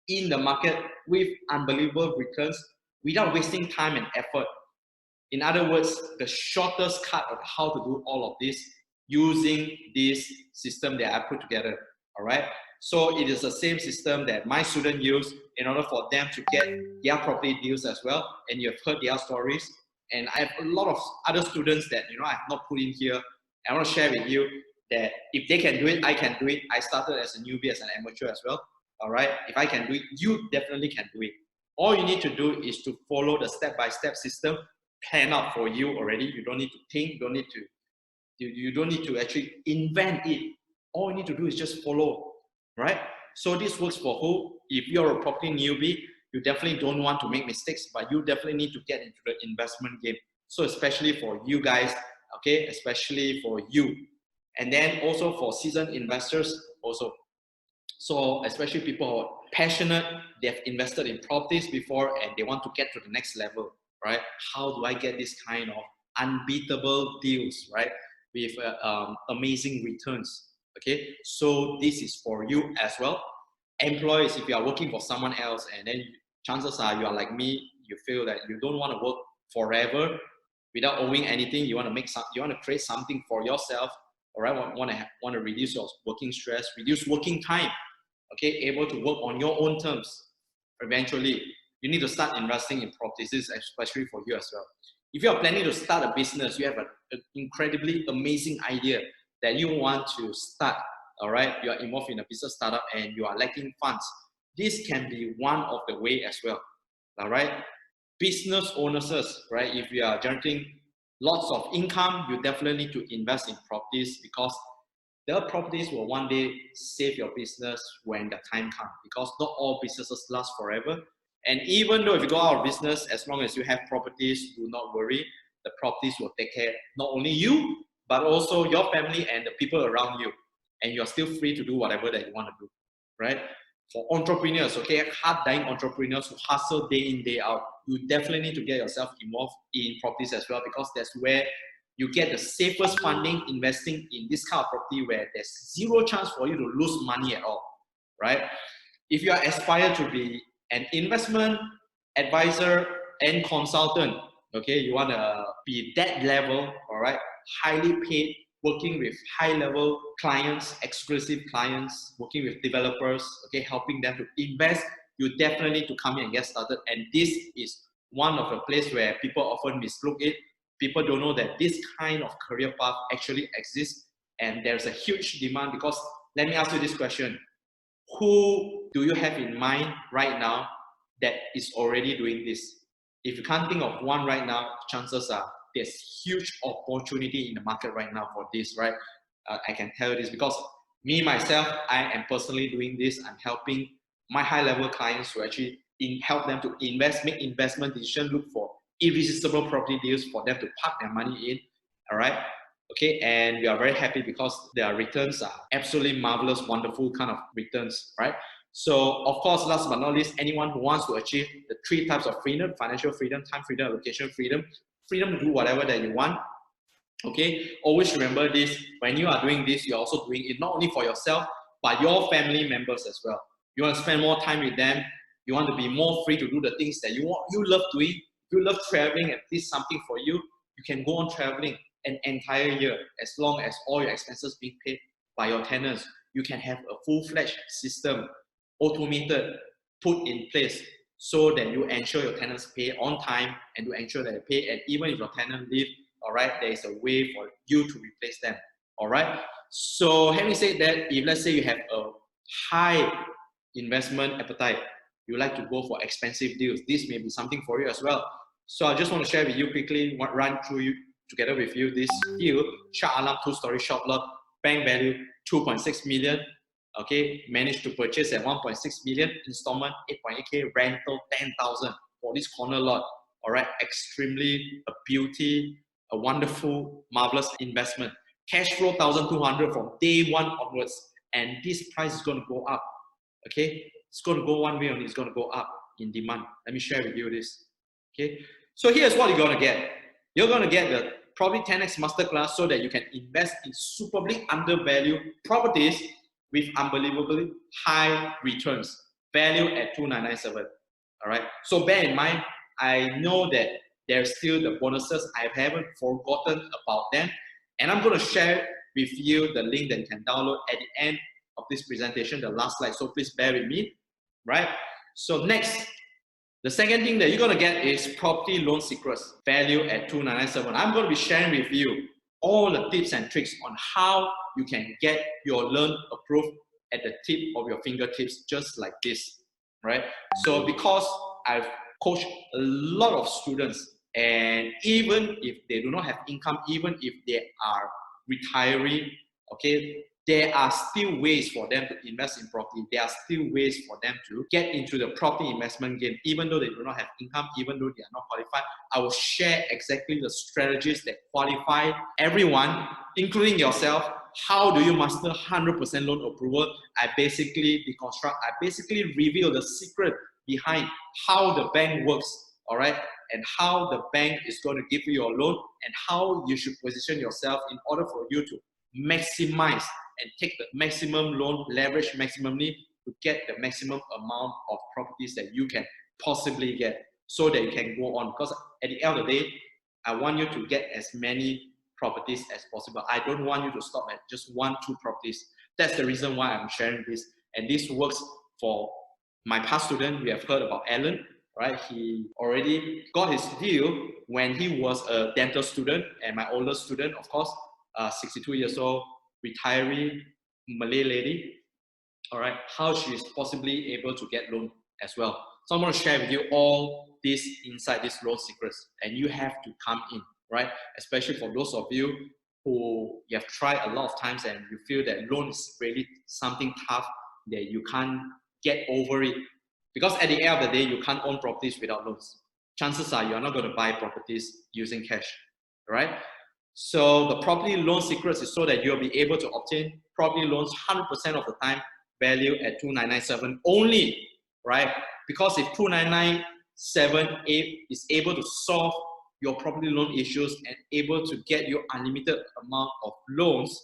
in the market with unbelievable returns without wasting time and effort. In other words, the shortest cut of how to do all of this using this system that I put together, all right? So it is the same system that my students use in order for them to get their property deals as well. And you've heard their stories. And I have a lot of other students that, you know, I have not put in here. I want to share with you that if they can do it, I can do it. I started as a newbie, as an amateur as well, all right? If I can do it, you definitely can do it. All you need to do is to follow the step-by-step system planned out for you already. You don't need to think, you don't need to actually invent it. All you need to do is just follow, right? So this works for who? If you're a property newbie, you definitely don't want to make mistakes, but you definitely need to get into the investment game. So especially for you guys, okay, especially for you. And then also for seasoned investors also. So especially people who are passionate, they've invested in properties before and they want to get to the next level, right? How do I get this kind of unbeatable deals, right? With amazing returns, okay? So this is for you as well. Employees, if you are working for someone else and then chances are you are like me, you feel that you don't want to work forever without owing anything. You want to create something for yourself, all right? Want to reduce your working stress, reduce working time, okay? Able to work on your own terms. Eventually, you need to start investing in properties. This is especially for you as well. If you are planning to start a business, you have an incredibly amazing idea that you want to start, all right? You are involved in a business startup and you are lacking funds. This can be one of the way as well, all right? Business owners, right? If you are generating lots of income, you definitely need to invest in properties because the properties will one day save your business when the time comes, because not all businesses last forever. And even though if you go out of business, as long as you have properties, do not worry. The properties will take care not only you, but also your family and the people around you. And you're still free to do whatever that you want to do, right? For entrepreneurs, okay, hard-dying entrepreneurs who hustle day in, day out, you definitely need to get yourself involved in properties as well, because that's where you get the safest funding investing in this kind of property where there's zero chance for you to lose money at all, right? If you are aspire to be an investment advisor and consultant, okay, you want to be that level, all right, highly paid, working with high-level clients, exclusive clients, working with developers, okay, helping them to invest, you definitely need to come in and get started. And this is one of the places where people often mislook it. People don't know that this kind of career path actually exists, and there's a huge demand. Because let me ask you this question: who do you have in mind right now that is already doing this? If you can't think of one right now, chances are there's huge opportunity in the market right now for this, right? I can tell you this because me, myself, I am personally doing this. I'm helping my high-level clients to actually help them to invest, make investment decisions, look for irresistible property deals for them to park their money in, all right? Okay, and we are very happy because their returns are absolutely marvelous, wonderful kind of returns, right? So, of course, last but not least, anyone who wants to achieve the 3 types of freedom: financial freedom, time freedom, location freedom, freedom to do whatever that you want. Okay, always remember this: when you are doing this, you're also doing it not only for yourself, but your family members as well. You want to spend more time with them. You want to be more free to do the things that you love doing. If you love traveling and this is something for you, you can go on traveling an entire year as long as all your expenses being paid by your tenants. You can have a full-fledged system, automated, put in place so that you ensure your tenants pay on time and to ensure that they pay. And even if your tenant leave, all right, there is a way for you to replace them. All right. So having said that, if let's say you have a high investment appetite, you like to go for expensive deals, this may be something for you as well. So I just want to share with you quickly, run through you together with you this deal: Shah Alam 2-story shop lot, bank value 2.6 million. Okay, managed to purchase at 1.6 million, installment 8.8k, rental 10,000 for this corner lot. All right, extremely a beauty, a wonderful, marvelous investment. Cash flow 1,200 from day one onwards, and this price is going to go up. Okay, it's going to go one way, and it's going to go up in demand. Let me share with you this. Okay, so here's what you're going to get. You're going to get the Property 10x Masterclass so that you can invest in superbly undervalued properties with unbelievably high returns, value at 2,997. All right. So bear in mind, I know that there's still the bonuses. I haven't forgotten about them, and I'm going to share with you the link that you can download at the end of this presentation, the last slide. So please bear with me. Right. So next, the second thing that you're going to get is Property Loan Secrets, value at 2,997. I'm going to be sharing with you all the tips and tricks on how you can get your loan approved at the tip of your fingertips, just like this, right? So because I've coached a lot of students, and even if they do not have income, even if they are retiring, okay, there are still ways for them to invest in property. There are still ways for them to get into the property investment game, even though they do not have income, even though they are not qualified. I will share exactly the strategies that qualify everyone, including yourself. How do you master 100% loan approval? I basically deconstruct, I basically reveal the secret behind how the bank works, all right? And how the bank is going to give you your loan, and how you should position yourself in order for you to maximize and take the maximum loan, leverage maximally to get the maximum amount of properties that you can possibly get, so that you can go on. Because at the end of the day, I want you to get as many properties as possible. I don't want you to stop at just 1-2 properties. That's the reason why I'm sharing this. And this works for my past student. We have heard about Alan, right? He already got his deal when he was a dental student, and my oldest student, of course, 62 years old, retiree Malay lady, all right, how she is possibly able to get loan as well. So I'm going to share with you all this inside these loan secrets, and you have to come in, right? Especially for those of you who you have tried a lot of times and you feel that loan is really something tough, that you can't get over it. Because at the end of the day, you can't own properties without loans. Chances are you're not going to buy properties using cash, right? So the property loan secrets is so that you'll be able to obtain property loans 100% of the time, value at 2,997 only, right? Because if 2,997 is able to solve your property loan issues and able to get you unlimited amount of loans,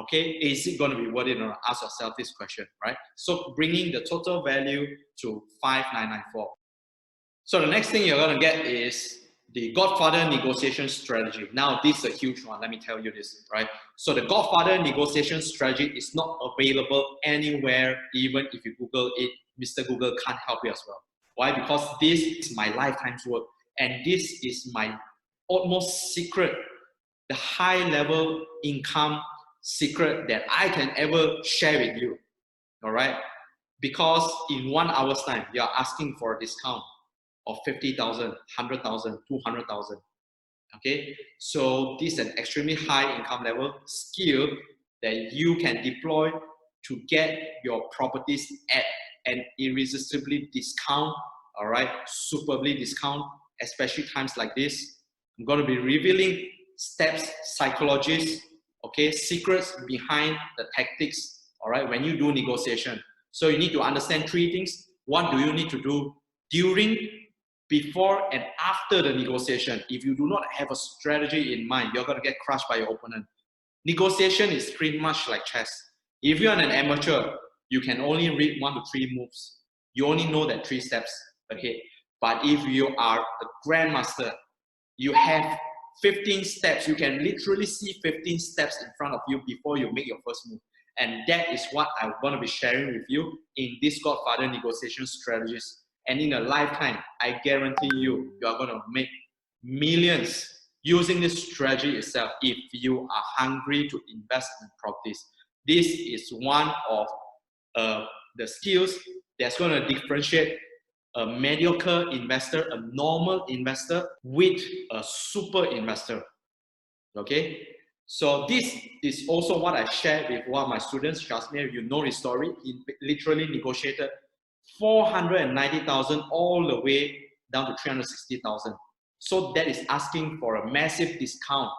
okay, is it going to be worth it or not? Ask yourself this question, right? So bringing the total value to 5994. So the next thing you're going to get is the Godfather negotiation strategy. Now, this is a huge one. Let me tell you this, right? So the Godfather negotiation strategy is not available anywhere, even if you Google it. Mr. Google can't help you as well. Why? Because this is my lifetime's work, and this is my utmost secret, the high level income secret that I can ever share with you, all right? Because in 1 hour's time, you're asking for a discount of 50,000, 100,000, 200,000, okay? So this is an extremely high income level skill that you can deploy to get your properties at an irresistibly discount, all right? Superbly discount, especially times like this. I'm going to be revealing steps, psychologies, okay, secrets behind the tactics, all right, when you do negotiation. So you need to understand 3 things. What do you need to do during, before, and after the negotiation? If you do not have a strategy in mind, you're going to get crushed by your opponent. Negotiation is pretty much like chess. If you're an amateur, you can only read 1 to 3 moves. You only know that 3 steps ahead. But if you are a grandmaster, you have 15 steps. You can literally see 15 steps in front of you before you make your first move. And that is what I'm going to be sharing with you in this Godfather negotiation strategies. And in a lifetime, I guarantee you, you are going to make millions using this strategy itself if you are hungry to invest in properties. This is one of the skills that's going to differentiate a mediocre investor, a normal investor, with a super investor. Okay? So this is also what I shared with one of my students, Shazmir. You know his story. He literally negotiated 490,000 all the way down to 360,000. So that is asking for a massive discount,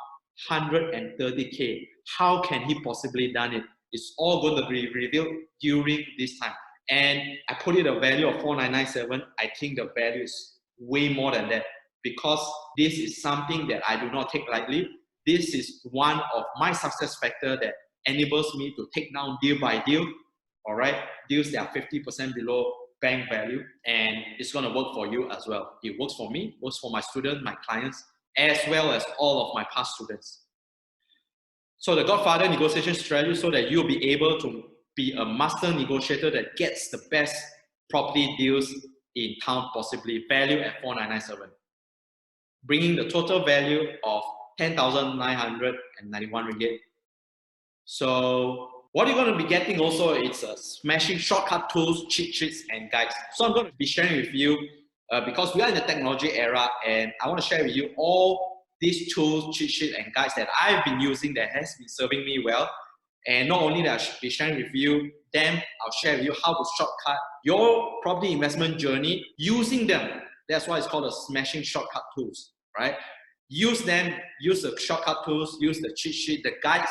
130K. How can he possibly done it? It's all going to be revealed during this time. And I put it a value of 4997. I think the value is way more than that, because this is something that I do not take lightly. This is one of my success factors that enables me to take down deal by deal, all right? Deals that are 50% below bank value, and it's going to work for you as well. It works for me, works for my students, my clients, as well as all of my past students. So the Godfather negotiation strategy, so that you'll be able to be a master negotiator that gets the best property deals in town, possibly value at 4997, bringing the total value of 10,991 ringgit. So what you're going to be getting also is a smashing shortcut tools, cheat sheets, and guides. So I'm going to be sharing with you because we are in the technology era, and I want to share with you all these tools, cheat sheets, and guides that I've been using that has been serving me well. And not only that, I should be sharing with you them, I'll share with you how to shortcut your property investment journey using them. That's why it's called a smashing shortcut tools, right? Use them, use the shortcut tools, use the cheat sheet, the guides,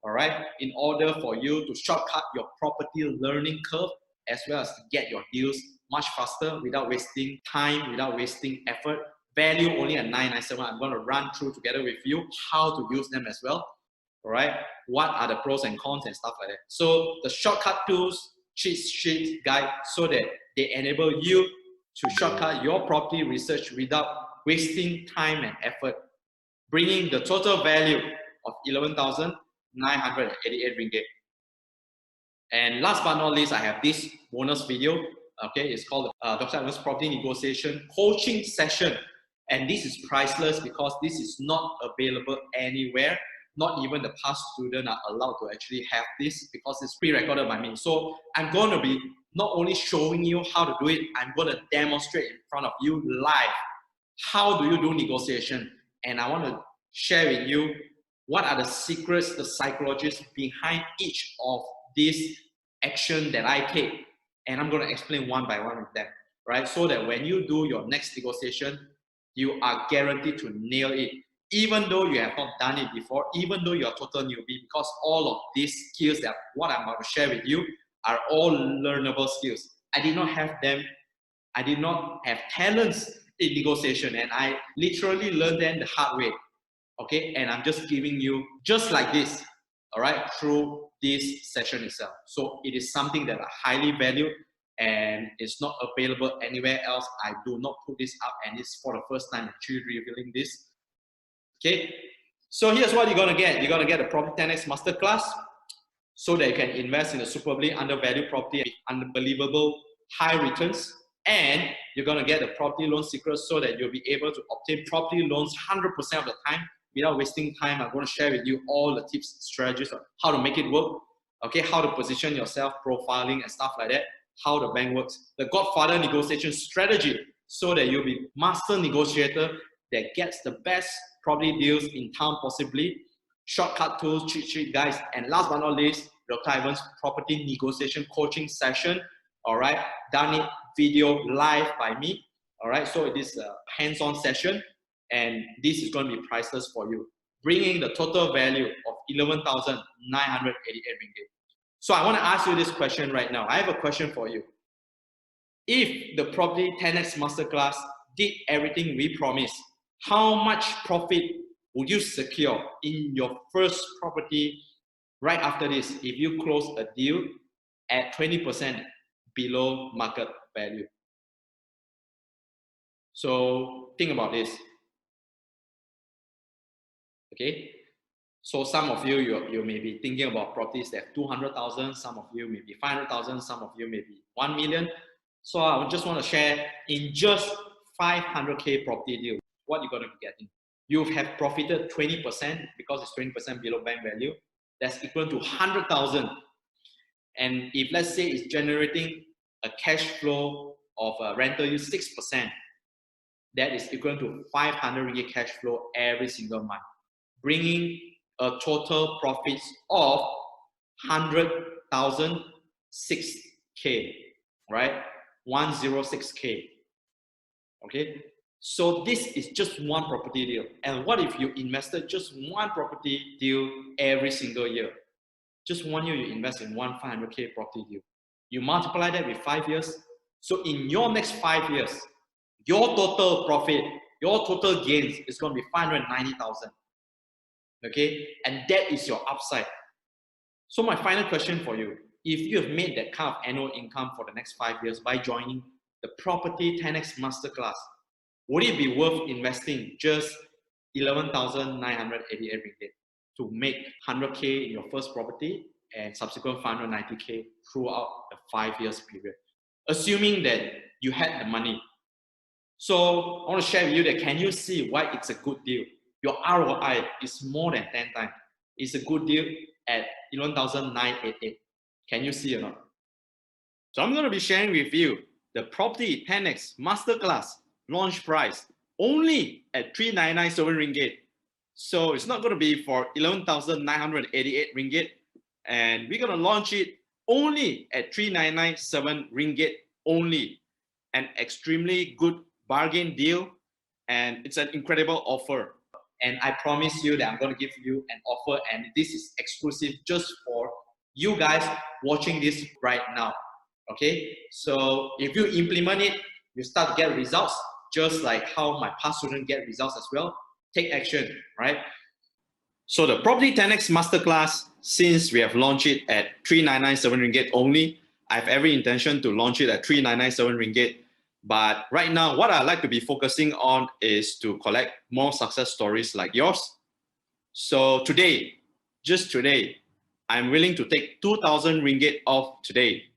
all right, in order for you to shortcut your property learning curve, as well as to get your deals much faster without wasting time, without wasting effort. Value only at 997. I'm going to run through together with you how to use them as well. All right, what are the pros and cons and stuff like that. So the shortcut tools, cheat sheet, guide, so that they enable you to shortcut your property research without wasting time and effort, bringing the total value of 11,988 ringgit. And last but not least, I have this bonus video. Okay, it's called Dr. Allen's Property Negotiation Coaching Session. And this is priceless because this is not available anywhere. Not even the past students are allowed to actually have this because it's pre-recorded by me. So I'm going to be not only showing you how to do it, I'm going to demonstrate in front of you live. How do you do negotiation? And I want to share with you what are the secrets, the psychologies behind each of these actions that I take. And I'm going to explain one by one of them, right? So that when you do your next negotiation, you are guaranteed to nail it. Even though you have not done it before, even though you're a total newbie, because all of these skills that what I'm about to share with you are all learnable skills. I did not have them I did not have talents in negotiation, and I literally learned them the hard way. Okay, and I'm just giving you just like this, all right, through this session itself. So it is something that I highly value, and it's not available anywhere else. I do not put this up, and it's for the first time actually revealing this. Okay, so here's what you're gonna get. You're gonna get a Property 10x Masterclass, so that you can invest in a superbly undervalued property with unbelievable high returns, and you're gonna get the property loan secret, so that you'll be able to obtain property loans 100% of the time. Without wasting time, I'm going to share with you all the tips, strategies of how to make it work, okay, how to position yourself, profiling and stuff like that, how the bank works, the Godfather negotiation strategy, so that you'll be master negotiator that gets the best property deals in town possibly, shortcut tools, cheat sheet guys, and last but not least, Dr. Ivan's property negotiation coaching session, all right, done it video live by me, all right, so it is a hands-on session. And this is going to be priceless for you, bringing the total value of 11,988 ringgit. So I want to ask you this question right now. I have a question for you. If the Property 10x Masterclass did everything we promised, how much profit would you secure in your first property right after this if you close a deal at 20% below market value? So think about this. Okay, so some of you, you may be thinking about properties that have 200,000, some of you may be 500,000, some of you may be 1 million. So I just want to share in just 500K property deal, what you're going to be getting. You have profited 20% because it's 20% below bank value. That's equal to 100,000. And if let's say it's generating a cash flow of a rental yield 6%, that is equal to 500 ringgit cash flow every single month, bringing a total profits of 100,006K, right? 106K. Okay, so this is just one property deal. And what if you invested just one property deal every single year? Just 1 year you invest in one 500K property deal. You multiply that with 5 years. So in your next 5 years, your total profit, your total gains is going to be 590,000. Okay, and that is your upside. So my final question for you, if you have made that kind of annual income for the next 5 years by joining the Property 10x Masterclass, would it be worth investing just 11,988 ringgit to make 100K in your first property and subsequent 590K throughout the 5 years period, assuming that you had the money? So I want to share with you that, can you see why it's a good deal? Your ROI is more than 10 times. It's a good deal at 11,988. Can you see or not? So I'm going to be sharing with you the Property 10x Masterclass launch price only at 3,997 ringgit. So it's not going to be for 11,988 ringgit. And we're going to launch it only at 3,997 ringgit only. An extremely good bargain deal. And it's an incredible offer. And I promise you that I'm going to give you an offer, and this is exclusive just for you guys watching this right now. Okay, so if you implement it, you start to get results, just like how my past students get results as well. Take action, right? So the Property 10x Masterclass, since we have launched it at 3,997 ringgit only, I have every intention to launch it at 3,997 ringgit. But right now, what I'd like to be focusing on is to collect more success stories like yours. So today, just today, I'm willing to take 2,000 ringgit off today.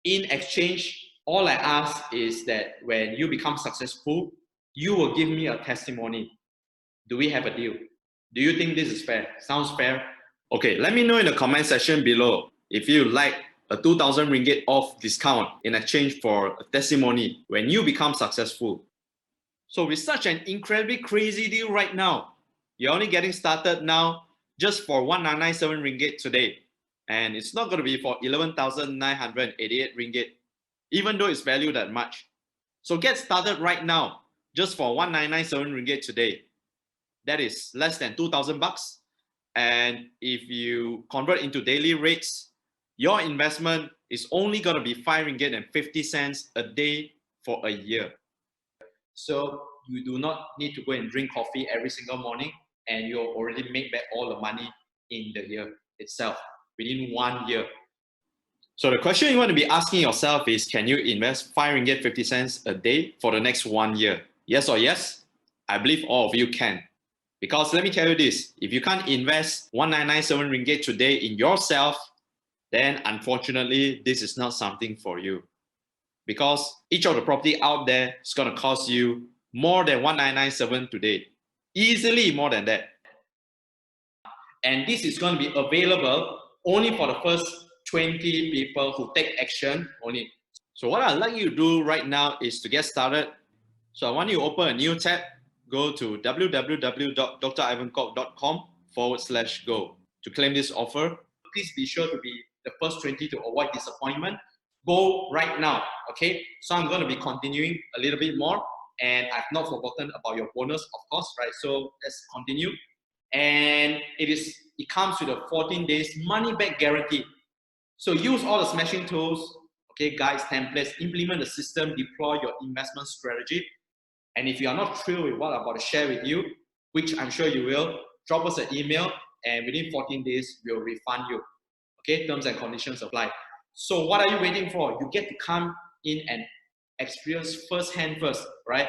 In exchange, all I ask is that when you become successful, you will give me a testimony. Do we have a deal? Do you think this is fair? Sounds fair? Okay, let me know in the comment section below if you like a 2,000 ringgit off discount in exchange for a testimony when you become successful. So with such an incredibly crazy deal right now, you're only getting started now just for 1,997 ringgit today. And it's not going to be for 11,988 ringgit, even though it's valued that much. So get started right now just for 1,997 ringgit today. That is less than 2,000 bucks. And if you convert into daily rates, your investment is only going to be 5 ringgit and 50 cents a day for a year. So you do not need to go and drink coffee every single morning, and you'll already make back all the money in the year itself, within 1 year. So the question you want to be asking yourself is, can you invest 5 ringgit 50 cents a day for the next 1 year? Yes or yes? I believe all of you can. Because let me tell you this, if you can't invest 1997 ringgit today in yourself, then unfortunately, this is not something for you. Because each of the property out there is going to cost you more than 1997 today. Easily more than that. And this is going to be available only for the first 20 people who take action only. So what I'd like you to do right now is to get started. So I want you to open a new tab. Go to www.drivankok.com/go to claim this offer. Please be sure to be the first 20 to avoid disappointment. Go right now, okay? So I'm going to be continuing a little bit more, and I've not forgotten about your bonus, of course, right? So let's continue. And it comes with a 14 days money back guarantee. So use all the smashing tools, okay, guides, templates, implement the system, deploy your investment strategy. And if you are not thrilled with what I'm about to share with you, which I'm sure you will, drop us an email, and within 14 days, we'll refund you. Okay, terms and conditions apply. So what are you waiting for? You get to come in and experience firsthand first, right?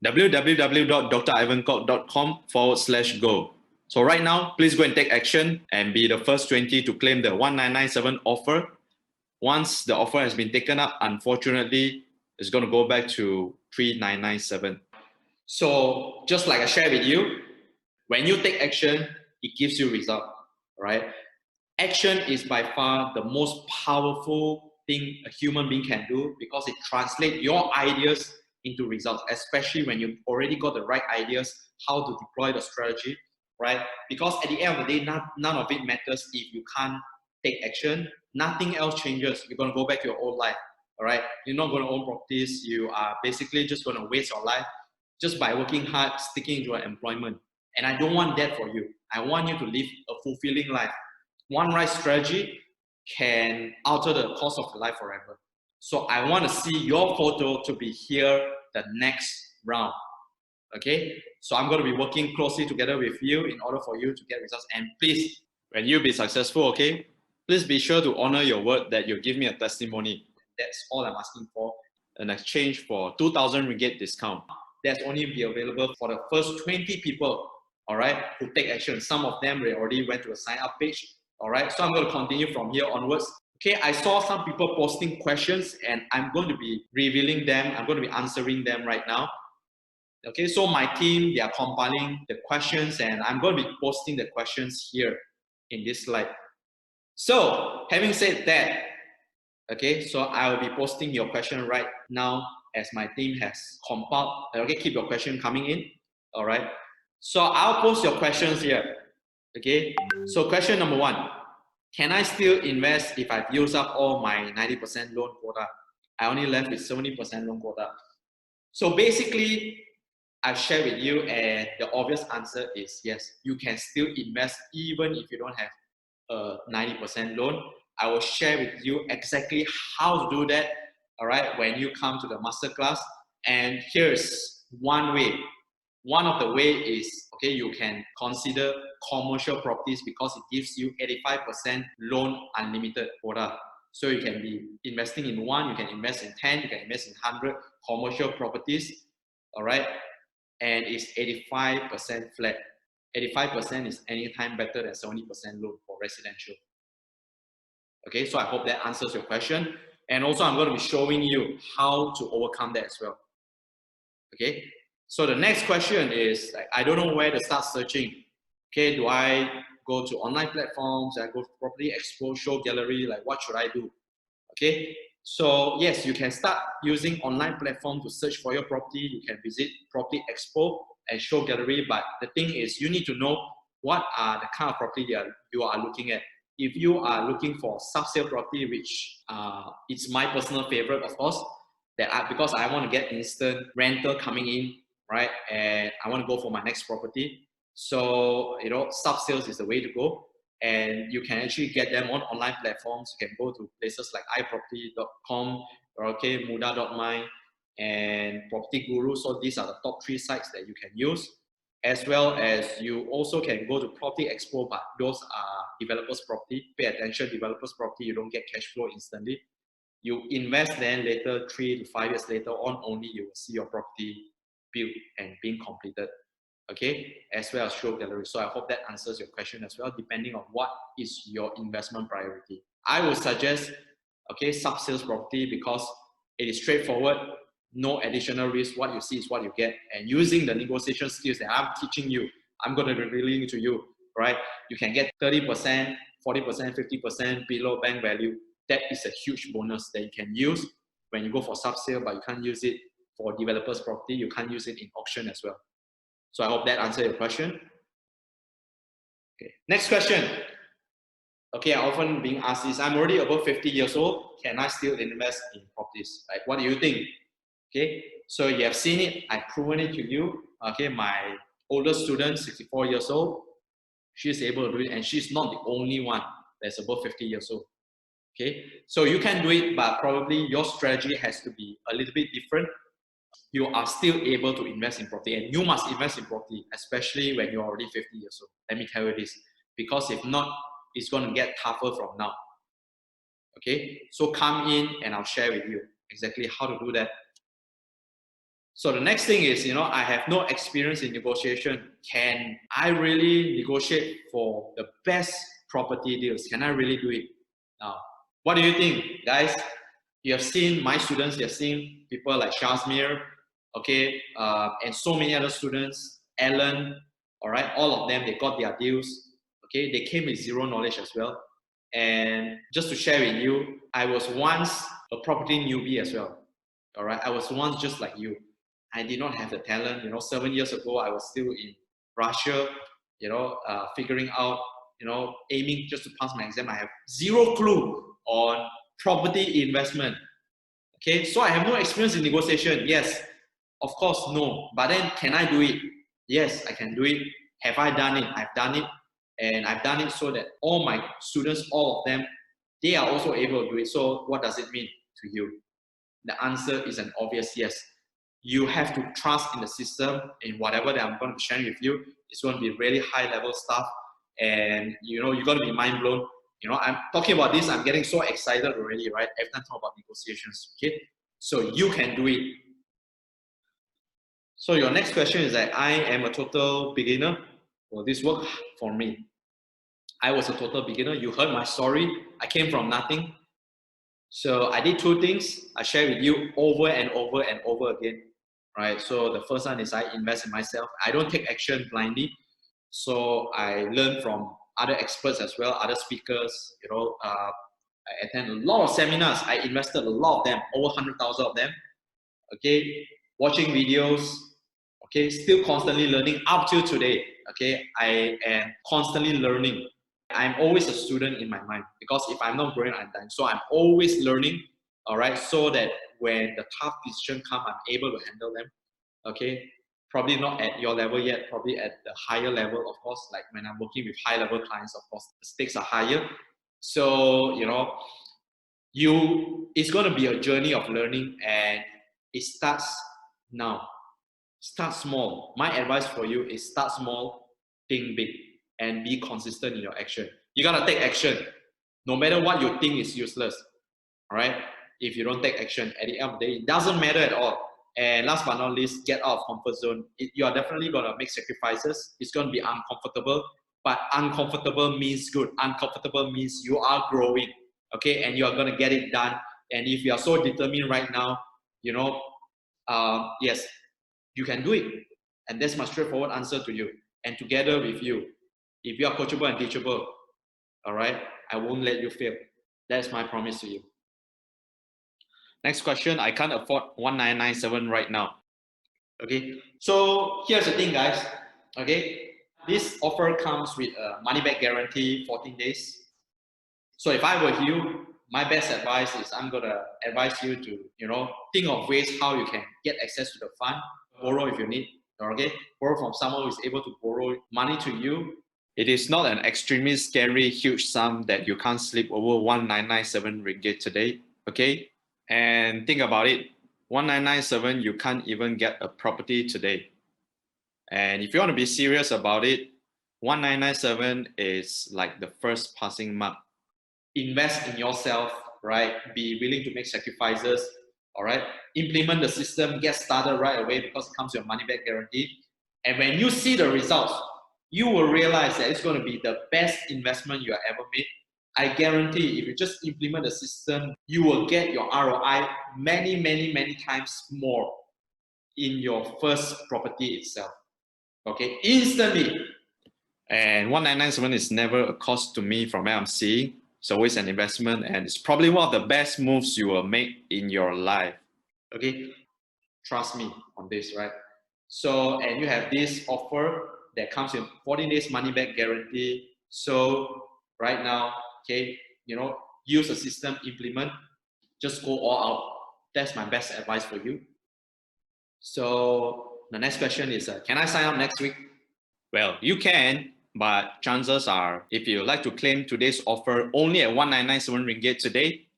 www.drivankok.com/go. So right now, please go and take action and be the first 20 to claim the 1997 offer. Once the offer has been taken up, unfortunately, it's going to go back to 3997. So just like I shared with you, when you take action, it gives you result, right? Action is by far the most powerful thing a human being can do, because it translates your ideas into results, especially when you've already got the right ideas, how to deploy the strategy, right? Because at the end of the day, none of it matters if you can't take action. Nothing else changes. You're going to go back to your old life, all right? You're not going to own properties. You are basically just going to waste your life just by working hard, sticking to an employment. And I don't want that for you. I want you to live a fulfilling life. One right strategy can alter the course of your life forever. So I want to see your photo to be here the next round. Okay? So I'm going to be working closely together with you in order for you to get results. And please, when you be successful, okay, please be sure to honor your word that you give me a testimony. That's all I'm asking for. An exchange for 2,000 ringgit discount. That's only be available for the first 20 people, all right, who take action. Some of them they already went to a sign up page. All right, so I'm going to continue from here onwards. Okay, I saw some people posting questions, and I'm going to be revealing them. I'm going to be answering them right now. Okay, so my team, they are compiling the questions, and I'm going to be posting the questions here in this slide. So, having said that, okay, so I will be posting your question right now as my team has compiled. Okay, keep your question coming in. All right, so I'll post your questions here. Okay, so question number 1, can I still invest if I've used up all my 90% loan quota? I only left with 70% loan quota. So basically, I've shared with you, and the obvious answer is yes, you can still invest even if you don't have a 90% loan. I will share with you exactly how to do that, all right, when you come to the masterclass. And here's one way. One of the way is, okay, you can consider commercial properties because it gives you 85% loan unlimited quota. So you can be investing in 1, you can invest in 10, you can invest in 100 commercial properties, all right? And it's 85% flat. 85% is anytime better than 70% loan for residential. Okay, so I hope that answers your question. And also I'm going to be showing you how to overcome that as well. Okay. So the next question is, like, I don't know where to start searching. Okay, do I go to online platforms? I go to Property Expo, Show Gallery? Like, what should I do? Okay, so yes, you can start using online platform to search for your property. You can visit Property Expo and Show Gallery, but the thing is, you need to know what are the kind of property that you are looking at. If you are looking for sub-sale property, which it's my personal favorite, of course, because I want to get instant rental coming in, right? And I want to go for my next property. So, you know, sub-sales is the way to go. And you can actually get them on online platforms. You can go to places like iProperty.com okay, Muda.my, and Property Guru. So these are the top 3 sites that you can use. As well as you also can go to Property Expo, but those are developers' property. Pay attention, developers' property, you don't get cash flow instantly. You invest, then later 3 to 5 years later on, only you will see your property built and being completed. Okay, as well as show gallery. So I hope that answers your question as well, depending on what is your investment priority. I would suggest, okay, sub-sales property, because it is straightforward, no additional risk. What you see is what you get, and using the negotiation skills that I'm teaching you, I'm going to be revealing to you, right? You can get 30%, 40%, 50% below bank value. That is a huge bonus that you can use when you go for sub-sale, but you can't use it for developers' property. You can't use it in auction as well. So I hope that answers your question. Okay. Next question. Okay, I often being asked this, I'm already above 50 years old. Can I still invest in properties? Like, what do you think? Okay, so you have seen it. I've proven it to you. Okay, my oldest student, 64 years old, she's able to do it, and she's not the only one that's above 50 years old. Okay, so you can do it, but probably your strategy has to be a little bit different. You are still able to invest in property, and you must invest in property, especially when you're already 50 years old. Let me tell you this, because if not, it's going to get tougher from now. Okay, so come in and I'll share with you exactly how to do that. So the next thing is, I have no experience in negotiation. Can I really negotiate for the best property deals? Can I really do it? Now, what do you think, guys? You have seen my students, you have seen people like Shazmir, okay, and so many other students, Alan, all right, all of them, they got their deals, okay, they came with zero knowledge as well. And just to share with you, I was once a property newbie as well, all right, I was once just like you. I did not have the talent, 7 years ago, I was still in Russia, figuring out, aiming just to pass my exam. I have zero clue on property investment. Okay, so I have no experience in negotiation. Yes, of course, no. But then, can I do it? Yes, I can do it. Have I done it? I've done it. And I've done it so that all my students, all of them, they are also able to do it. So what does it mean to you? The answer is an obvious yes. You have to trust in the system, in whatever that I'm going to be sharing with you. It's going to be really high level stuff. And you're going to be mind blown. I'm talking about this, I'm getting so excited already, right? Every time I talk about negotiations, okay? So you can do it. So your next question is that I am a total beginner. Will this work for me? I was a total beginner. You heard my story. I came from nothing. So I did 2 things. I share with you over and over and over again, right? So the first one is I invest in myself. I don't take action blindly. So I learn from other experts as well, other speakers, I attend a lot of seminars. I invested a lot of them, over 100,000 of them, okay, watching videos, okay, still constantly learning up till today, okay, I am constantly learning. I'm always a student in my mind, because if I'm not growing, I'm dying. So I'm always learning, all right, so that when the tough decision come, I'm able to handle them, okay. Probably not at your level yet, probably at the higher level, of course, like when I'm working with high level clients, of course, the stakes are higher. So, it's going to be a journey of learning, and it starts now. Start small. My advice for you is start small, think big, and be consistent in your action. You got to take action. No matter what you think is useless, all right? If you don't take action, at the end of the day, it doesn't matter at all. And last but not least, get out of comfort zone. You are definitely going to make sacrifices. It's going to be uncomfortable, but uncomfortable means good. Uncomfortable means you are growing, okay? And you are going to get it done. And if you are so determined right now, yes, you can do it. And that's my straightforward answer to you. And together with you, if you are coachable and teachable, all right, I won't let you fail. That's my promise to you. Next question, I can't afford 1997 right now. Okay, so here's the thing, guys. Okay, this offer comes with a money back guarantee, 14 days. So if I were you, my best advice is I'm gonna advise you to, think of ways how you can get access to the fund, borrow if you need, okay? Borrow from someone who is able to borrow money to you. It is not an extremely scary, huge sum that you can't sleep over 1997 ringgit today, okay? And think about it, 1997, you can't even get a property today. And if you want to be serious about it, 1997 is like the first passing mark. Invest in yourself, right? Be willing to make sacrifices, all right? Implement the system, get started right away because it comes with a money back guarantee. And when you see the results, you will realize that it's going to be the best investment you have ever made. I guarantee if you just implement the system, you will get your ROI many, many, many times more in your first property itself. Okay, instantly. And 1997 is never a cost to me from where I'm seeing. It's always an investment, and it's probably one of the best moves you will make in your life. Okay, trust me on this, right? So, and you have this offer that comes with 14 days money back guarantee. So, right now, okay, use the system, implement, just go all out. That's my best advice for you. So, the next question is, can I sign up next week? Well, you can, but chances are, if you like to claim today's offer only at 1997 ringgit today,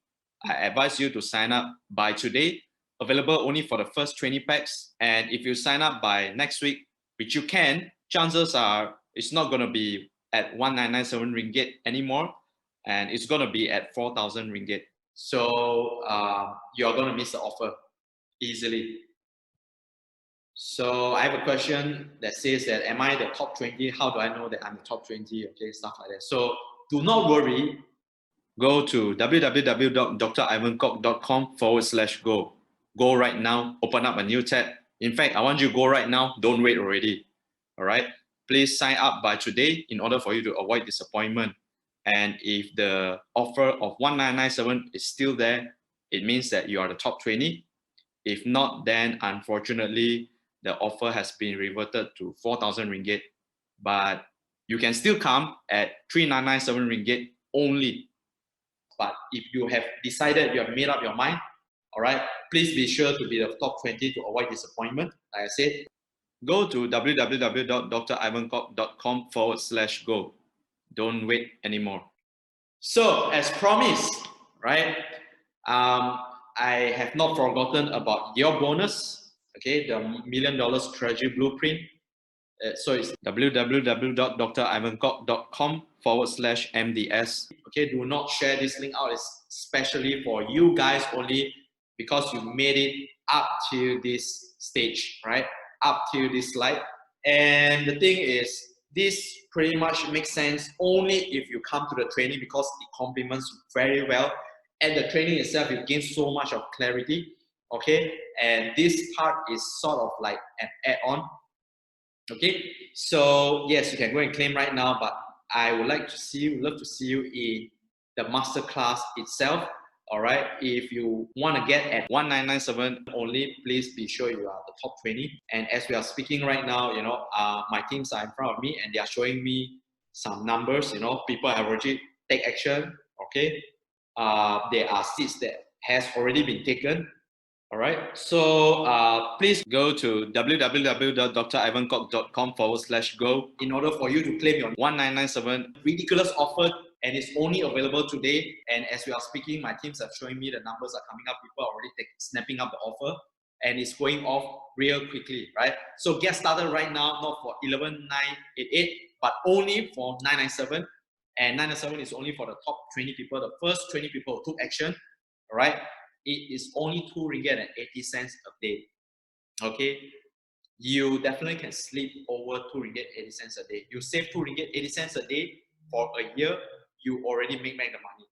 I advise you to sign up by today. Available only for the first 20 packs. And if you sign up by next week, which you can, chances are it's not going to be at 1997 ringgit anymore, and it's going to be at 4,000 ringgit. So you're going to miss the offer easily. So I have a question that says that, am I the top 20? How do I know that I'm the top 20? Okay, stuff like that. So do not worry. Go to www.drivankok.com/go. Go right now, open up a new tab. In fact, I want you to go right now. Don't wait already. All right. Please sign up by today in order for you to avoid disappointment. And if the offer of 1997 is still there, it means that you are the top 20. If not, then unfortunately, the offer has been reverted to 4,000 ringgit. But you can still come at 3,997 ringgit only. But if you have decided, you have made up your mind, all right, please be sure to be the top 20 to avoid disappointment. Like I said, go to www.drivankok.com/go. Don't wait anymore. So, as promised, right, I have not forgotten about your bonus, okay, the $1 million treasury blueprint. So it's www.drivankok.com/MDS. Okay, do not share this link out. It's especially for you guys only because you made it up to this stage, right? Up to this slide. And the thing is, this pretty much makes sense only if you come to the training because it complements very well. And the training itself, you gain so much of clarity, okay? And this part is sort of like an add-on. Okay, so yes, you can go and claim right now, but I would like to see you, love to see you in the masterclass itself. All right, if you want to get at 1997 only, please be sure you are the top 20. And as we are speaking right now, my teams are in front of me and they are showing me some numbers. People have already take action. Okay, there are seats that has already been taken. All right, so please go to www.drivankok.com/go in order for you to claim your 1997 ridiculous offer, and it's only available today. And as we are speaking, my teams are showing me the numbers are coming up. People are already snapping up the offer, and it's going off real quickly, right? So get started right now, not for 11,988, but only for 997. And 997 is only for the top 20 people, the first 20 people who took action, all right? It is only 2 ringgit and 80 cents a day. Okay, you definitely can sleep over 2 ringgit 80 cents a day. You save 2 ringgit 80 cents a day for a year, you already make back the money.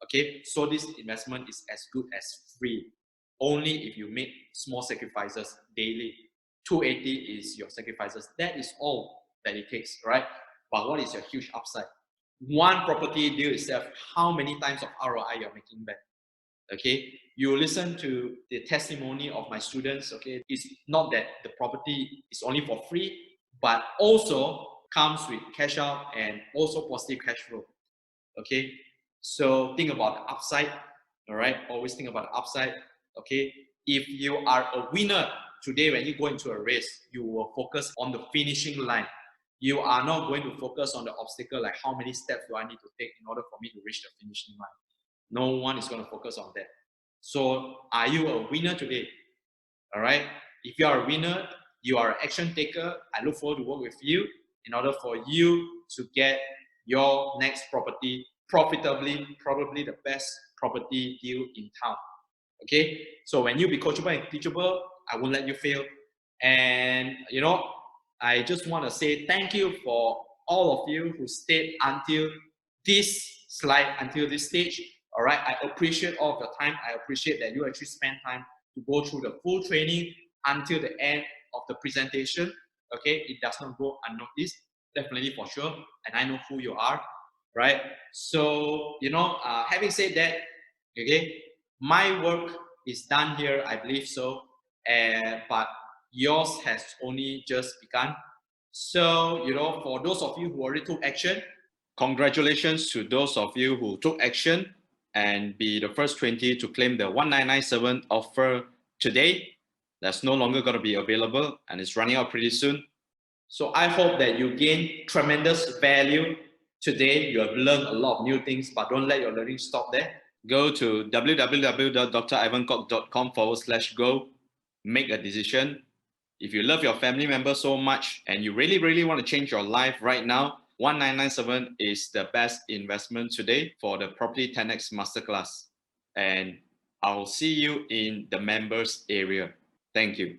Okay, so this investment is as good as free, only if you make small sacrifices daily. 280 is your sacrifices. That is all that it takes, right? But what is your huge upside? One property deal itself, how many times of ROI you're making back? Okay, you listen to the testimony of my students. Okay, it's not that the property is only for free, but also comes with cash out and also positive cash flow. Okay, so think about the upside. All right, always think about the upside. Okay, if you are a winner today, when you go into a race, you will focus on the finishing line. You are not going to focus on the obstacle, like how many steps do I need to take in order for me to reach the finishing line. No one is going to focus on that. So are you a winner today? All right. If you are a winner, you are an action taker. I look forward to work with you in order for you to get your next property profitably, probably the best property deal in town. Okay. So when you be coachable and teachable, I won't let you fail. And you know, I just want to say thank you for all of you who stayed until this slide, until this stage. All right. I appreciate all of your time. I appreciate that you actually spend time to go through the full training until the end of the presentation. Okay, it does not go unnoticed, definitely for sure. And I know who you are, right? So, you know, having said that, okay, my work is done here, I believe so, but yours has only just begun. So, you know, for those of you who already took action, congratulations to those of you who took action and be the first 20 to claim the 1997 offer today. That's no longer going to be available and it's running out pretty soon. So I hope that you gain tremendous value today. You have learned a lot of new things, but don't let your learning stop there. Go to www.drivankok.com/go, make a decision. If you love your family member so much and you really, really want to change your life right now, 1997 is the best investment today for the Property 10X Masterclass. And I'll see you in the members area. Thank you.